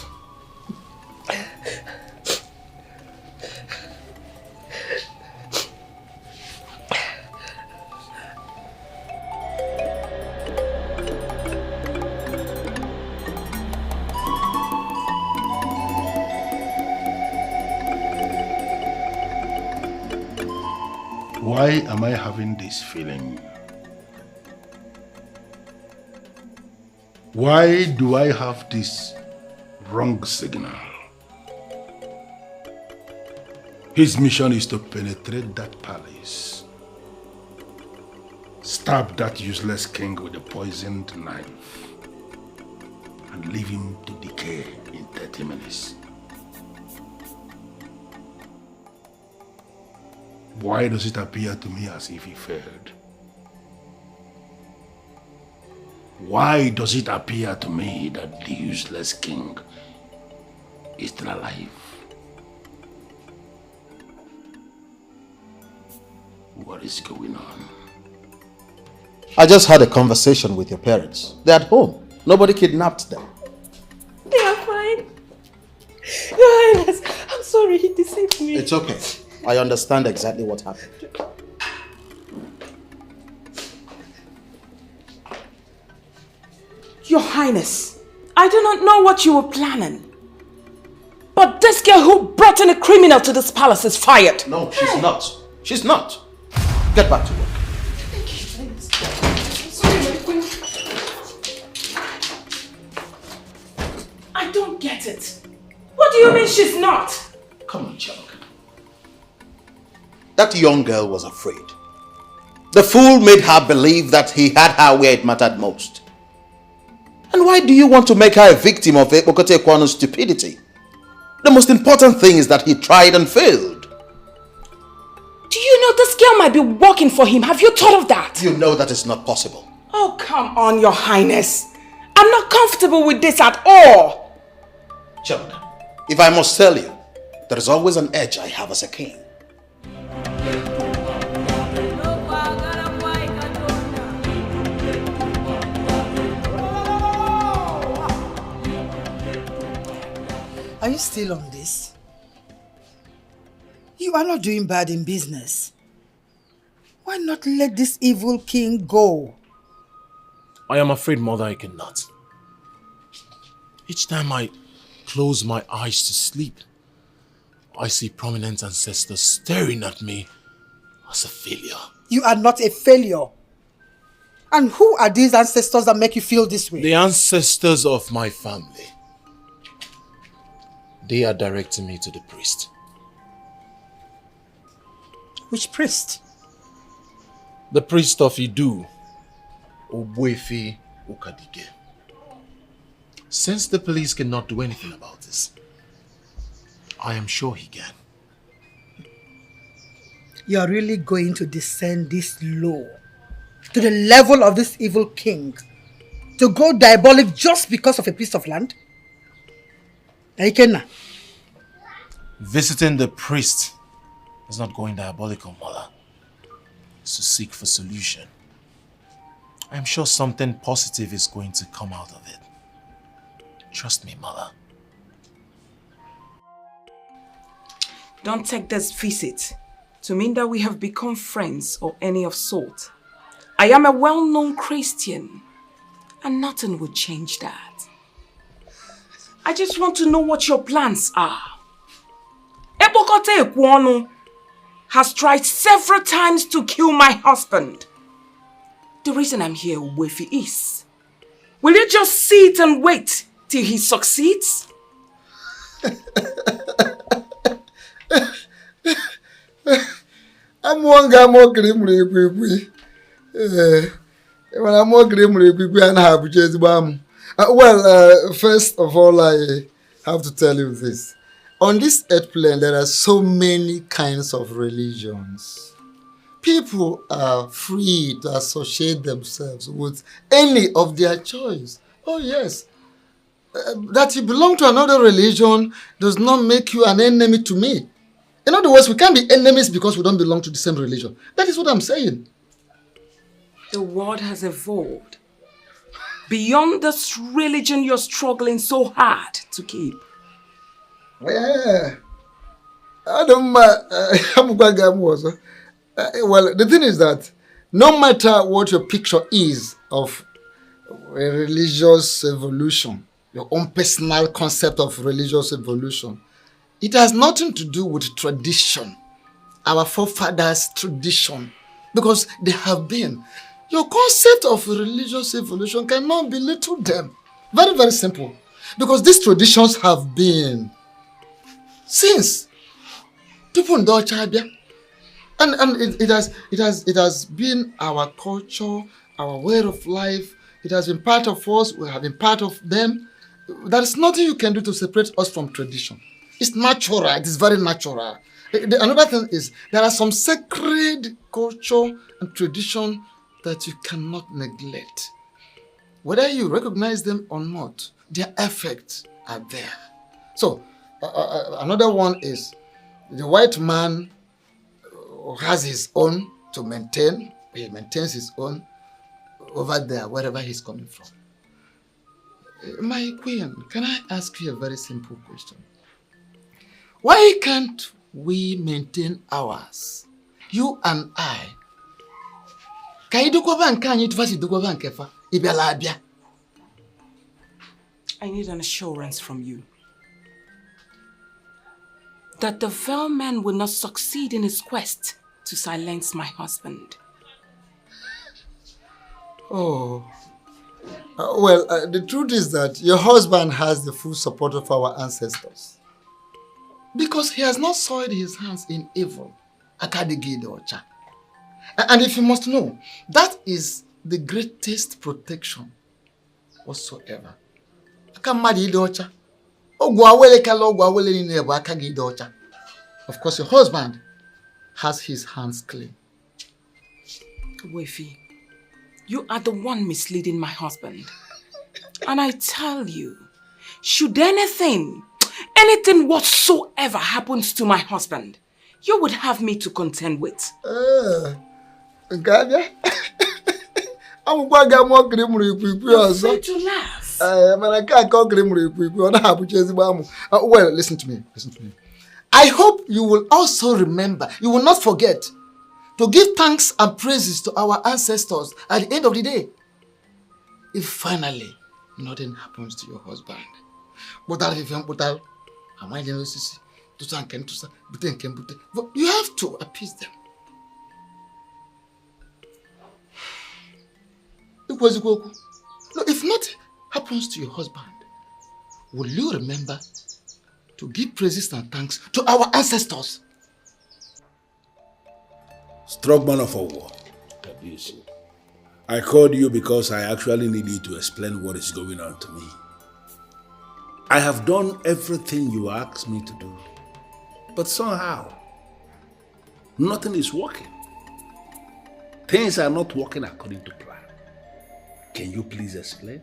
Why am I having this feeling? Why do I have this wrong signal? His mission is to penetrate that palace, stab that useless king with a poisoned knife, and leave him to decay in 30 minutes. Why does it appear to me as if he failed? Why does it appear to me that the useless king is still alive? What is going on? I just had a conversation with your parents. They're at home. Nobody kidnapped them. They are fine. Your Highness, I'm sorry, he deceived me. It's okay. I understand exactly what happened. Your Highness, I do not know what you were planning. But this girl who brought in a criminal to this palace is fired. No, she's not. She's not. Get back to work. Thank you, Highness. I'm sorry, my queen. I don't get it. What do you mean she's not? Come on, Chuck. That young girl was afraid. The fool made her believe that he had her where it mattered most. And why do you want to make her a victim of Ekpokote Kwano's stupidity? The most important thing is that he tried and failed. this girl might be working for him. Have you thought of that? You know that is not possible. Oh, come on, Your Highness. I'm not comfortable with this at all. Child, if I must tell you, there is always an edge I have as a king. Are you still on this? You are not doing bad in business. Why not let this evil king go? I am afraid, Mother, I cannot. Each time I close my eyes to sleep, I see prominent ancestors staring at me as a failure. You are not a failure. And who are these ancestors that make you feel this way? The ancestors of my family. They are directing me to the priest. Which priest? The priest of Idu, Ogbuefi Okadige. Since the police cannot do anything about this, I am sure he can. You are really going to descend this low to the level of this evil king to go diabolic just because of a piece of land? Aikenna. Visiting the priest is not going diabolical, Mother. It's to seek for solution. I am sure something positive is going to come out of it. Trust me, Mother. Don't take this visit to mean that we have become friends or any of sort. I am a well-known Christian, and nothing would change that. I just want to know what your plans are. Ebokote Ekwono has tried several times to kill my husband. The reason I'm here, Wefi, is, will you just sit and wait till he succeeds? I'm one guy more grim. When I'm more grim, and have just bam. Well, first of all, I have to tell you this. On this earth plane, there are so many kinds of religions. People are free to associate themselves with any of their choice. Oh yes. That you belong to another religion does not make you an enemy to me. In other words, we can't be enemies because we don't belong to the same religion. That is what I'm saying. The world has evolved beyond this religion you're struggling so hard to keep. Yeah. Well, the thing is that no matter what your picture is of a religious evolution, your own personal concept of religious evolution, it has nothing to do with tradition, our forefathers' tradition, because they have been. Your concept of religious evolution cannot belittle them. Very, very simple. Because these traditions have been since people in Chabia. And it has been our culture, our way of life. It has been part of us. We have been part of them. There is nothing you can do to separate us from tradition. It's natural. It is very natural. Another thing is there are some sacred culture and tradition that you cannot neglect. Whether you recognize them or not, their effects are there. So, another one is the white man has his own to maintain. He maintains his own over there, wherever he's coming from. My queen, can I ask you a very simple question? Why can't we maintain ours? You and I. I need an assurance from you that the vile man will not succeed in his quest to silence my husband. Oh. The truth is that your husband has the full support of our ancestors. Because he has not soiled his hands in evil. And if you must know, that is the greatest protection whatsoever. Of course, your husband has his hands clean. Wefi, you are the one misleading my husband. And I tell you, should anything whatsoever happens to my husband, you would have me to contend with. I'm going to laugh. Well, listen to me. I hope you will also remember, you will not forget to give thanks and praises to our ancestors at the end of the day. If finally nothing happens to your husband, but you have to appease them. No, if nothing happens to your husband, will you remember to give praises and thanks to our ancestors? Strong man of a war. I called you because I actually need you to explain what is going on to me. I have done everything you asked me to do, but somehow, nothing is working. Things are not working according to plan. Can you please explain?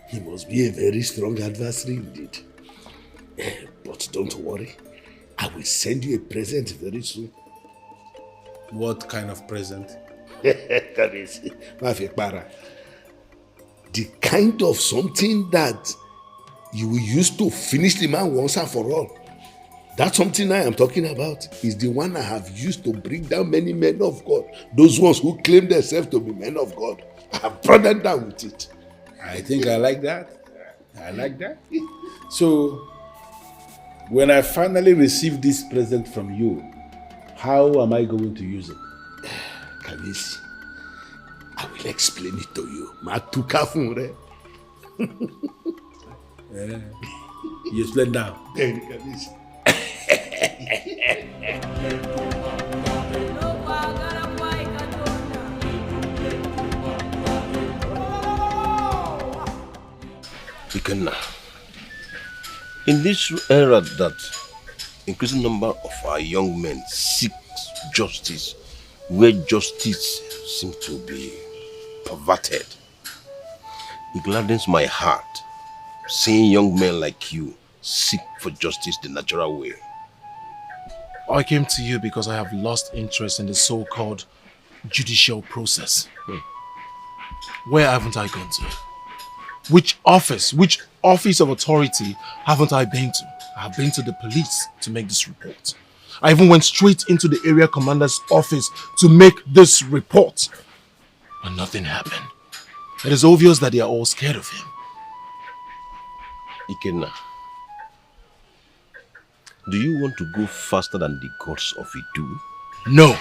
He must be a very strong adversary indeed. But don't worry, I will send you a present very soon. What kind of present? The kind of something that you will use to finish the man once and for all. That something I am talking about is the one I have used to bring down many men of God. Those ones who claim themselves to be men of God. I have brought them down with it. I think I like that. I like that. So, when I finally receive this present from you, how am I going to use it? Kamisi, I will explain it to you. You explain now. Ikenna, in this era that increasing number of our young men seek justice, where justice seems to be perverted, it gladdens my heart seeing young men like you seek for justice the natural way. I came to you because I have lost interest in the so-called judicial process. Where haven't I gone to? Which office of authority haven't I been to? I have been to the police to make this report. I even went straight into the area commander's office to make this report. And nothing happened. It is obvious that they are all scared of him. Ikenna, do you want to go faster than the gods of Idu? No.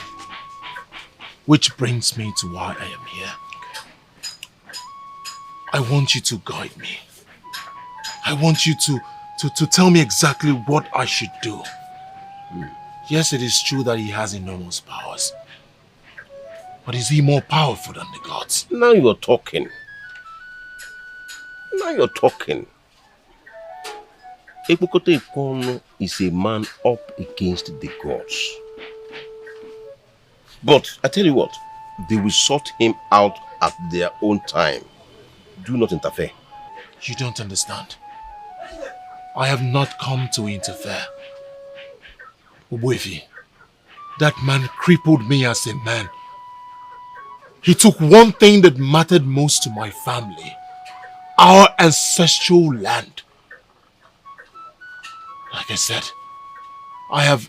Which brings me to why I am here. I want you to guide me. I want you to tell me exactly what I should do. Yes, it is true that he has enormous powers. But is he more powerful than the gods? Now you're talking. Ekpokote Ikono is a man up against the gods. But I tell you what, they will sort him out at their own time. Do not interfere. You don't understand. I have not come to interfere. Obuefi, that man crippled me as a man. He took one thing that mattered most to my family, our ancestral land. Like I said, I have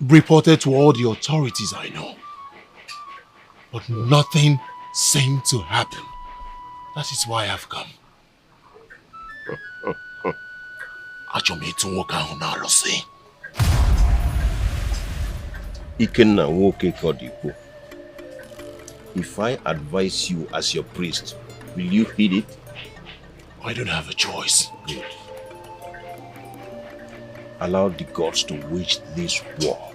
reported to all the authorities I know, but nothing seemed to happen. That is why I've come. Ikenna Woke Kodipo. If I advise you as your priest, will you heed it? I don't have a choice. Good. Allow the gods to wage this war.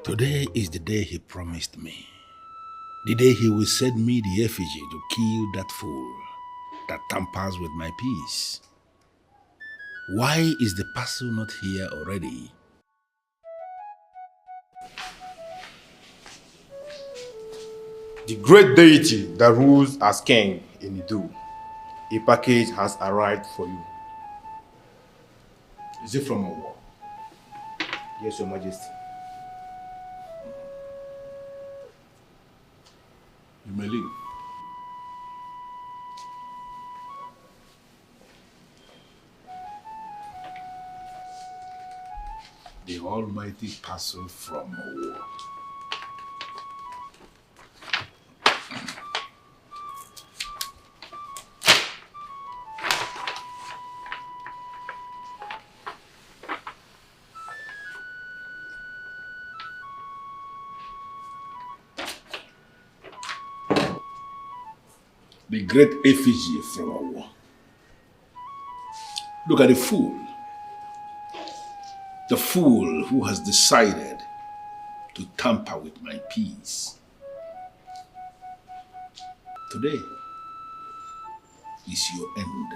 Today is the day he promised me. The day he will send me the effigy to kill that fool that tampers with my peace. Why is the parcel not here already? The great deity that rules as king in Idu, a package has arrived for you. Is it from a war? Yes, Your Majesty. You may leave. The almighty parcel from a war. The great effigy from a war. Look at the fool. The fool who has decided to tamper with my peace. Today is your end.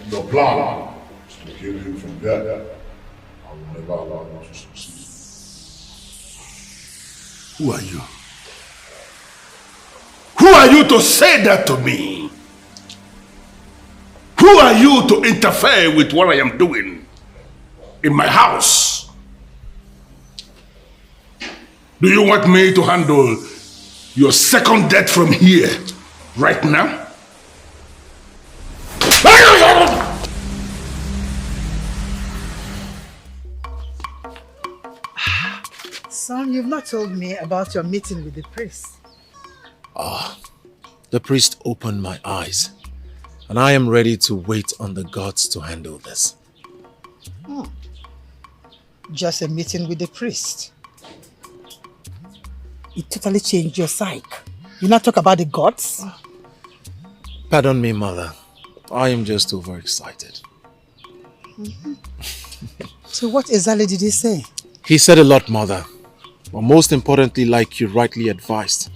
The plan is to kill him from there. I will never allow you to succeed. Who are you? Who are you to say that to me? Who are you to interfere with what I am doing in my house? Do you want me to handle your second death from here, right now? Son, you've not told me about your meeting with the priest. The priest opened my eyes, and I am ready to wait on the gods to handle this. Just a meeting with the priest. It totally changed your psyche. You not talk about the gods? Pardon me, mother. I am just overexcited. So what exactly did he say? He said a lot, mother. But most importantly, like you rightly advised,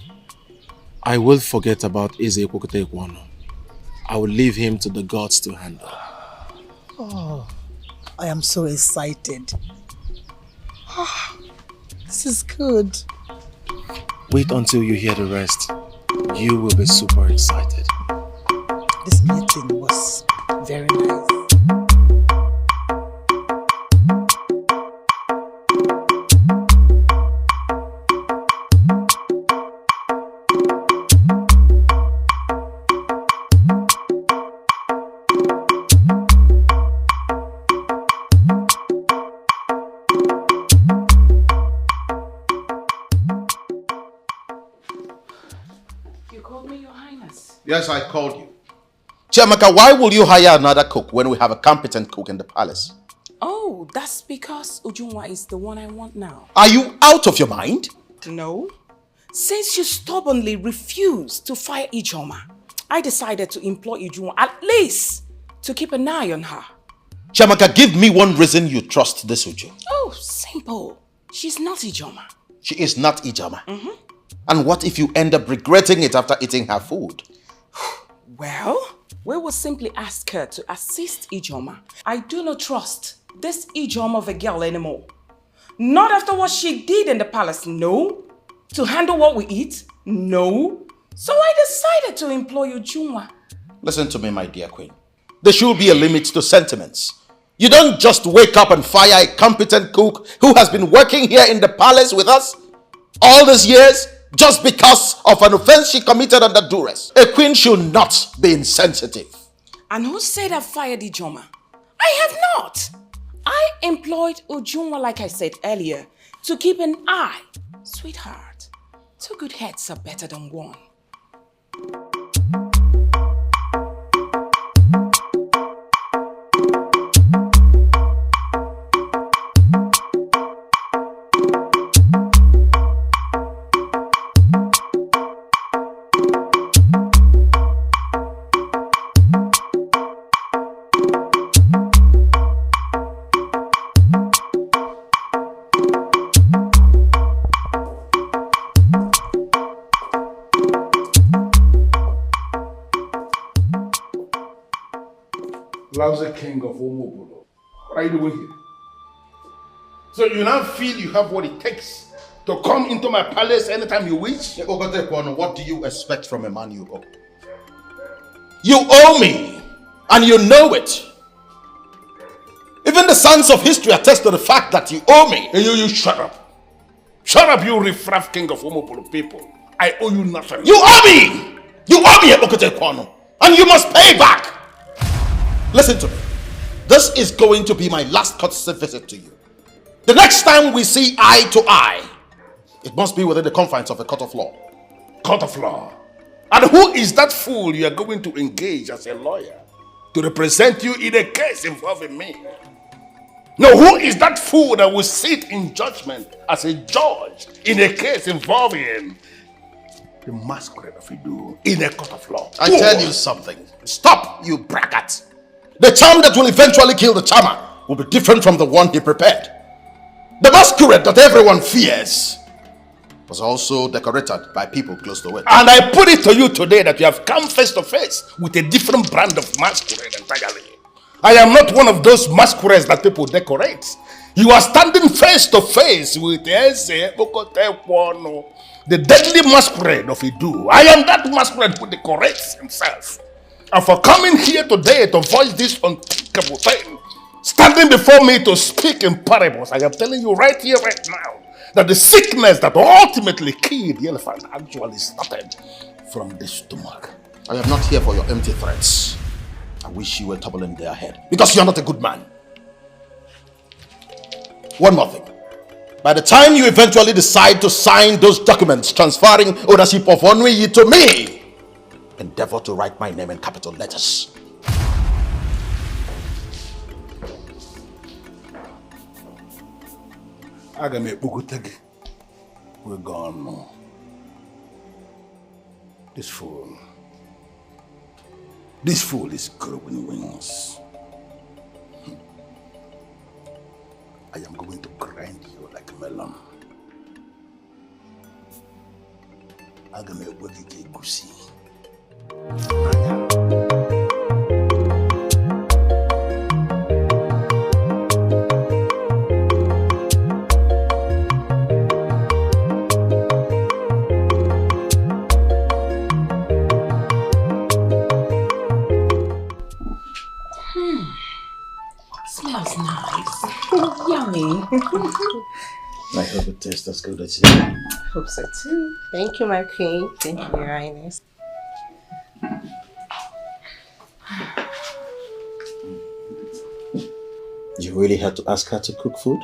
I will forget about Eze Ekwokote Ekwono. I will leave him to the gods to handle. Oh, I am so excited. This is good. Wait until you hear the rest. You will be super excited. This meeting was very nice. Yes, I called you. Chiamaka, why will you hire another cook when we have a competent cook in the palace? Oh, that's because Ujunwa is the one I want now. Are you out of your mind? No. Since you stubbornly refused to fire Ijoma, I decided to employ Ujunwa at least to keep an eye on her. Chiamaka, give me one reason you trust this Uju. Oh, simple. She's not Ijoma. She is not Ijoma. And what if you end up regretting it after eating her food? Well, we will simply ask her to assist Ijoma. I do not trust this Ijoma of a girl anymore. Not after what she did in the palace, no. To handle what we eat, no. So I decided to employ Ujunwa. Listen to me, my dear queen. There should be a limit to sentiments. You don't just wake up and fire a competent cook who has been working here in the palace with us all these years just because of an offense she committed under duress. A queen should not be insensitive. And who said I fired Ijoma? I have not. I employed Ujunwa, like I said earlier, to keep an eye. Sweetheart, 2 good heads are better than 1. Lousy king of Omobolo. What are you doing here? So you now feel you have what it takes to come into my palace anytime you wish? What do you expect from a man you owe? You owe me, and you know it. Even the sons of history attest to the fact that you owe me. Hey, you shut up. Shut up, you riffraff king of Omobolo people. I owe you nothing. You owe me! You owe me, Okote Kwano, and you must pay back! Listen to me. This is going to be my last courtesy visit to you. The next time we see eye to eye, it must be within the confines of a court of law. Court of law? And who is that fool you are going to engage as a lawyer to represent you in a case involving me? No, who is that fool that will sit in judgment as a judge in a case involving the masquerade of Idu in a court of law? I tell you something. Stop, you braggart. The charm that will eventually kill the charmer will be different from the one he prepared. The masquerade that everyone fears was also decorated by people close to it. And I put it to you today that you have come face to face with a different brand of masquerade entirely. I am not one of those masquerades that people decorate. You are standing face to face with the deadly masquerade of Idu. I am that masquerade who decorates himself. And for coming here today to voice this unthinkable thing, standing before me to speak in parables, I am telling you right here, right now, that the sickness that ultimately killed the elephant actually started from the stomach. I am not here for your empty threats. I wish you were toppling their head, because you are not a good man. One more thing. By the time you eventually decide to sign those documents transferring ownership of Onwe to me, endeavor to write my name in capital letters. We're gone. This fool is growing wings. I am going to grind you like a melon. Smells nice. Yummy. I hope it tastes as good as you. Hope so too. Thank you, my queen. Thank you, Your Highness. You really had to ask her to cook food?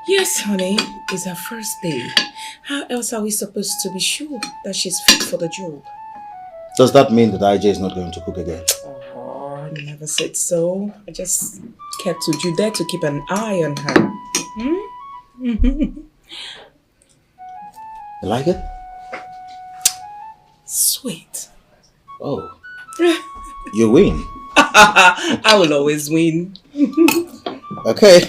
Yes, honey. It's her first day. How else are we supposed to be sure that she's fit for the job? Does that mean that IJ is not going to cook again? Oh, I never said so. I just kept Uju there to keep an eye on her. You like it? Sweet. Oh. You win. I will always win. Okay.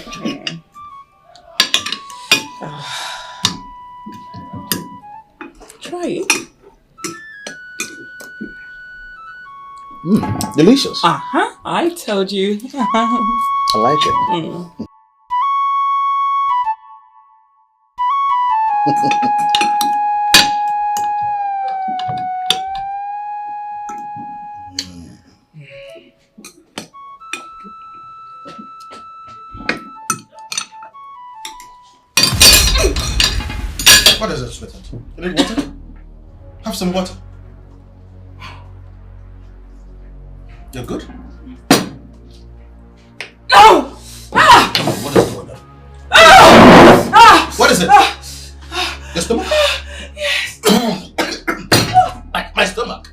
Try it. Delicious. I told you. I like it. What is it, sweetheart? You need water? Have some water. You're good? No! Come on, what is going on? What is it? Your stomach? Yes. My stomach.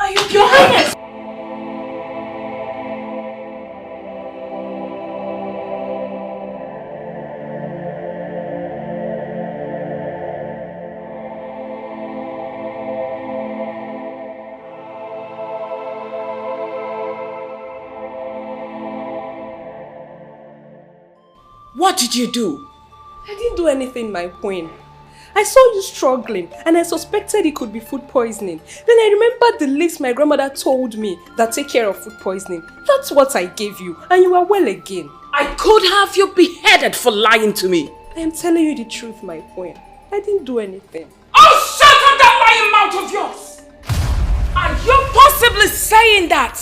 Are you Your Highness? What did you do? I didn't do anything, my queen. I saw you struggling and I suspected it could be food poisoning. Then I remembered the list my grandmother told me that take care of food poisoning. That's what I gave you and you are well again. I could have you beheaded for lying to me. I am telling you the truth, my queen. I didn't do anything. Oh, shut up that lying mouth of yours! Are you possibly saying that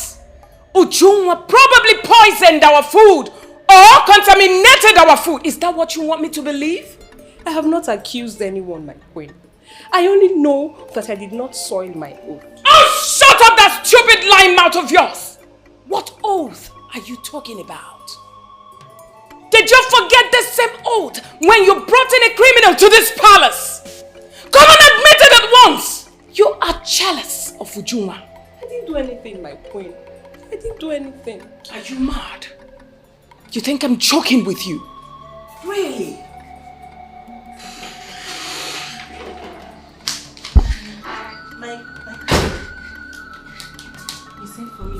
Ujunwa probably poisoned our food or contaminated our food? Is that what you want me to believe? I have not accused anyone, my queen. I only know that I did not soil my oath. Oh, shut up that stupid lying mouth of yours! What oath are you talking about? Did you forget the same oath when you brought in a criminal to this palace? Come and admit it at once! You are jealous of Ujunwa. I didn't do anything, my queen. I didn't do anything. Are you mad? You think I'm joking with you? Really? You sent for me.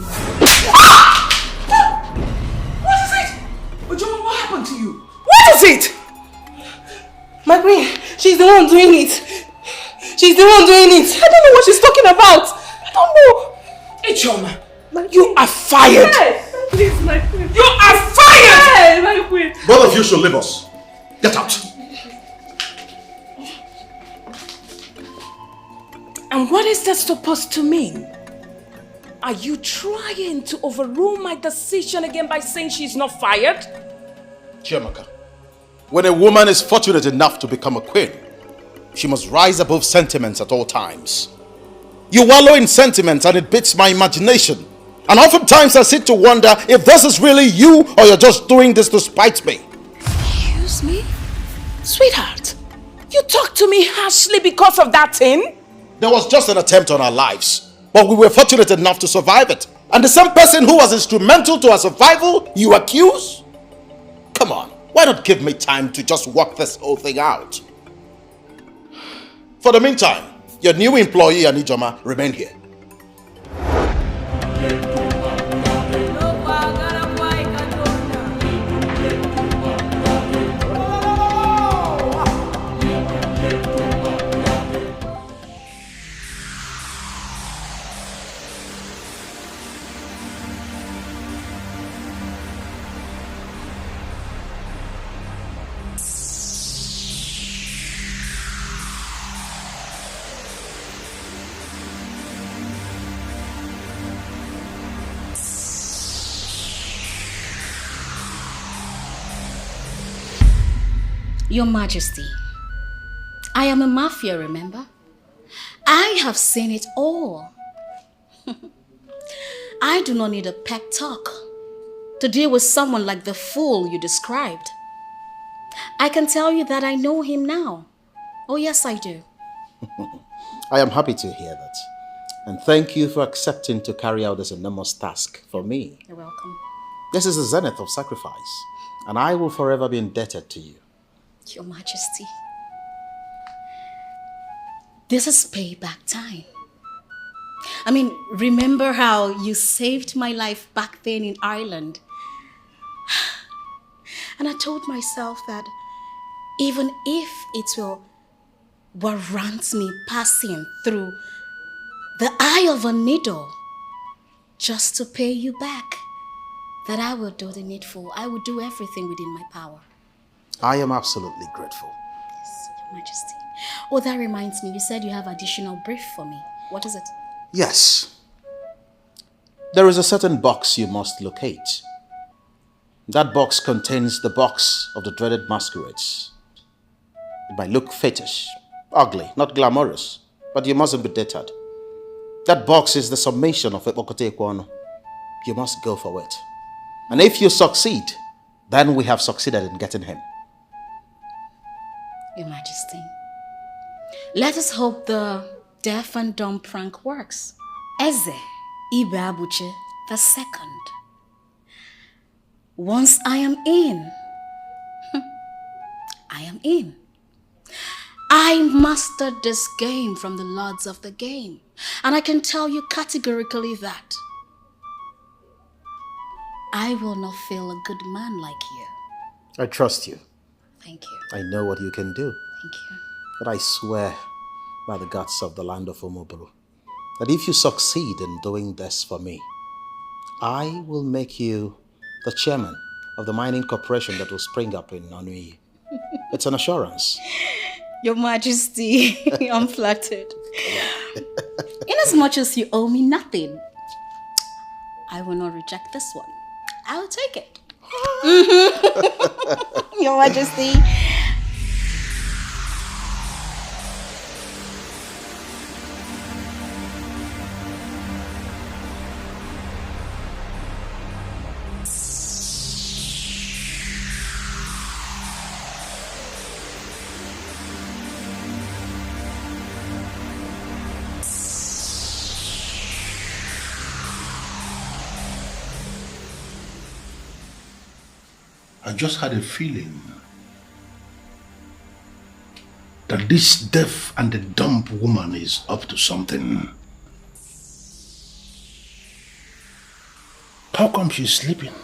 What is it? Ujunwa, what happened to you? What is it? My queen, she's the one doing it. She's the one doing it. I don't know what she's talking about. I don't know. Ijoma, you are fired. Yes, please, my queen. You are fired. Yes, my queen. Both of you should leave us. Get out. And what is that supposed to mean? Are you trying to overrule my decision again by saying she's not fired? Chiamaka, when a woman is fortunate enough to become a queen, she must rise above sentiments at all times. You wallow in sentiments and it beats my imagination. And oftentimes I sit to wonder if this is really you or you're just doing this to spite me. Excuse me? Sweetheart, you talk to me harshly because of that thing? There was just an attempt on our lives, but we were fortunate enough to survive it. And the same person who was instrumental to our survival, you accuse? Come on, why not give me time to just work this whole thing out? For the meantime, your new employee, Anijoma, remain here. Your Majesty, I am a mafia, remember? I have seen it all. I do not need a pep talk to deal with someone like the fool you described. I can tell you that I know him now. Oh yes, I do. I am happy to hear that. And thank you for accepting to carry out this enormous task for me. You're welcome. This is the zenith of sacrifice, and I will forever be indebted to you. Your Majesty, this is payback time. I mean, remember how you saved my life back then in Ireland? And I told myself that even if it will warrant me passing through the eye of a needle just to pay you back, that I will do the needful. I will do everything within my power. I am absolutely grateful. Yes, Your Majesty. Oh, that reminds me, you said you have additional brief for me. What is it? Yes. There is a certain box you must locate. That box contains the box of the dreaded masquerades. It might look fetish, ugly, not glamorous, but you mustn't be deterred. That box is the summation of Epokote Kwano. You must go for it. And if you succeed, then we have succeeded in getting him. Your Majesty, let us hope the deaf and dumb prank works. Eze Ibe Abuche the second. Once I am in, I am in. I mastered this game from the lords of the game, and I can tell you categorically that I will not fail a good man like you. I trust you. Thank you. I know what you can do. Thank you. But I swear by the gods of the land of Umobolo that if you succeed in doing this for me, I will make you the chairman of the mining corporation that will spring up in Onui. It's an assurance. Your Majesty, I'm flattered. Inasmuch as you owe me nothing, I will not reject this one. I will take it. Your Majesty. I just had a feeling that this deaf and the dumb woman is up to something. How come she's sleeping?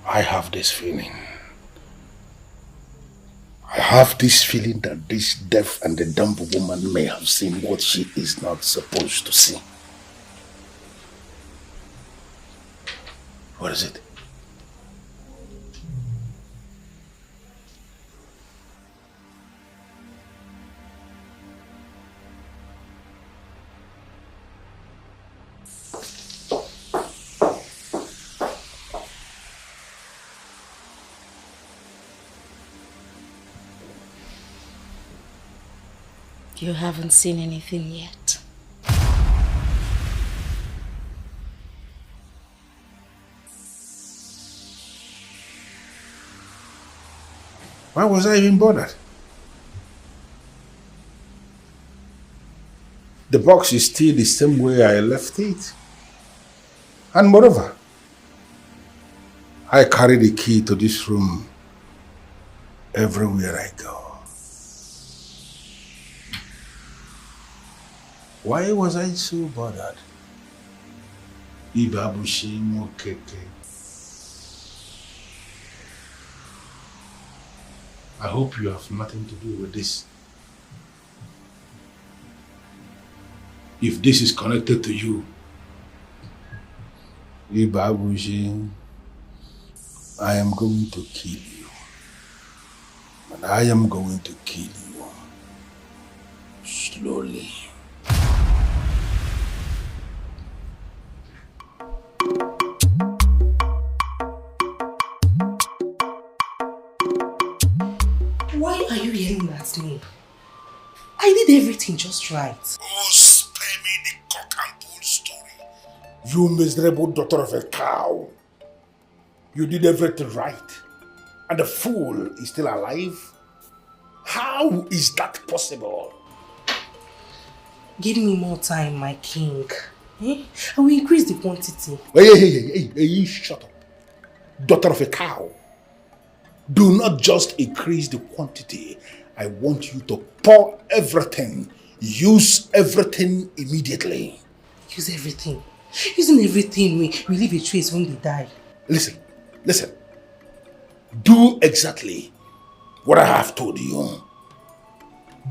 I have this feeling. I have this feeling that this deaf and the dumb woman may have seen what she is not supposed to see. What is it? You haven't seen anything yet. Why was I even bothered? The box is still the same way I left it. And moreover, I carry the key to this room everywhere I go. Why was I so bothered? Ibabushi Mokeke. I hope you have nothing to do with this. If this is connected to you, Ibabushi, I am going to kill you. And I am going to kill you slowly. Why are you yelling at me? I did everything just right. Oh, spare me the cock and bull story. You miserable daughter of a cow. You did everything right. And the fool is still alive? How is that possible? Give me more time, my king. I will increase the quantity. Hey, shut up. Daughter of a cow. Do not just increase the quantity. I want you to pour everything. Use everything immediately. Use everything. Using everything, we leave a trace when they die. Listen. Do exactly what I have told you.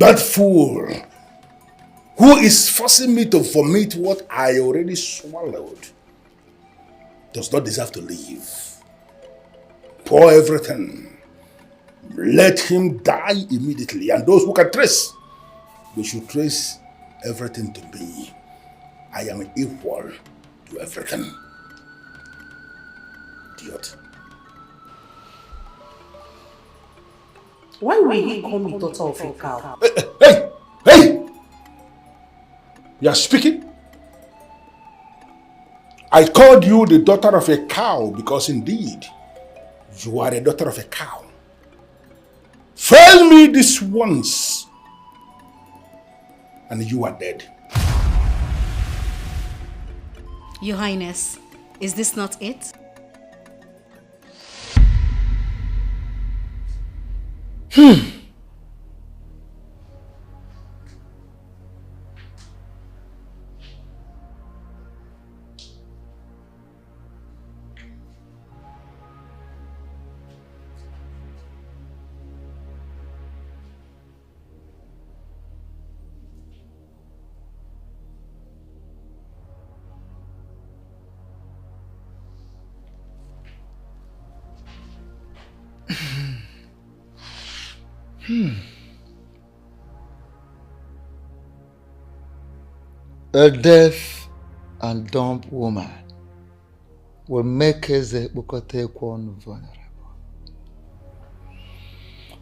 That fool who is forcing me to vomit what I already swallowed does not deserve to live. Pour everything. Let him die immediately. And those who can trace, they should trace everything to me. I am equal to everything. Idiot. Why will he call me daughter of a cow? Hey! You are speaking? I called you the daughter of a cow because indeed, you are a daughter of a cow. Fail me this once, and you are dead. Your Highness, is this not it? A deaf and dumb woman will make Eze Bukotekwan vulnerable.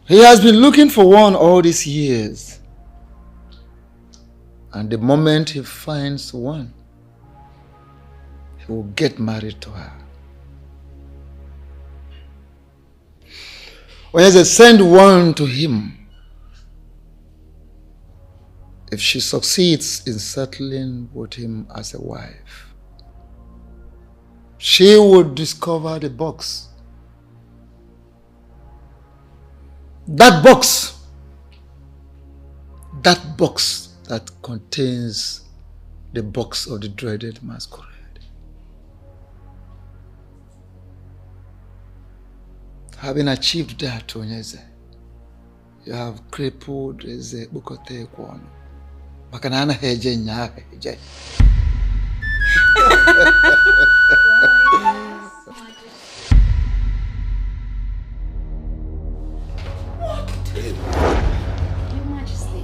He has been looking for one all these years. And the moment he finds one, he will get married to her. When Eze send one to him, if she succeeds in settling with him as a wife, she would discover the box. That box that contains the box of the dreaded masquerade. Having achieved that, Onyeze, you have crippled Eze Bukotekwan. Makanana heje nya heje. Your Majesty.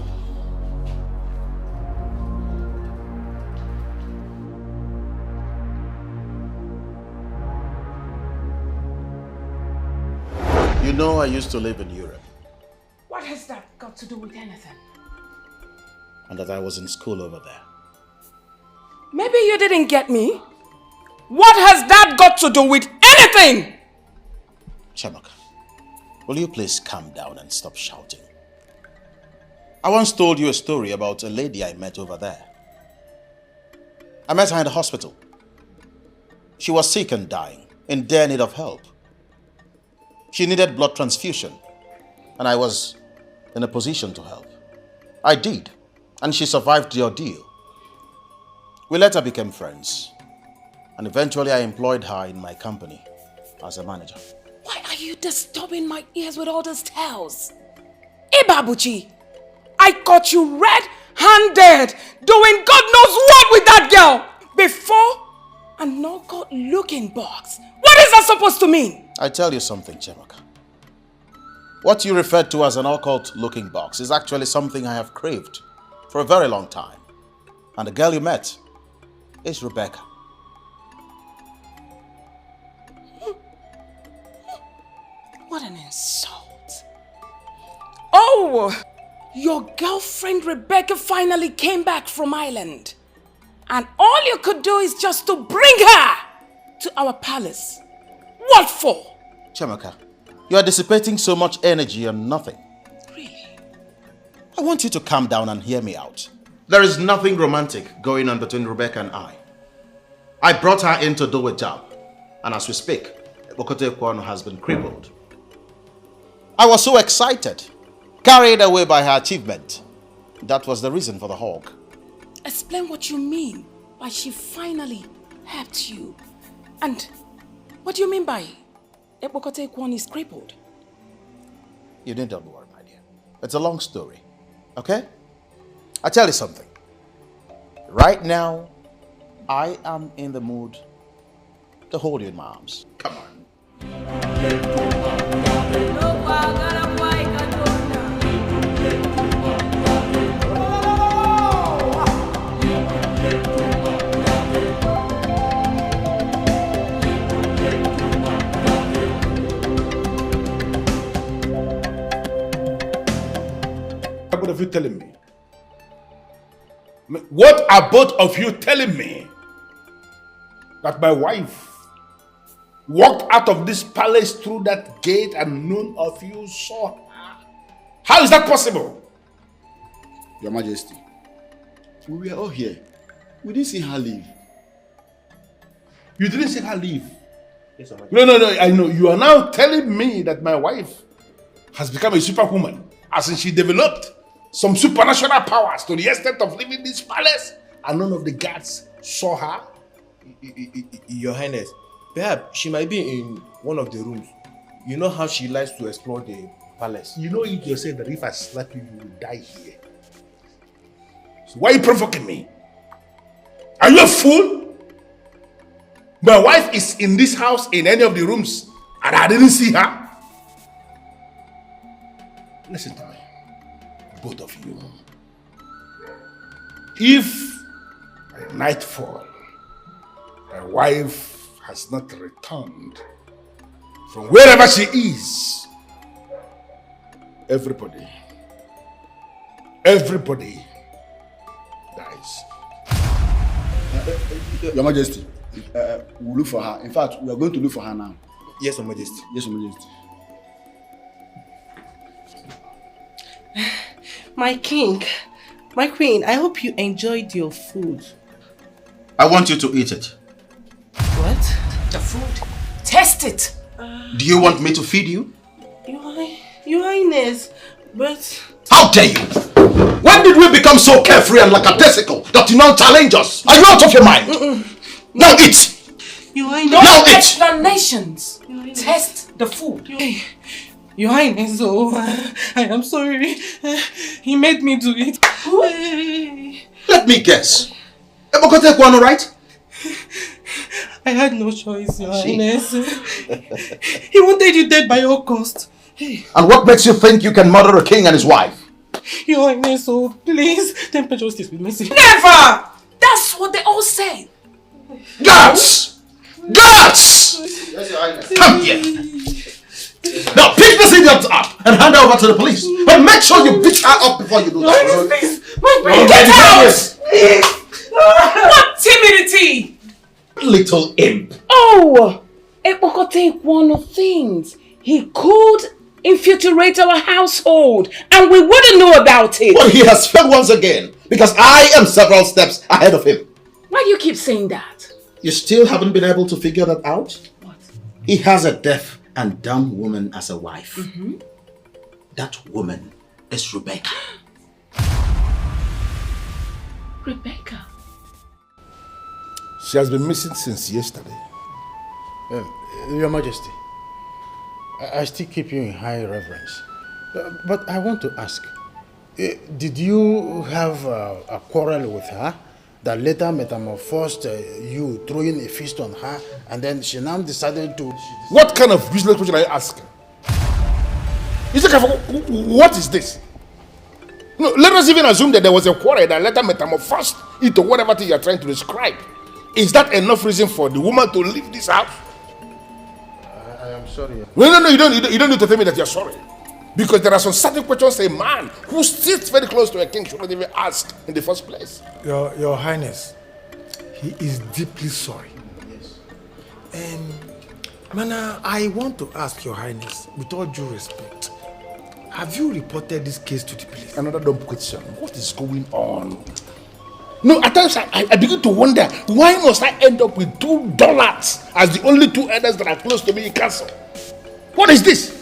You know I used to live in Europe. What has that got to do with anything? And that I was in school over there. Maybe you didn't get me. What has that got to do with anything? Chamaka, will you please calm down and stop shouting? I once told you a story about a lady I met over there. I met her in the hospital. She was sick and dying, in dire need of help. She needed blood transfusion, and I was in a position to help. I did, and she survived the ordeal. We later became friends, and eventually I employed her in my company as a manager. Why are you disturbing my ears with all those tales? Ibabuchi, I caught you red-handed doing God knows what with that girl before an occult looking box. What is that supposed to mean? I tell you something, Chemaka. What you referred to as an occult looking box is actually something I have craved for a very long time. And the girl you met is Rebecca. What an insult. Oh, your girlfriend Rebecca finally came back from Ireland. And all you could do is just to bring her to our palace. What for? Chemaka, you are dissipating so much energy on nothing. Really? I want you to calm down and hear me out. There is nothing romantic going on between Rebecca and I. I brought her in to do a job. And as we speak, Bokote Kwano has been crippled. I was so excited, carried away by her achievement. That was the reason for the hug. Explain what you mean by she finally helped you. And what do you mean by Ebokote Kwon is crippled? You need not worry, my dear. It's a long story. Okay? I'll tell you something. Right now, I am in the mood to hold you in my arms. Come on. of you telling me? What are both of you telling me? That my wife walked out of this palace through that gate and none of you saw her? How is that possible? Your Majesty, we were all here. We didn't see her leave. You didn't see her leave? Yes, no, I know. You are now telling me that my wife has become a superwoman, as in she developed some supernatural powers to the extent of leaving this palace and none of the guards saw her? Your Highness, perhaps she might be in one of the rooms. You know how she likes to explore the palace. You know it yourself that if I slap you, you will die here. So why are you provoking me? Are you a fool? My wife is in this house in any of the rooms and I didn't see her. Listen to me, both of you. If by nightfall my wife has not returned from wherever she is, everybody dies. Your Majesty, we'll look for her. In fact, we are going to look for her now. Yes, Your Majesty. Yes, Your Majesty. My king, my queen, I hope you enjoyed your food. I want you to eat it. What? The food. Taste it. Do you want me to feed you? Your Highness, but... How dare you? When did we become so carefree and lackadaisical that you now challenge us? Are you out of your mind? Now eat! Your Highness... No explanations. Taste the food. Your Highness, oh, I am sorry. He made me do it. Let me guess. Ebokote Kwano, right? I had no choice, Your Highness. He wanted you dead by all cost. And what makes you think you can murder a king and his wife? Your Highness, oh, please, temper justice with mercy. Never! That's what they all say. Guards! Guards! Yes, Your Highness. Come here. Now pick this idiot up and hand her over to the police. But make sure you beat her up before you do that. Please, my brain, get out! What timidity! Little imp. Oh! Epokote one of things. He could infiltrate our household and we wouldn't know about it. But he has failed once again because I am several steps ahead of him. Why do you keep saying that? You still haven't been able to figure that out? What? He has a deaf and dumb woman as a wife. That woman is Rebecca. Rebecca? She has been missing since yesterday. Your Majesty, I still keep you in high reverence. But I want to ask, did you have a quarrel with her that later metamorphosed you throwing a fist on her and then she now decided to... What kind of useless question are you asking? What is this? No, let us even assume that there was a quarrel that later metamorphosed into whatever thing you are trying to describe. Is that enough reason for the woman to leave this house? I am sorry. No, you don't need to tell me that you're sorry. Because there are some certain questions a man who sits very close to a king shouldn't even ask in the first place. Your Highness, he is deeply sorry. Yes. And Mana, I want to ask Your Highness, with all due respect, have you reported this case to the police? Another dumb question. What is going on? No, at times I begin to wonder, why must I end up with $2 as the only two elders that are close to me in council? What is this?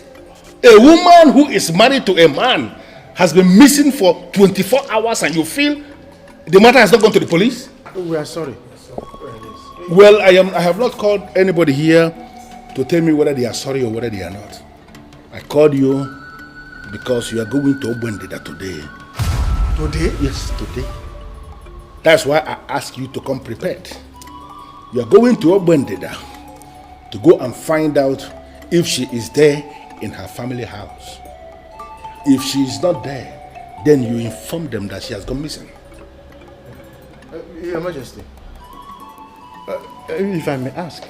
A woman who is married to a man has been missing for 24 hours and you feel the matter has not gone to the police? We are sorry. Well, I have not called anybody here to tell me whether they are sorry or whether they are not. I called you because you are going to Obwendida today. Today? Yes, today. That's why I asked you to come prepared. You are going to Obwendida to go and find out if she is there in her family house. If she is not there, then you inform them that she has gone missing. Your Majesty, if I may ask,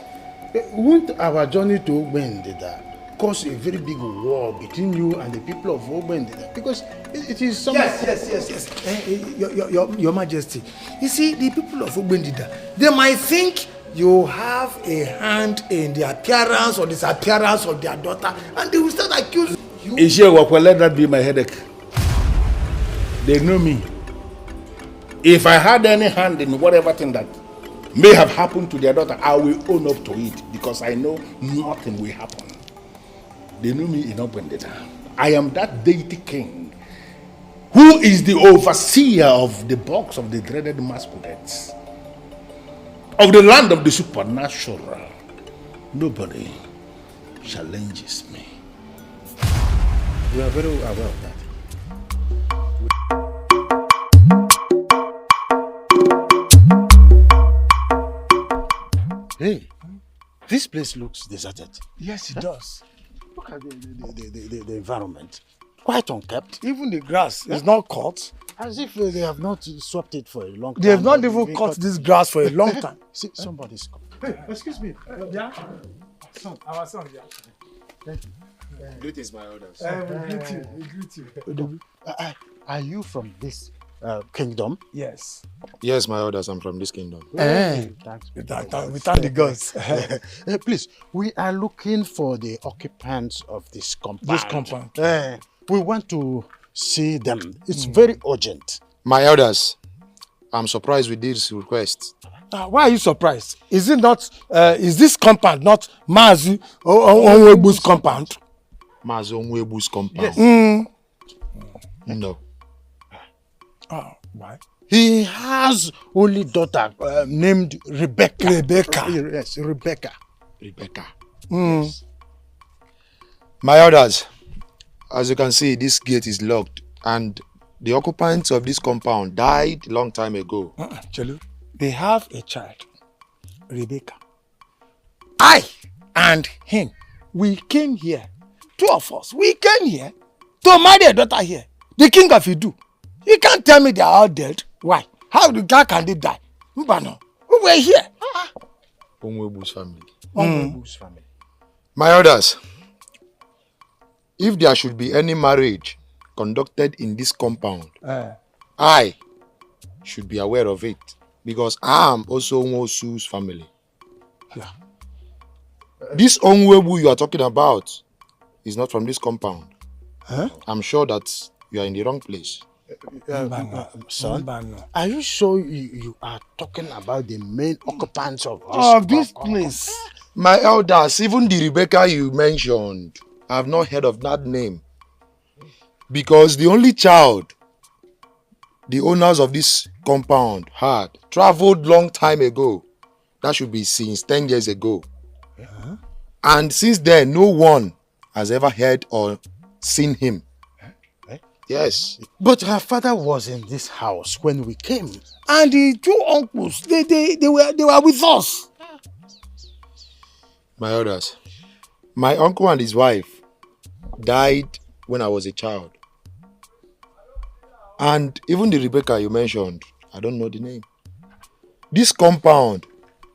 won't our journey to Obwendida cause a very big war between you and the people of Ogbendida? Because it is something... Yes. Your Majesty. You see, the people of Ogbendida, they might think you have a hand in the appearance or disappearance of their daughter, and they will start accusing you. Ishiewakwe, let that be my headache. They know me. If I had any hand in whatever thing that may have happened to their daughter, I will own up to it because I know nothing will happen. They know me in Ogbendida. I am that deity king who is the overseer of the box of the dreaded masquerades, of the land of the supernatural. Nobody challenges me. We are very aware of that. Hey, this place looks deserted. Yes, it does. Look at the environment. Quite unkept. Even the grass is not cut. As if they have not swept it for a long time. They have not even cut this grass for a long time. See, somebody's coming. Hey, excuse me. Yeah? Our son, yeah. Thank you. Greetings, my elders. We greet you. Are you from this kingdom? Yes. Yes, my elders, I'm from this kingdom. Thanks. We thank the gods. Please, we are looking for the occupants of this compound. We want to see them. It's very urgent. My elders, I'm surprised with this request. Why are you surprised? Is it not? Is this compound not Mazi Onwebu's compound? Mazi Onwebu's compound? Yes. No. Oh, why? He has only daughter named Rebecca. Yes, Rebecca. Yes. My elders, as you can see, this gate is locked and the occupants of this compound died a long time ago. Chelu, they have a child, Rebecca. I and him, we came here, two of us, we came here to marry a daughter here, the king of Idu. You can't tell me they are all dead. Why? How can they die? Mbano, we were here. Onwebu's family. Onwebu's family. My elders, if there should be any marriage conducted in this compound, I should be aware of it because I am also Onwosu's family. Yeah. This Onwebu you are talking about is not from this compound. I'm sure that you are in the wrong place. Son, are you sure you are talking about the main occupants of this place? My elders, even the Rebecca you mentioned, I have not heard of that name. Because the only child the owners of this compound had traveled long time ago. That should be since 10 years ago. And since then, no one has ever heard or seen him. Yes. But her father was in this house when we came. And the two uncles, they were with us. My elders, my uncle and his wife died when I was a child. And even the Rebecca you mentioned, I don't know the name. This compound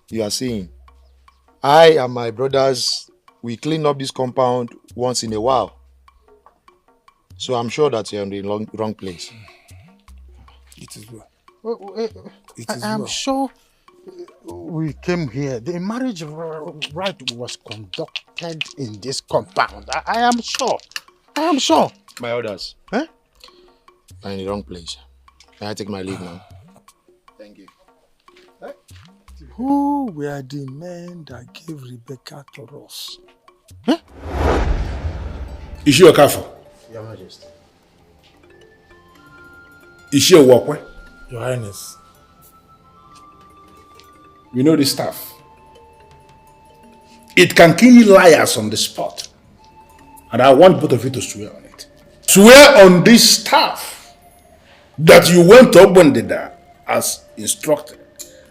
you are seeing, I and my brothers, we clean up this compound once in a while. So I'm sure that you're in the wrong place. It is well. I'm sure we came here. The marriage rite was conducted in this compound. I am sure. My elders, I'm in the wrong place. Can I take my leave now? Thank you. Who were the men that gave Rebecca to us? Is she a kafir? Your Majesty. Is she a walkway? Your Highness. You know the staff. It can kill liars on the spot. And I want both of you to swear on it. Swear on this staff that you went to Ogbendida as instructed.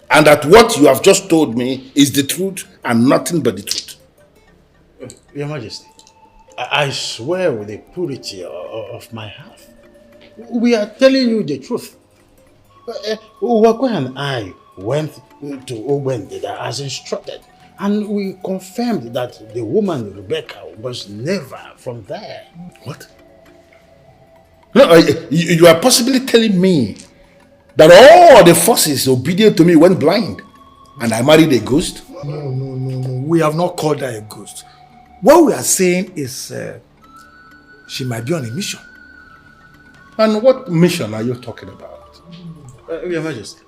And that what you have just told me is the truth and nothing but the truth. Your Majesty, I swear with the purity of my heart. We are telling you the truth. Wakwe and I went to Ogbendida as instructed. And we confirmed that the woman Rebecca was never from there. What? No, you are possibly telling me that all the forces obedient to me went blind and I married a ghost? No. We have not called her a ghost. What we are saying is she might be on a mission. And what mission are you talking about? Your Majesty,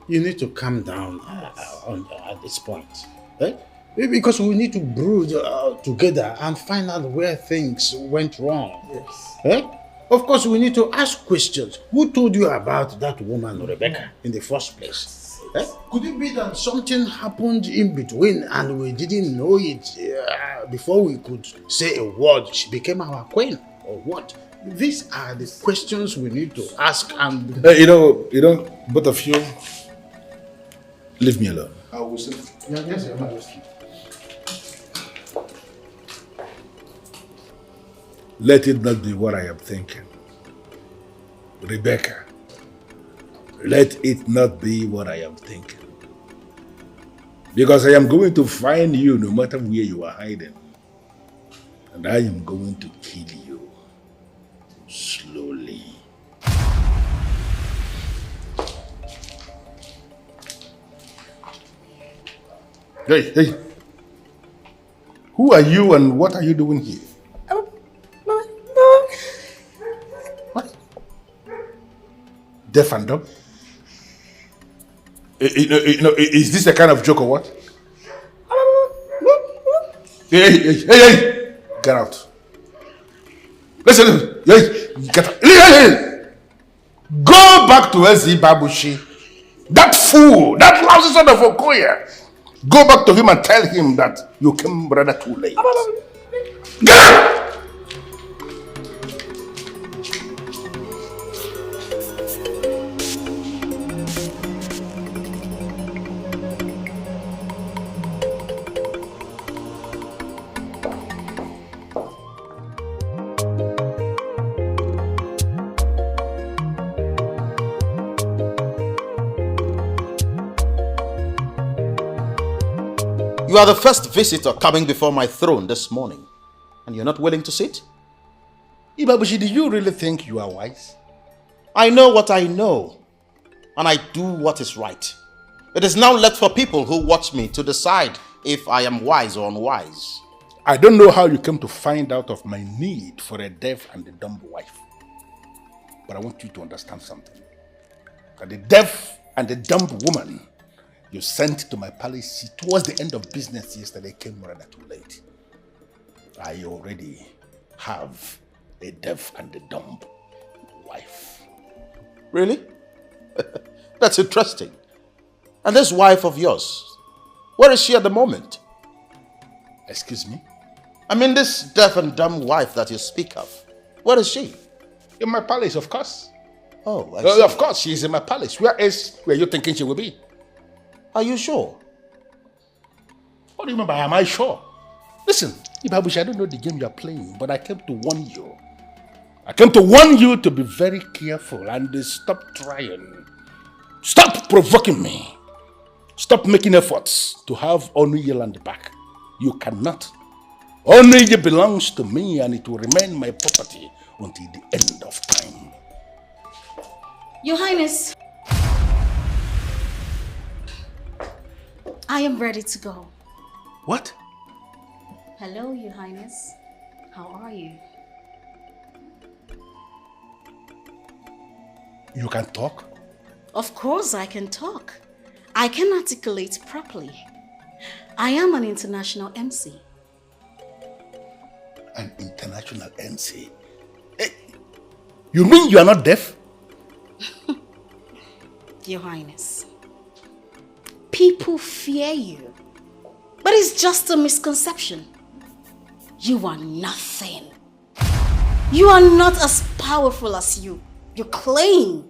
you need to calm down at this point. Eh? Because we need to brood together and find out where things went wrong. Yes. Eh? Of course, we need to ask questions. Who told you about that woman, Rebecca, in the first place? Eh? Could it be that something happened in between and we didn't know it before we could say a word? She became our queen, or what? These are the questions we need to ask. And you know, both of you, leave me alone. I will say. Yes, Your Majesty. Let it not be what I am thinking. Rebecca, let it not be what I am thinking. Because I am going to find you no matter where you are hiding. And I am going to kill you slowly. Hey. Who are you and what are you doing here? What? Deaf and dumb? Is this a kind of joke or what? Hey! Get out. Listen, get out. Hey! Go back to S.E. Babushi. That fool, that lousy son of Okoye. Go back to him and tell him that you came rather too late. Get out! You are the first visitor coming before my throne this morning, and you're not willing to sit? Ibabushi, do you really think you are wise? I know what I know, and I do what is right. It is now left for people who watch me to decide if I am wise or unwise. I don't know how you came to find out of my need for a deaf and a dumb wife. But I want you to understand something. That the deaf and the dumb woman you sent to my palace towards the end of business yesterday came rather too late. I already have a deaf and a dumb wife. Really? That's interesting. And this wife of yours, where is she at the moment? Excuse me? I mean this deaf and dumb wife that you speak of. Where is she? In my palace, of course. Oh, I see. Of course, she is in my palace. Where else were you thinking she will be? Are you sure? What do you mean by am I sure? Listen, Ibabushi, I don't know the game you are playing, but I came to warn you. I came to warn you to be very careful and stop trying. Stop provoking me. Stop making efforts to have Onuye land back. You cannot. Onuye belongs to me and it will remain my property until the end of time. Your Highness, I am ready to go. What? Hello, Your Highness. How are you? You can talk? Of course I can talk. I can articulate properly. I am an international MC. An international MC? Hey, you mean you are not deaf? Your Highness, people fear you, but it's just a misconception. You are nothing. You are not as powerful as you claim.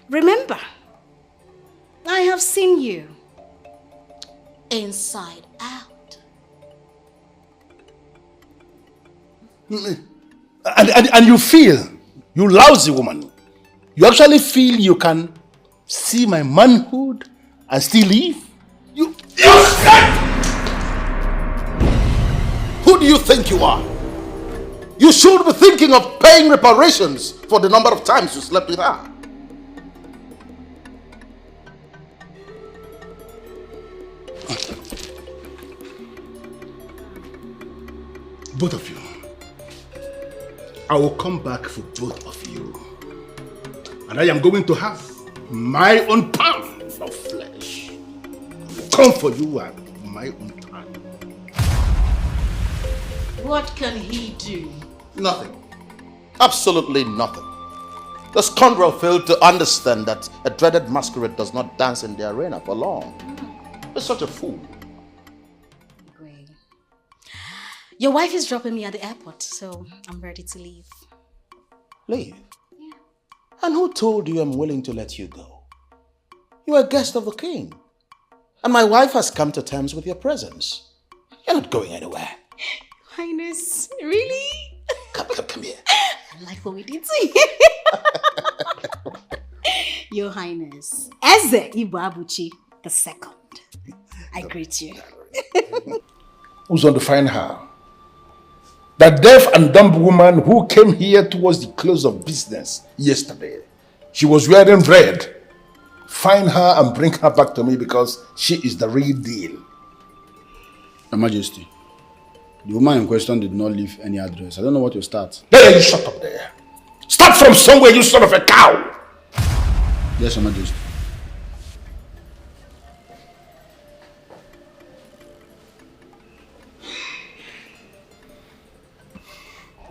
Remember, I have seen you inside out. And you feel, you lousy woman, you actually feel you can see my manhood and still leave? You think you are? You should be thinking of paying reparations for the number of times you slept with her. Both of you. I will come back for both of you. And I am going to have my own pound of flesh. I will come for you at my own time. What can he do? Nothing. Absolutely nothing. The scoundrel failed to understand that a dreaded masquerade does not dance in the arena for long. He's such a fool. Your wife is dropping me at the airport, so I'm ready to leave. Leave? Yeah. And who told you I'm willing to let you go? You are a guest of the king. And my wife has come to terms with your presence. You're not going anywhere. Highness, really? Come here. I like what we did to you. Your Highness, Eze Ibu the second. I greet you. Who's going to find her? The deaf and dumb woman who came here towards the close of business yesterday. She was wearing red. Find her and bring her back to me because she is the real deal. Your Majesty, the woman in question did not leave any address. I don't know what to start. There, you shut up there. Start from somewhere, you son of a cow. Yes, Your Majesty.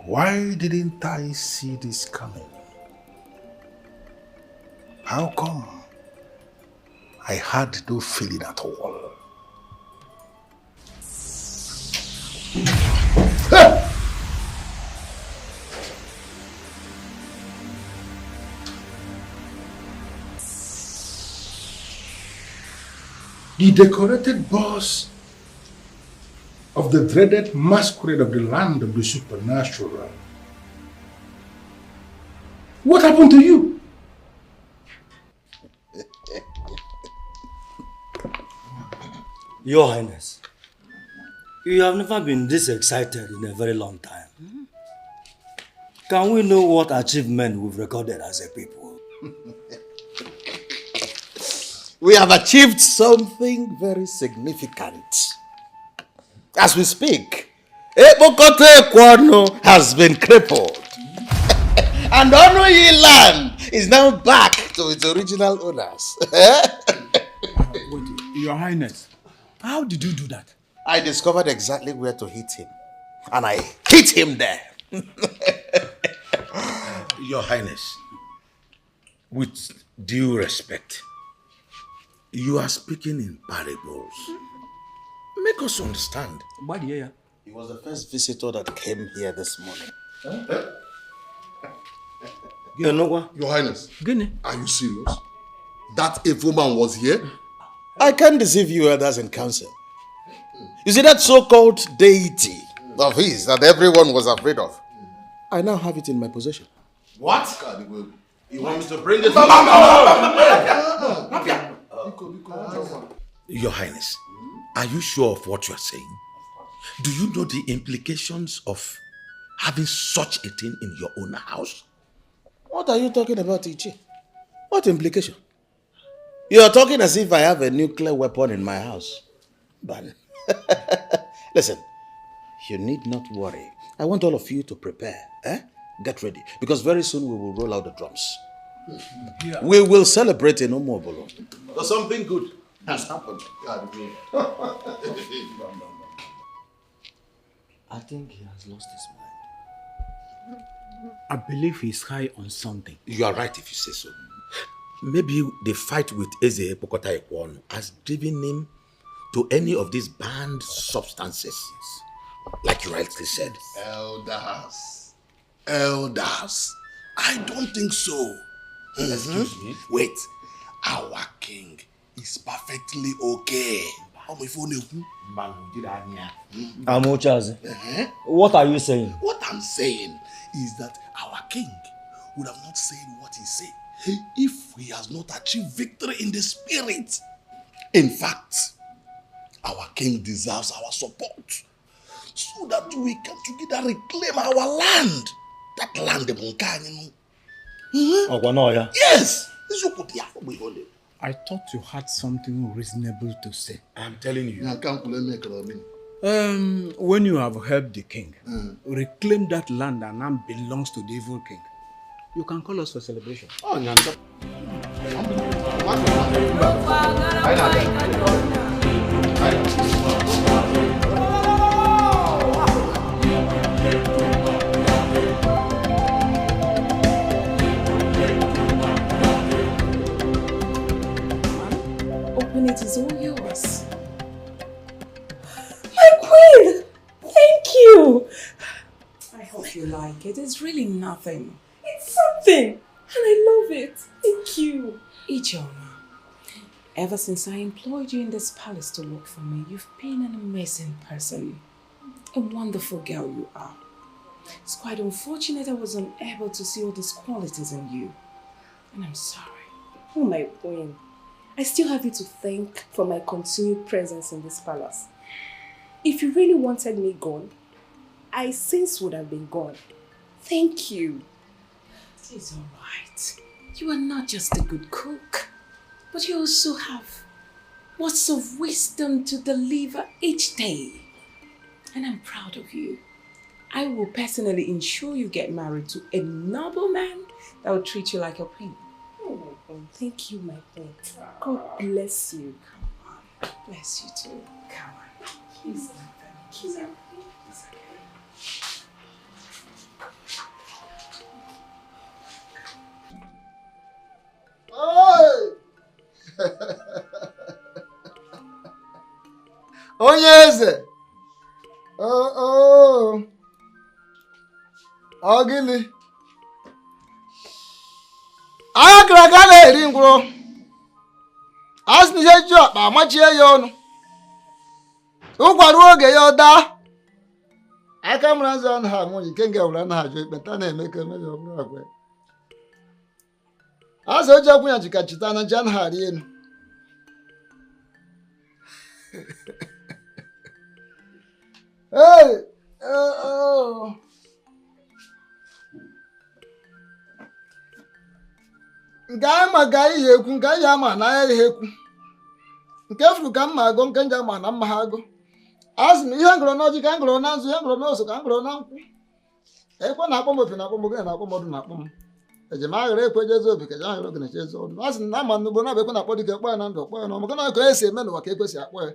Why didn't I see this coming? How come? I had no feeling at all. The decorated boss of the dreaded masquerade of the land of the supernatural. What happened to you? Your Highness, you have never been this excited in a very long time. Can we know what achievement we've recorded as a people? We have achieved something very significant. As we speak, Ebokote Kwano has been crippled. And Onoyi land is now back to its original owners. Wait, Your Highness, how did you do that? I discovered exactly where to hit him. And I hit him there. Your Highness, with due respect, you are speaking in parables. Make us understand. He was the first visitor that came here this morning. Your Highness, are you serious? That evil man was here? I can't deceive you others in council. You see that so-called deity of his that everyone was afraid of? I now have it in my possession. What? You want me to bring it? Your Highness, are you sure of what you are saying? Do you know the implications of having such a thing in your own house? What are you talking about, Ichi? What implication? You are talking as if I have a nuclear weapon in my house. But listen, you need not worry. I want all of you to prepare. Get ready. Because very soon we will roll out the drums. Yeah. We will celebrate in Omobolo. But something good has happened. I think he has lost his mind. I believe he's high on something. You are right if you say so. Maybe the fight with Eze Pokota Ekwon has driven him to any of these banned substances. Like you rightly said. Elders. I don't think so. Excuse me? Wait. Our king is perfectly okay. Amochazi, what are you saying? What I'm saying is that our king would have not said what he said if he has not achieved victory in the spirit. In fact, our king deserves our support. so that we can together reclaim our land. That land of Munkani. Yes! I thought you had something reasonable to say. I'm telling you. When you have helped the king, reclaim that land and now belongs to the evil king, you can call us for celebration. Oh, Open it, is all yours. My queen! Thank you! I hope you like it. It's really nothing. It's something! And I love it. Thank you. Ijoma, ever since I employed you in this palace to work for me, you've been an amazing person. A wonderful girl you are. It's quite unfortunate I was unable to see all these qualities in you. And I'm sorry. Oh, my queen. I still have you to thank for my continued presence in this palace. If you really wanted me gone, I since would have been gone. Thank you. It's all right. You are not just a good cook, but you also have words of wisdom to deliver each day. And I'm proud of you. I will personally ensure you get married to a noble man that will treat you like a queen. Oh, my queen. Thank you, my queen. God bless you. Come on. Bless you too. Come on. Kiss him. Kiss him. It's okay. Onye eze. Ọ gịnị? Anya kara aka na-eri ngwụrụ. Asị na ihe ji ọkpa amachie ya ọnụ. Ụkwarụ oge ya ọ daa. Aka mụrụ azụ ọnụ ha nwunye ike nga wụrụ na ha jụ ekpenta na-eme ka eme ya ọ bụrụ agwa. Azụ oji akwụ ya jika chita na ji anaghị arị elu. Hey! Nke anyị ma ga ihe ekwu, nke anyị ama na ya ihe ekwu. Nke furu ka mma agụ, nke nje ama na mma ha agụ. Azụ m ihe ngụrụ n'ọjị ka ngụrụ na nzu, ihe ngụrụ n'oso ka ngụrụ na nkwụ. Ekwe na-akpọ m opi na-akpọ m ogene na-akpọ m ọdụ na-akpọ m. Eji m aghara ekwe jezi obi ka ji aghara ogene jezi ọdụ. Azụ m na ama n'ugbo na-abụ ekwe na-akpọ dike kpọ ya na ndụ kpọ ya na ọmụ ka esi eme n'ụwa ka ekwesị akpọ ya.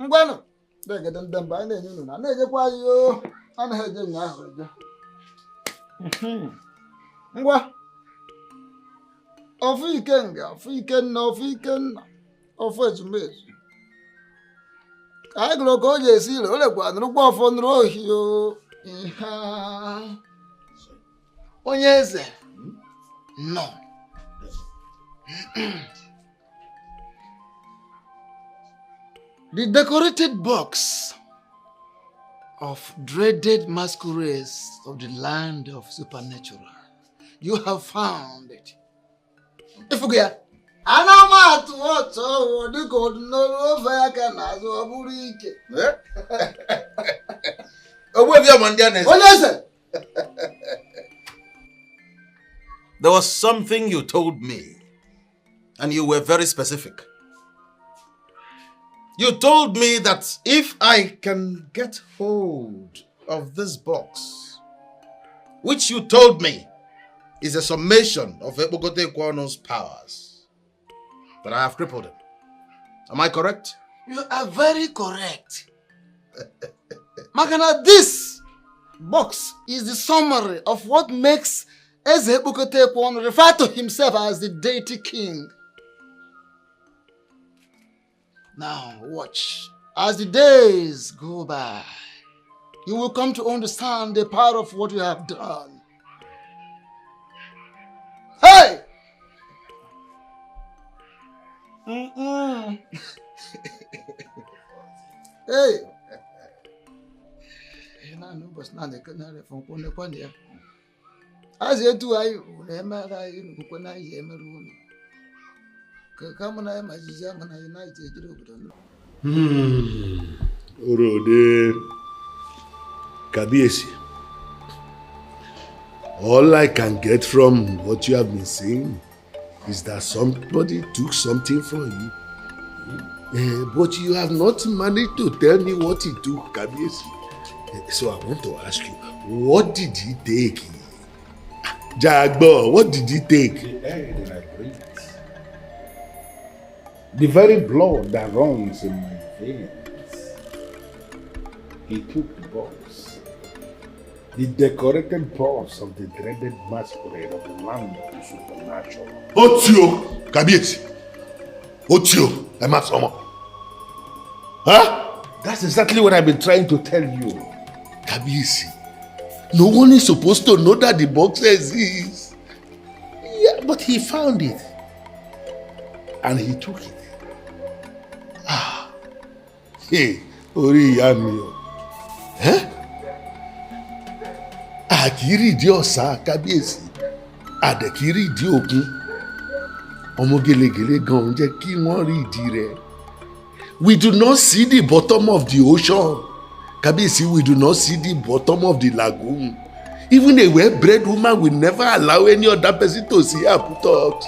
Ngwanụ na-egede ndị mba anyị na-enye unu na na-ejekwa anyị o anaghị eje ụnyaahụ eje. Ngwa ofu ikenga, ofu ikenna, ofu ikenna, ofu ezumezu. Ka anyị gụrụ ka o ji esi ire, o lekwa nụrụkwa ọfọ nụrụ ohi o. Onye eze nọ. The decorated box of dreaded masquerades of the land of supernatural. You have found it. Ifugia. Anamatu oto dịka ọdụnọrụ ofe aka n'azụ ọ bụrụ ike. Onye eze. There was something you told me, and you were very specific. You told me that if I can get hold of this box, which you told me is a summation of Ebogote Kwano's powers, that I have crippled him. Am I correct? You are very correct. Magana, this box is the summary of what makes Eze Ebogote Kwano refer to himself as the deity king. Now watch. As the days go by, you will come to understand the power of what you have done. Hey! Hey! As you do, I Orode. Kabiesi, all I can get from what you have been saying is that somebody took something from you. But you have not managed to tell me what he took, Kabiesi. So I want to ask you, what did he take? Jagbo, what did he take? The air that I breathe. The very blood that runs in my veins. He took the box. The decorated box of the dreaded masquerade of the land of the supernatural. Otio, Kabiesi. Otio, Emasomo. Huh? That's exactly what I've been trying to tell you. Kabiesi, no one is supposed to know that the box exists. Yeah, but he found it. And he took it. Hey, Ori Yamio. Huh? Akiri di ọ̀sà Kábíyèsí. Àdẹ̀kiri di òkun. Ọmọ gèlègèlè gan jẹ́ kí wọ́n rí ìdí rẹ̀. We do not see the bottom of the ocean. Kábíyèsí, we do not see the bottom of the lagoon. Even a well-bred woman will never allow any other person to see her put out.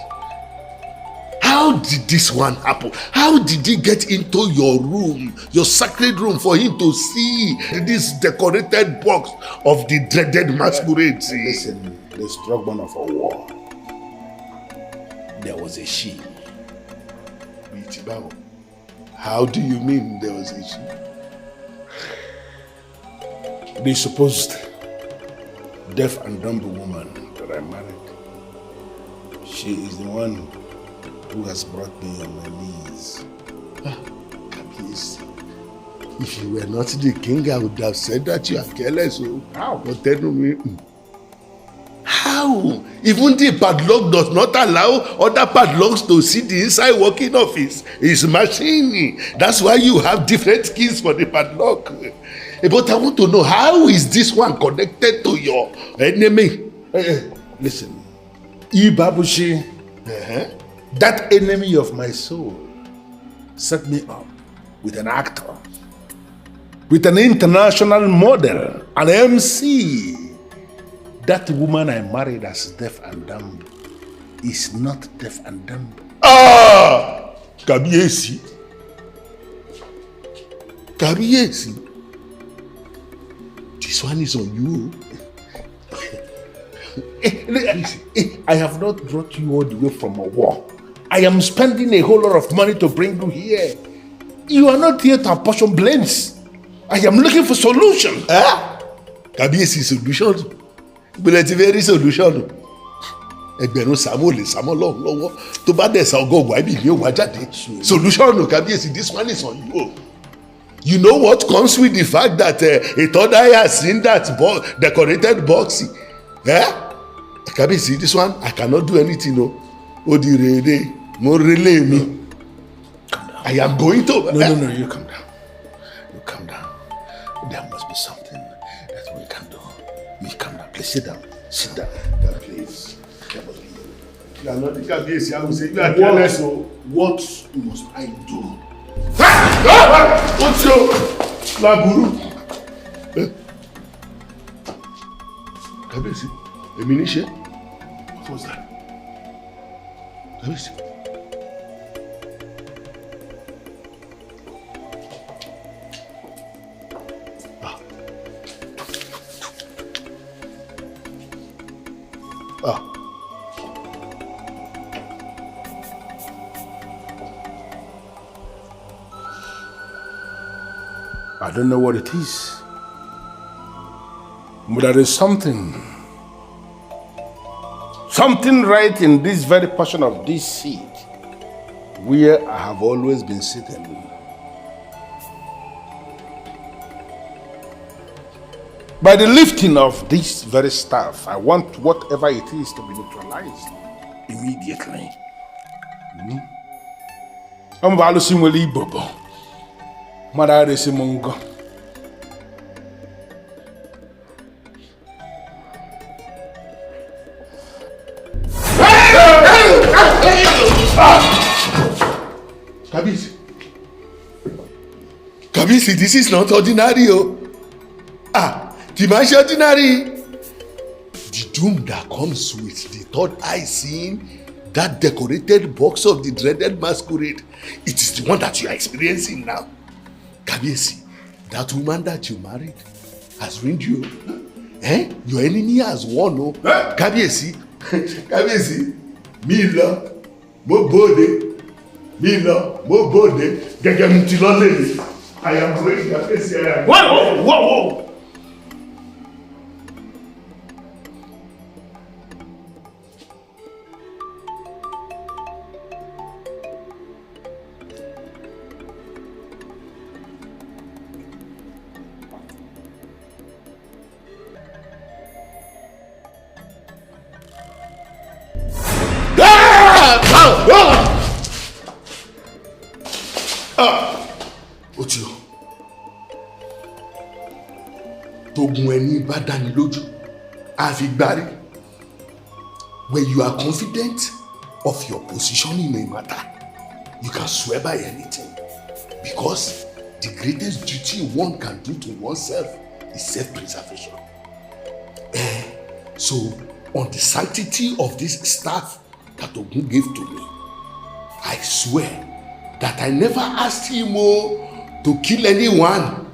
How did this one happen? How did he get into your room, your sacred room, for him to see this decorated box of the dreaded masquerade? Listen, the struggle of a war. There was a she. How do you mean there was a she? The supposed deaf and dumb woman that I married. She is the one who has brought me on my knees. Please. If you were not the king, I would have said that you are careless. How? But tell me. How? Even the padlock does not allow other padlocks to see the inside working of his machine. That's why you have different keys for the padlock. But I want to know, how is this one connected to your enemy? Listen, Ibabushi, that enemy of my soul, set me up with an actor, with an international model, an MC. That woman I married as deaf and dumb is not deaf and dumb. Kabiesi. Kabiesi. This one is on you. I have not brought you all the way from a war. I am spending a whole lot of money to bring you here. You are not here to apportion blames. I am looking for solutions. Kabiesi solution. But it's a very solution. Ẹgbẹ̀rún Samuel lè Samuel lọ́wọ́ tó bá dẹ̀ sa ọgọ́gùn àbí ìlú òwò ajáde. Solution Kabiesi, this one is on you. You know what comes with the fact that a third eye has seen that decorated box? Kabiesi, this one, I cannot do anything. No. Odirede, mo relay me. I am going to. No, you come down. You come down. There must be something that we can do. You come down. Please sit down. Sit down. Please. You are not the Kabiesi. I will say you are careless. What must I do? What's your laburu? Kabiesi, èmi ní ṣe. What was that? Kabiesi. I don't know what it is, but there is something right in this very portion of this seat where I have always been sitting. By the lifting of this very staff, I want whatever it is to be neutralized immediately. I'm Valusimweli Bobo. Madare Simongo. Kabiesi, this is not ordinary. Timashatinari. The doom that comes with the third eye seeing that decorated box of the dreaded masquerade, it is the one that you are experiencing now. Kabiesi, that woman that you married has ruined you. Your enemy has won. Oh. Kabiesi, Kabiesi, Mila, Mobode, Mila, Mobode, Gagamtilole. I am going to face here. Whoa! Otio, togun ẹni bá dáni lójú, àfigbárí. When you are confident of your position in a matter, you can swear by anything. Because the greatest duty one can do to oneself is self-preservation. So, on the sanctity of this staff that Ogun gave to me, I swear that I never asked him to kill anyone.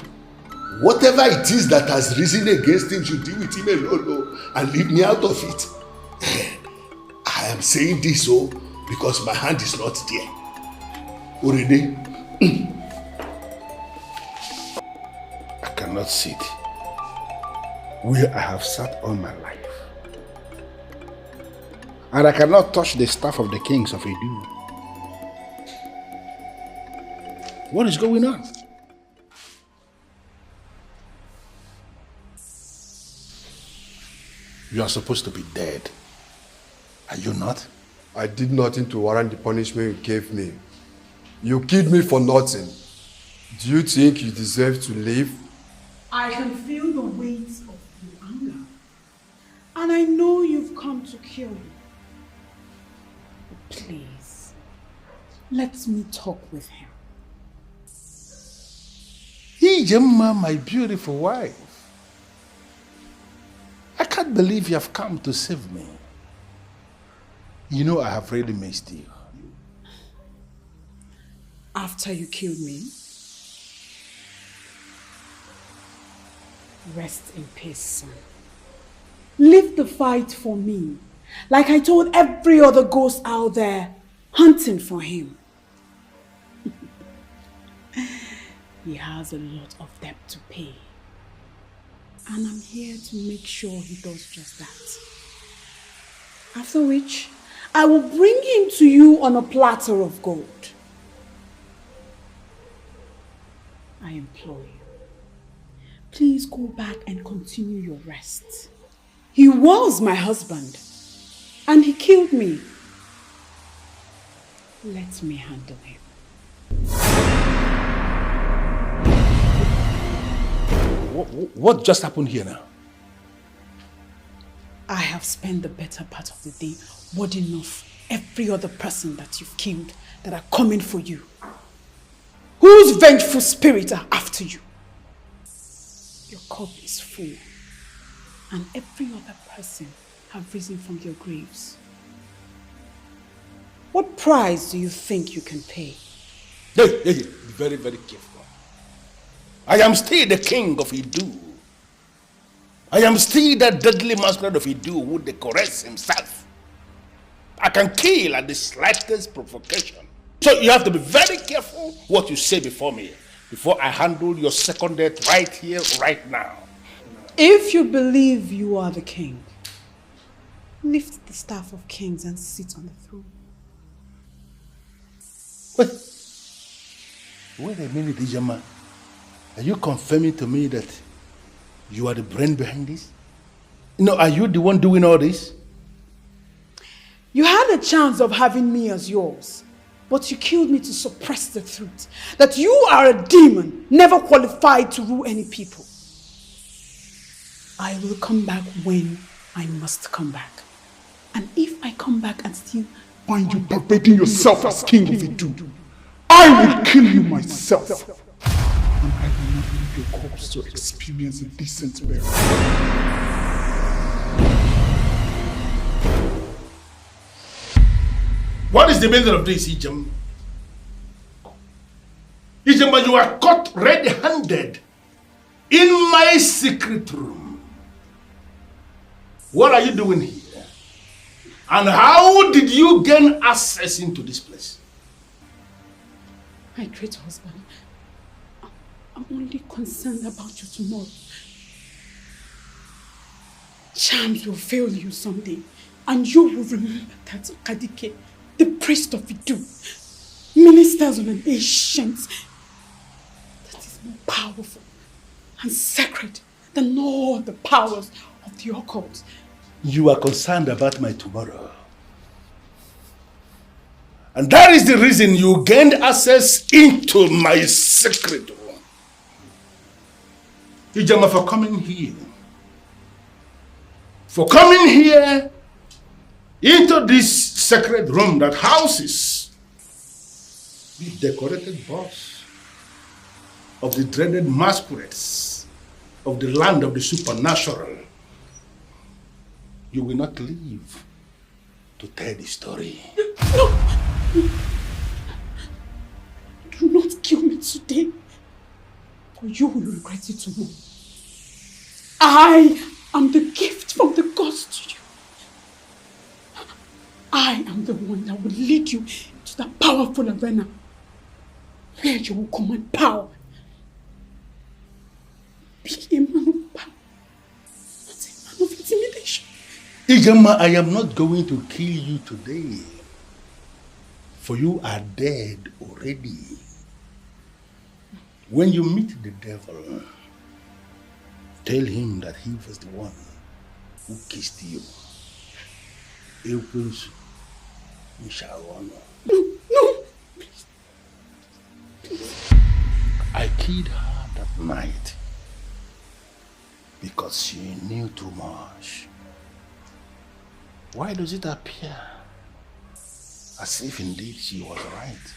Whatever it is that has risen against him should deal with him alone and leave me out of it. I am saying this because my hand is not there. Already, I cannot sit where I have sat all my life. And I cannot touch the staff of the kings of Edu. What is going on? You are supposed to be dead. Are you not? I did nothing to warrant the punishment you gave me. You killed me for nothing. Do you think you deserve to live? I can feel the weight of your anger. And I know you've come to kill me. But please, let me talk with him. Ijemma, my beautiful wife. I can't believe you have come to save me. You know I have really missed you. After you killed me, rest in peace, son. Leave the fight for me, like I told every other ghost out there hunting for him. He has a lot of debt to pay. And I'm here to make sure he does just that. After which, I will bring him to you on a platter of gold. I implore you, please go back and continue your rest. He was my husband, and he killed me. Let me handle him. What just happened here now? I have spent the better part of the day warding off every other person that you've killed that are coming for you. Whose vengeful spirit are after you? Your cup is full, and every other person have risen from their graves. What price do you think you can pay? Hey, be very, very careful. I am still the king of Idu. I am still that deadly masquerade of Idu who decorates himself. I can kill at the slightest provocation. So you have to be very careful what you say before me, before I handle your second death right here, right now. If you believe you are the king, lift the staff of kings and sit on the throne. Wait a minute, Ijama. Are you confirming to me that you are the brain behind this? No, are you the one doing all this? You had a chance of having me as yours, but you killed me to suppress the truth that you are a demon, never qualified to rule any people. I will come back when I must come back. And if I come back and still find you perpetrating yourself as king of Idu, I will kill you myself. And I will not leave your corpse to experience a decent burial. What is the meaning of this, Ijem? Ijem, you are caught red-handed in my secret room. What are you doing here? And how did you gain access into this place? My great husband, I'm only concerned about you tomorrow. Charms will fail you someday, and you will remember that Kadike, the priest of Idu, ministers on an ancient that is more powerful and sacred than all the powers of the occult. You are concerned about my tomorrow. And that is the reason you gained access into my secret room. Ijama, for coming here. For coming here into this sacred room that houses the decorated boss of the dreaded masquerades of the land of the supernatural. You will not live to tell the story. No! Do not kill me today, or you will regret it tomorrow. I am the gift from the gods to you. I am the one that will lead you to that powerful arena where you will command power. Be a man of power, not a man of intimidation. Ijama, I am not going to kill you today, for you are dead already. When you meet the devil, tell him that he was the one who kissed you. Please. No, please. I killed her that night because she knew too much. Why does it appear as if indeed she was right?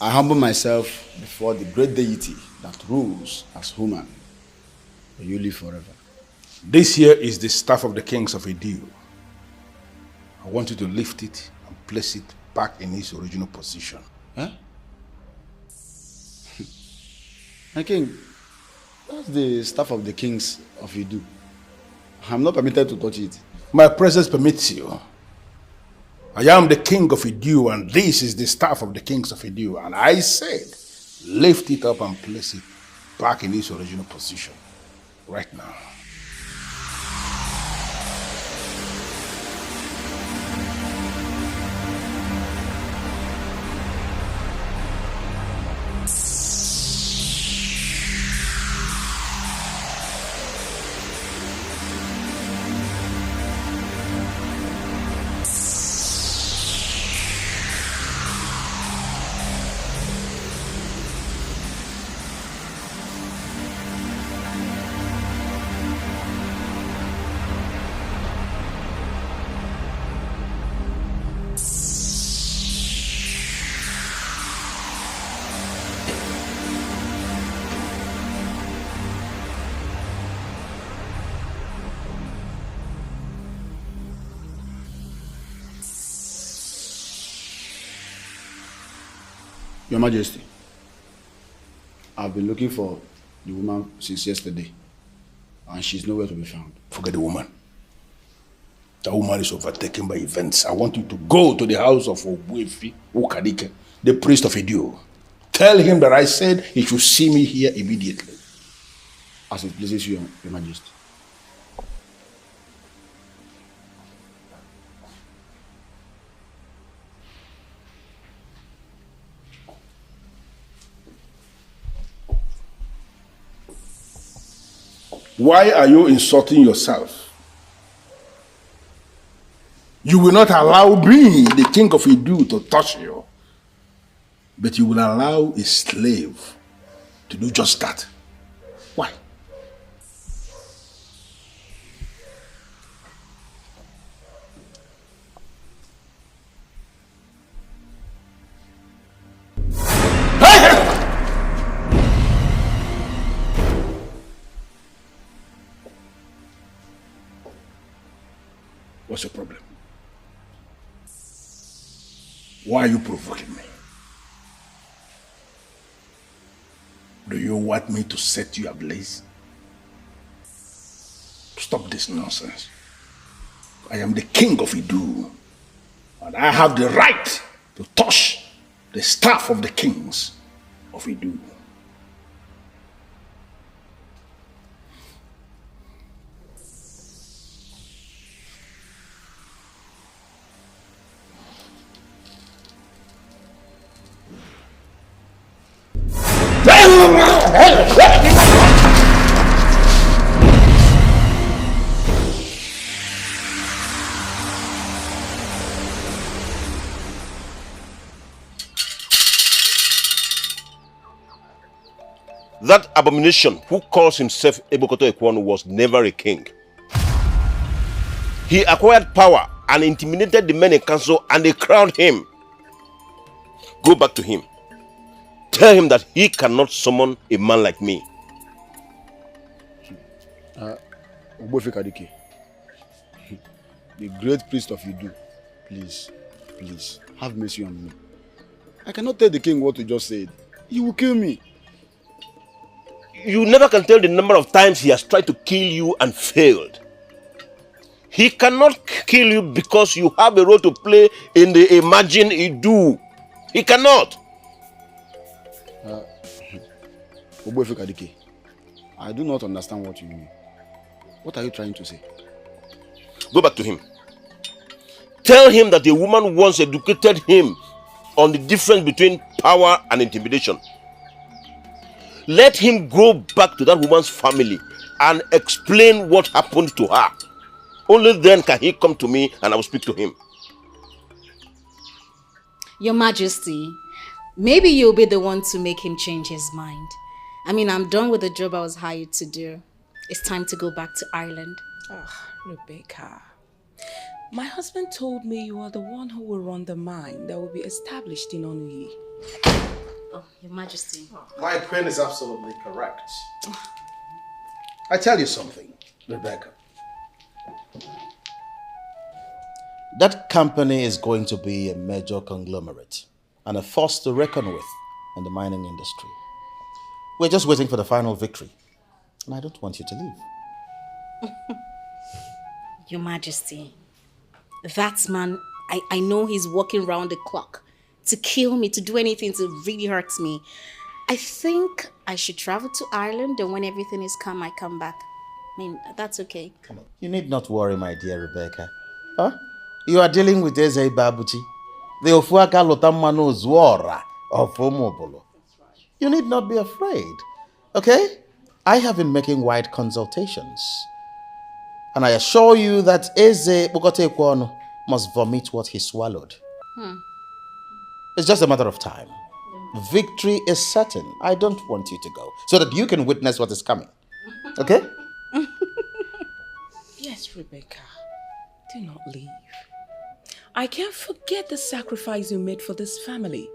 I humble myself before the great deity that rules as human. May you live forever. This here is the staff of the kings of Idu. I want you to lift it and place it back in its original position. Huh? My king, that's the staff of the kings of Idu. I'm not permitted to touch it. My presence permits you. I am the king of Idu, and this is the staff of the kings of Idu. And I said, lift it up and place it back in its original position right now. Your Majesty, I've been looking for the woman since yesterday, and she's nowhere to be found. Forget the woman. The woman is overtaken by events. I want you to go to the house of Ogbuefi Ukadike, the priest of Idu. Tell him that I said he should see me here immediately. As it pleases you, Your Majesty. Why are you insulting yourself? You will not allow me, the king of Idu, to touch you. But you will allow a slave to do just that. Why? What's your problem? Why are you provoking me? Do you want me to set you ablaze? Stop this nonsense. I am the king of Idu, and I have the right to touch the staff of the kings of Idu. That abomination who calls himself Ebokoto Ekwonu was never a king. He acquired power and intimidated the men in council, and they crowned him. Go back to him. Tell him that he cannot summon a man like me. Ogbofe Kadike, the great priest of Idu, please, have mercy on me. I cannot tell the king what you just said. He will kill me. You never can tell the number of times he has tried to kill you and failed. He cannot kill you because you have a role to play in the Imagine Idu. He cannot. Ogbofe Kadike, I do not understand what you mean. What are you trying to say? Go back to him. Tell him that a woman once educated him on the difference between power and intimidation. Let him go back to that woman's family and explain what happened to her. Only then can he come to me and I will speak to him. Your Majesty, maybe you'll be the one to make him change his mind. I mean, I'm done with the job I was hired to do. It's time to go back to Ireland. Rebecca, my husband told me you are the one who will run the mine that will be established in Onuyi. Oh, Your Majesty. My queen is absolutely correct. I tell you something, Rebecca. That company is going to be a major conglomerate and a force to reckon with in the mining industry. We're just waiting for the final victory. And I don't want you to leave. Your Majesty, that man, I know he's working round the clock to kill me, to do anything to really hurt me. I think I should travel to Ireland, and when everything is calm, I come back. I mean, that's okay. Come on. You need not worry, my dear Rebecca. Huh? You are dealing with Eze Babuchi, the Ofuaka Lotamano Zuora of Omobolo. You need not be afraid, okay? I have been making wide consultations, and I assure you that Eze Bokote Ekwono must vomit what he swallowed. It's just a matter of time. Victory is certain. I don't want you to go, so that you can witness what is coming. Okay? Yes, Rebecca. Do not leave. I can't forget the sacrifice you made for this family.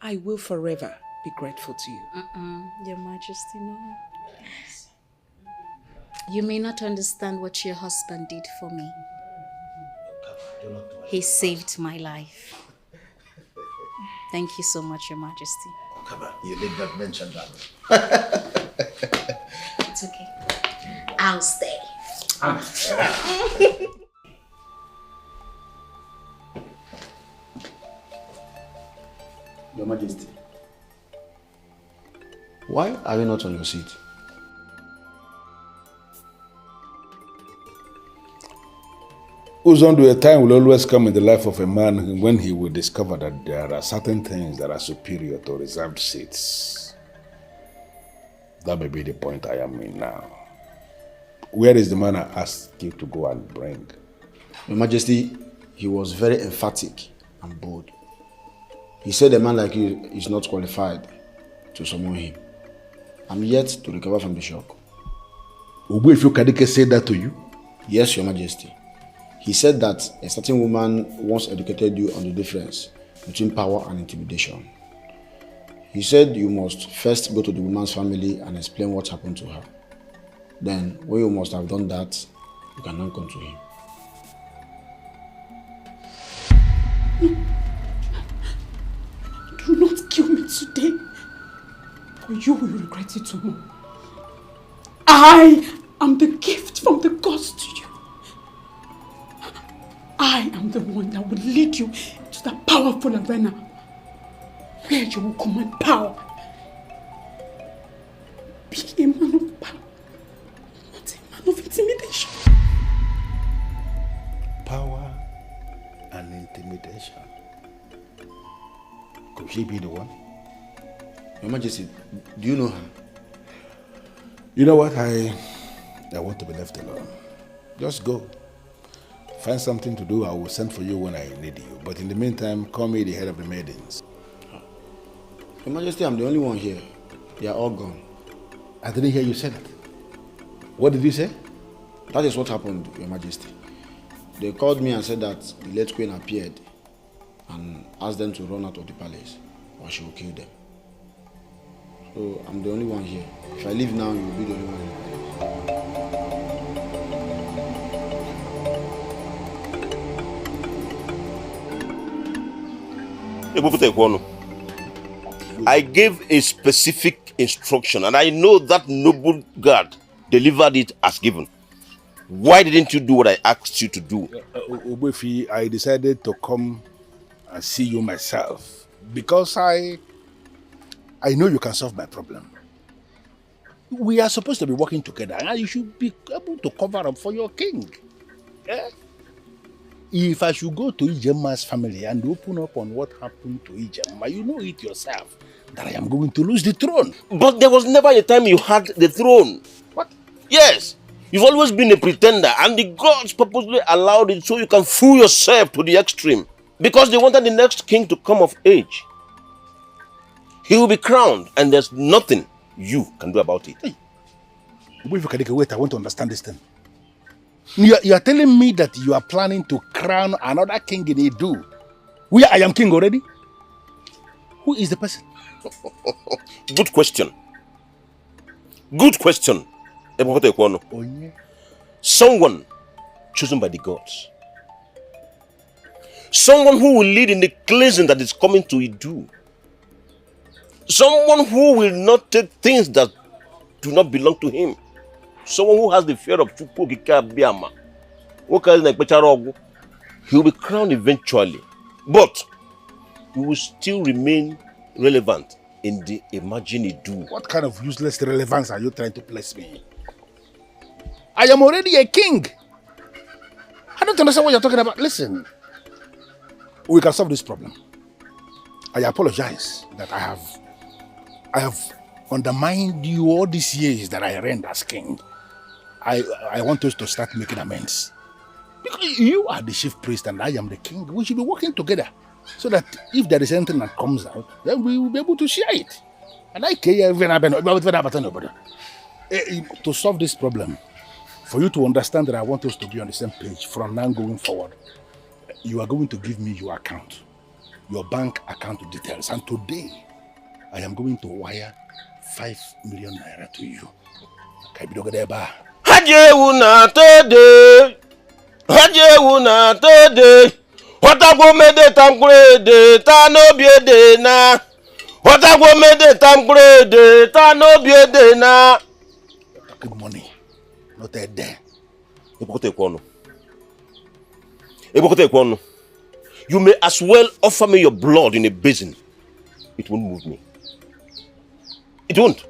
I will forever be grateful to you. Your Majesty, no. You may not understand what your husband did for me. He saved my life. Thank you so much, Your Majesty. Come on, you did not mention that. It's okay. I'll stay. Your Majesty, why are you not on your seat? Uzondo, a time will always come in the life of a man when he will discover that there are certain things that are superior to reserved seats. That may be the point I am in now. Where is the man I asked you to go and bring? Your Majesty, he was very emphatic and bold. He said a man like you is not qualified to summon him. I'm yet to recover from the shock. Ogbuefi Kadike said that to you? Yes, Your Majesty. He said that a certain woman once educated you on the difference between power and intimidation. He said you must first go to the woman's family and explain what happened to her. Then, when you must have done that, you can now come to him. and you will regret it tomorrow. I am the gift from the gods to you. I am the one that will lead you to the powerful arena where you will command power. Be a man of power, not a man of intimidation. Power and intimidation. Could she be the one? Your Majesty, do you know her? You know what? I want to be left alone. Just go. Find something to do. I will send for you when I need you. But in the meantime, call me the head of the maidens. Your Majesty, I'm the only one here. They are all gone. I didn't hear you say that. What did you say? That is what happened, Your Majesty. They called me and said that the late queen appeared and asked them to run out of the palace or she will kill them. So I'm the only one here. If I leave now, you will be the only one in the palace. I gave a specific instruction and I know that noble guard delivered it as given. Why didn't you do what I asked you to do? Obuefi, I decided to come and see you myself because I know you can solve my problem. We are supposed to be working together and you should be able to cover up for your king. Yeah? If I should go to Ijema's family and open up on what happened to Ijema, you know it yourself that I am going to lose the throne. But there was never a time you had the throne. What? Yes. You've always been a pretender and the gods purposely allowed it so you can fool yourself to the extreme. Because they wanted the next king to come of age. He will be crowned and there's nothing you can do about it. Hey. Wait, I want to understand this thing. You are telling me that you are planning to crown another king in Edo, where I am king already? Who is the person? Good question. Good question. Someone chosen by the gods. Someone who will lead in the cleansing that is coming to Edo. Someone who will not take things that do not belong to him. Someone who has the fear of Chukwu Abiyama. He will be crowned eventually. But he will still remain relevant in the imagined Edo. What kind of useless relevance are you trying to place me? I am already a king. I don't understand what you're talking about. Listen, we can solve this problem. I apologize that I have undermined you all these years that I reigned as king. I want us to start making amends. Because you are the chief priest and I am the king. We should be working together so that if there is anything that comes out, then we will be able to share it. And I care to solve this problem, for you to understand that I want us to be on the same page from now going forward, you are going to give me your account, your bank account details. And today, I am going to wire 5 million naira to you. Hajewuna tede. Whatagwo mede tamgrede ta no biede na. Whatagwo mede tamgrede ta no biede na. Good money, not a day. You may as well offer me your blood in a basin. It won't move me. It won't.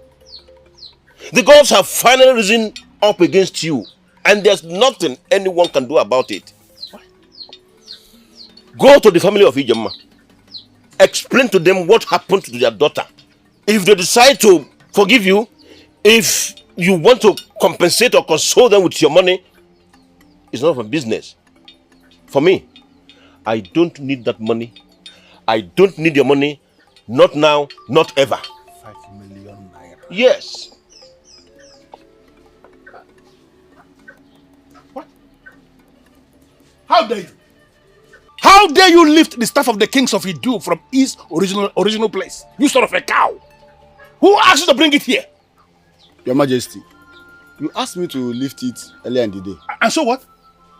The gods have finally risen up against you, and there's nothing anyone can do about it. Go to the family of Ijema. Explain to them what happened to their daughter. If they decide to forgive you, if you want to compensate or console them with your money, it's none of my business. For me, I don't need that money. I don't need your money. Not now, not ever. 5 million naira. Yes. What? How dare you? How dare you lift the staff of the kings of Edo from his original place? You son of a cow! Who asked you to bring it here? Your Majesty, you asked me to lift it earlier in the day. And so what?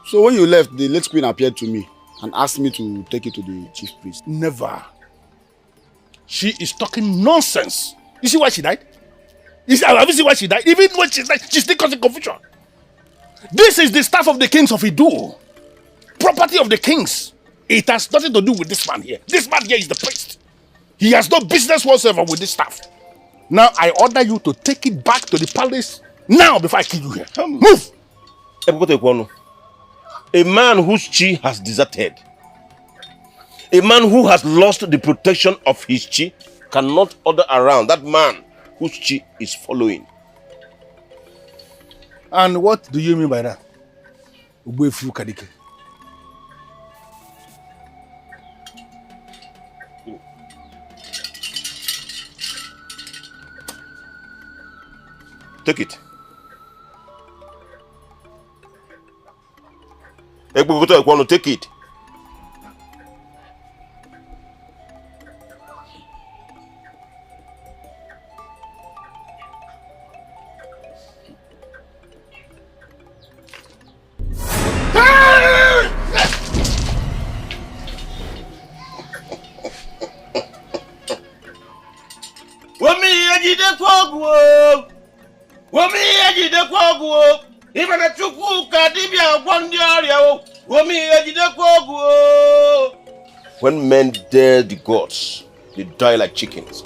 So when you left, the late queen appeared to me and asked me to take it to the chief priest. Never. She is talking nonsense. You see why she died? Have you seen why she died? Even when she died, she's still causing confusion. This is the staff of the kings of Idu. Property of the kings. It has nothing to do with this man here. This man here is the priest. He has no business whatsoever with this staff. Now I order you to take it back to the palace now before I kill you here. Move! A man whose chi has deserted, a man who has lost the protection of his chi, cannot order around that man whose chi is following. And what do you mean by that? Ugbefu Kadike. Take it. Take it. When men dare the gods, they die like chickens.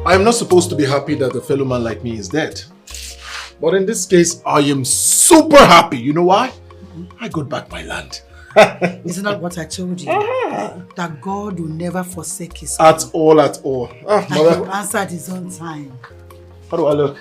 I am not supposed to be happy that a fellow man like me is dead. But in this case, I am super happy. You know why? I got back my land. Isn't that what I told you? That God will never forsake his At all, at all. and he will answer at his own time. How do I look?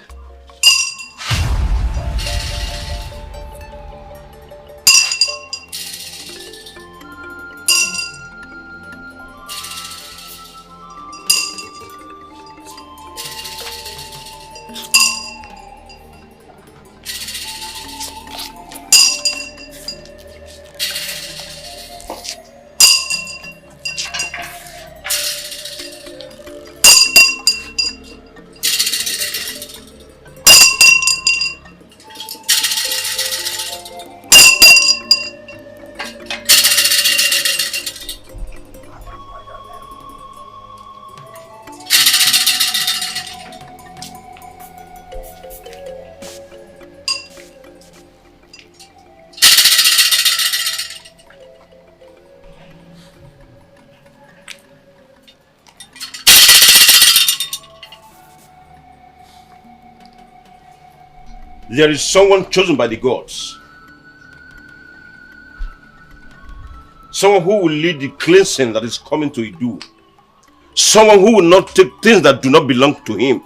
There is someone chosen by the gods. Someone who will lead the cleansing that is coming to Idu. Someone who will not take things that do not belong to him.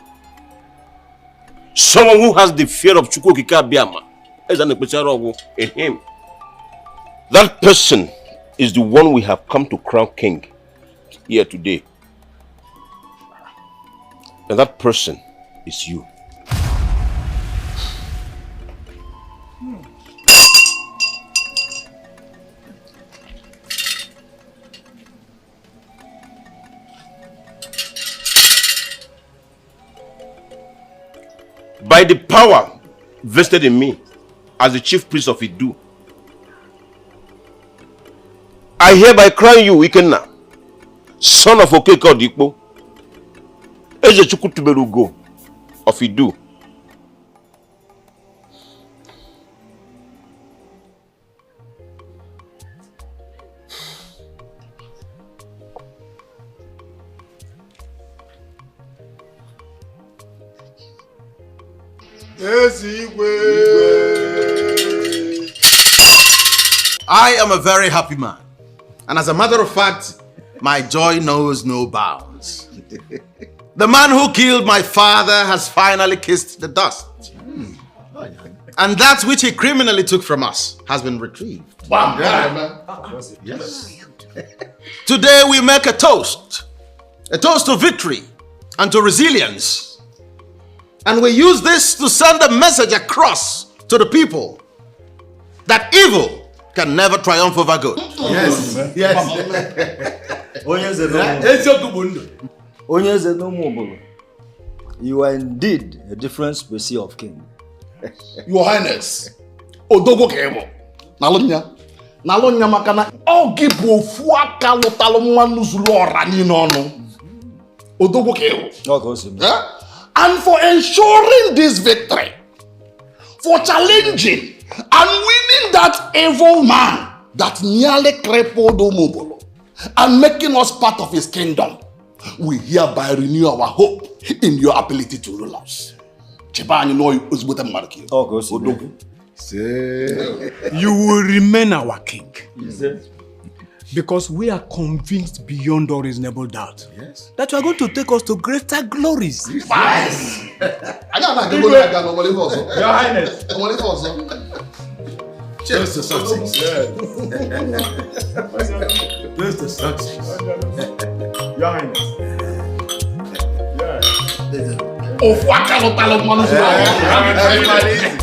Someone who has the fear of Chukwukika Biama in him. That person is the one we have come to crown king here today. And that person is you. By the power vested in me as the chief priest of Idu, I hereby crown you, Ikenna, son of Okeke Odikpo, Eze Chukwutuberugo of Idu. I am a very happy man. And as a matter of fact, my joy knows no bounds. The man who killed my father has finally kissed the dust. And that which he criminally took from us has been retrieved. Yes. Today we make a toast to victory and to resilience. And we use this to send a message across to the people that evil can never triumph over good. Yes. You are indeed a different species of king. Your Highness, Odogo Kebo. Nalonya makana ogibo fuaka lotalo manu zulora ni nono. Odogo Kebo. And for ensuring this victory, for challenging and winning that evil man that nearly crippled Omobolo and making us part of his kingdom, we hereby renew our hope in your ability to rule us. You will remain our king. Because we are convinced beyond all reasonable doubt that you are going to take us to greater glories. Yes. Your Highness. Cheers to success. Cheers to success. Your Highness. Everybody.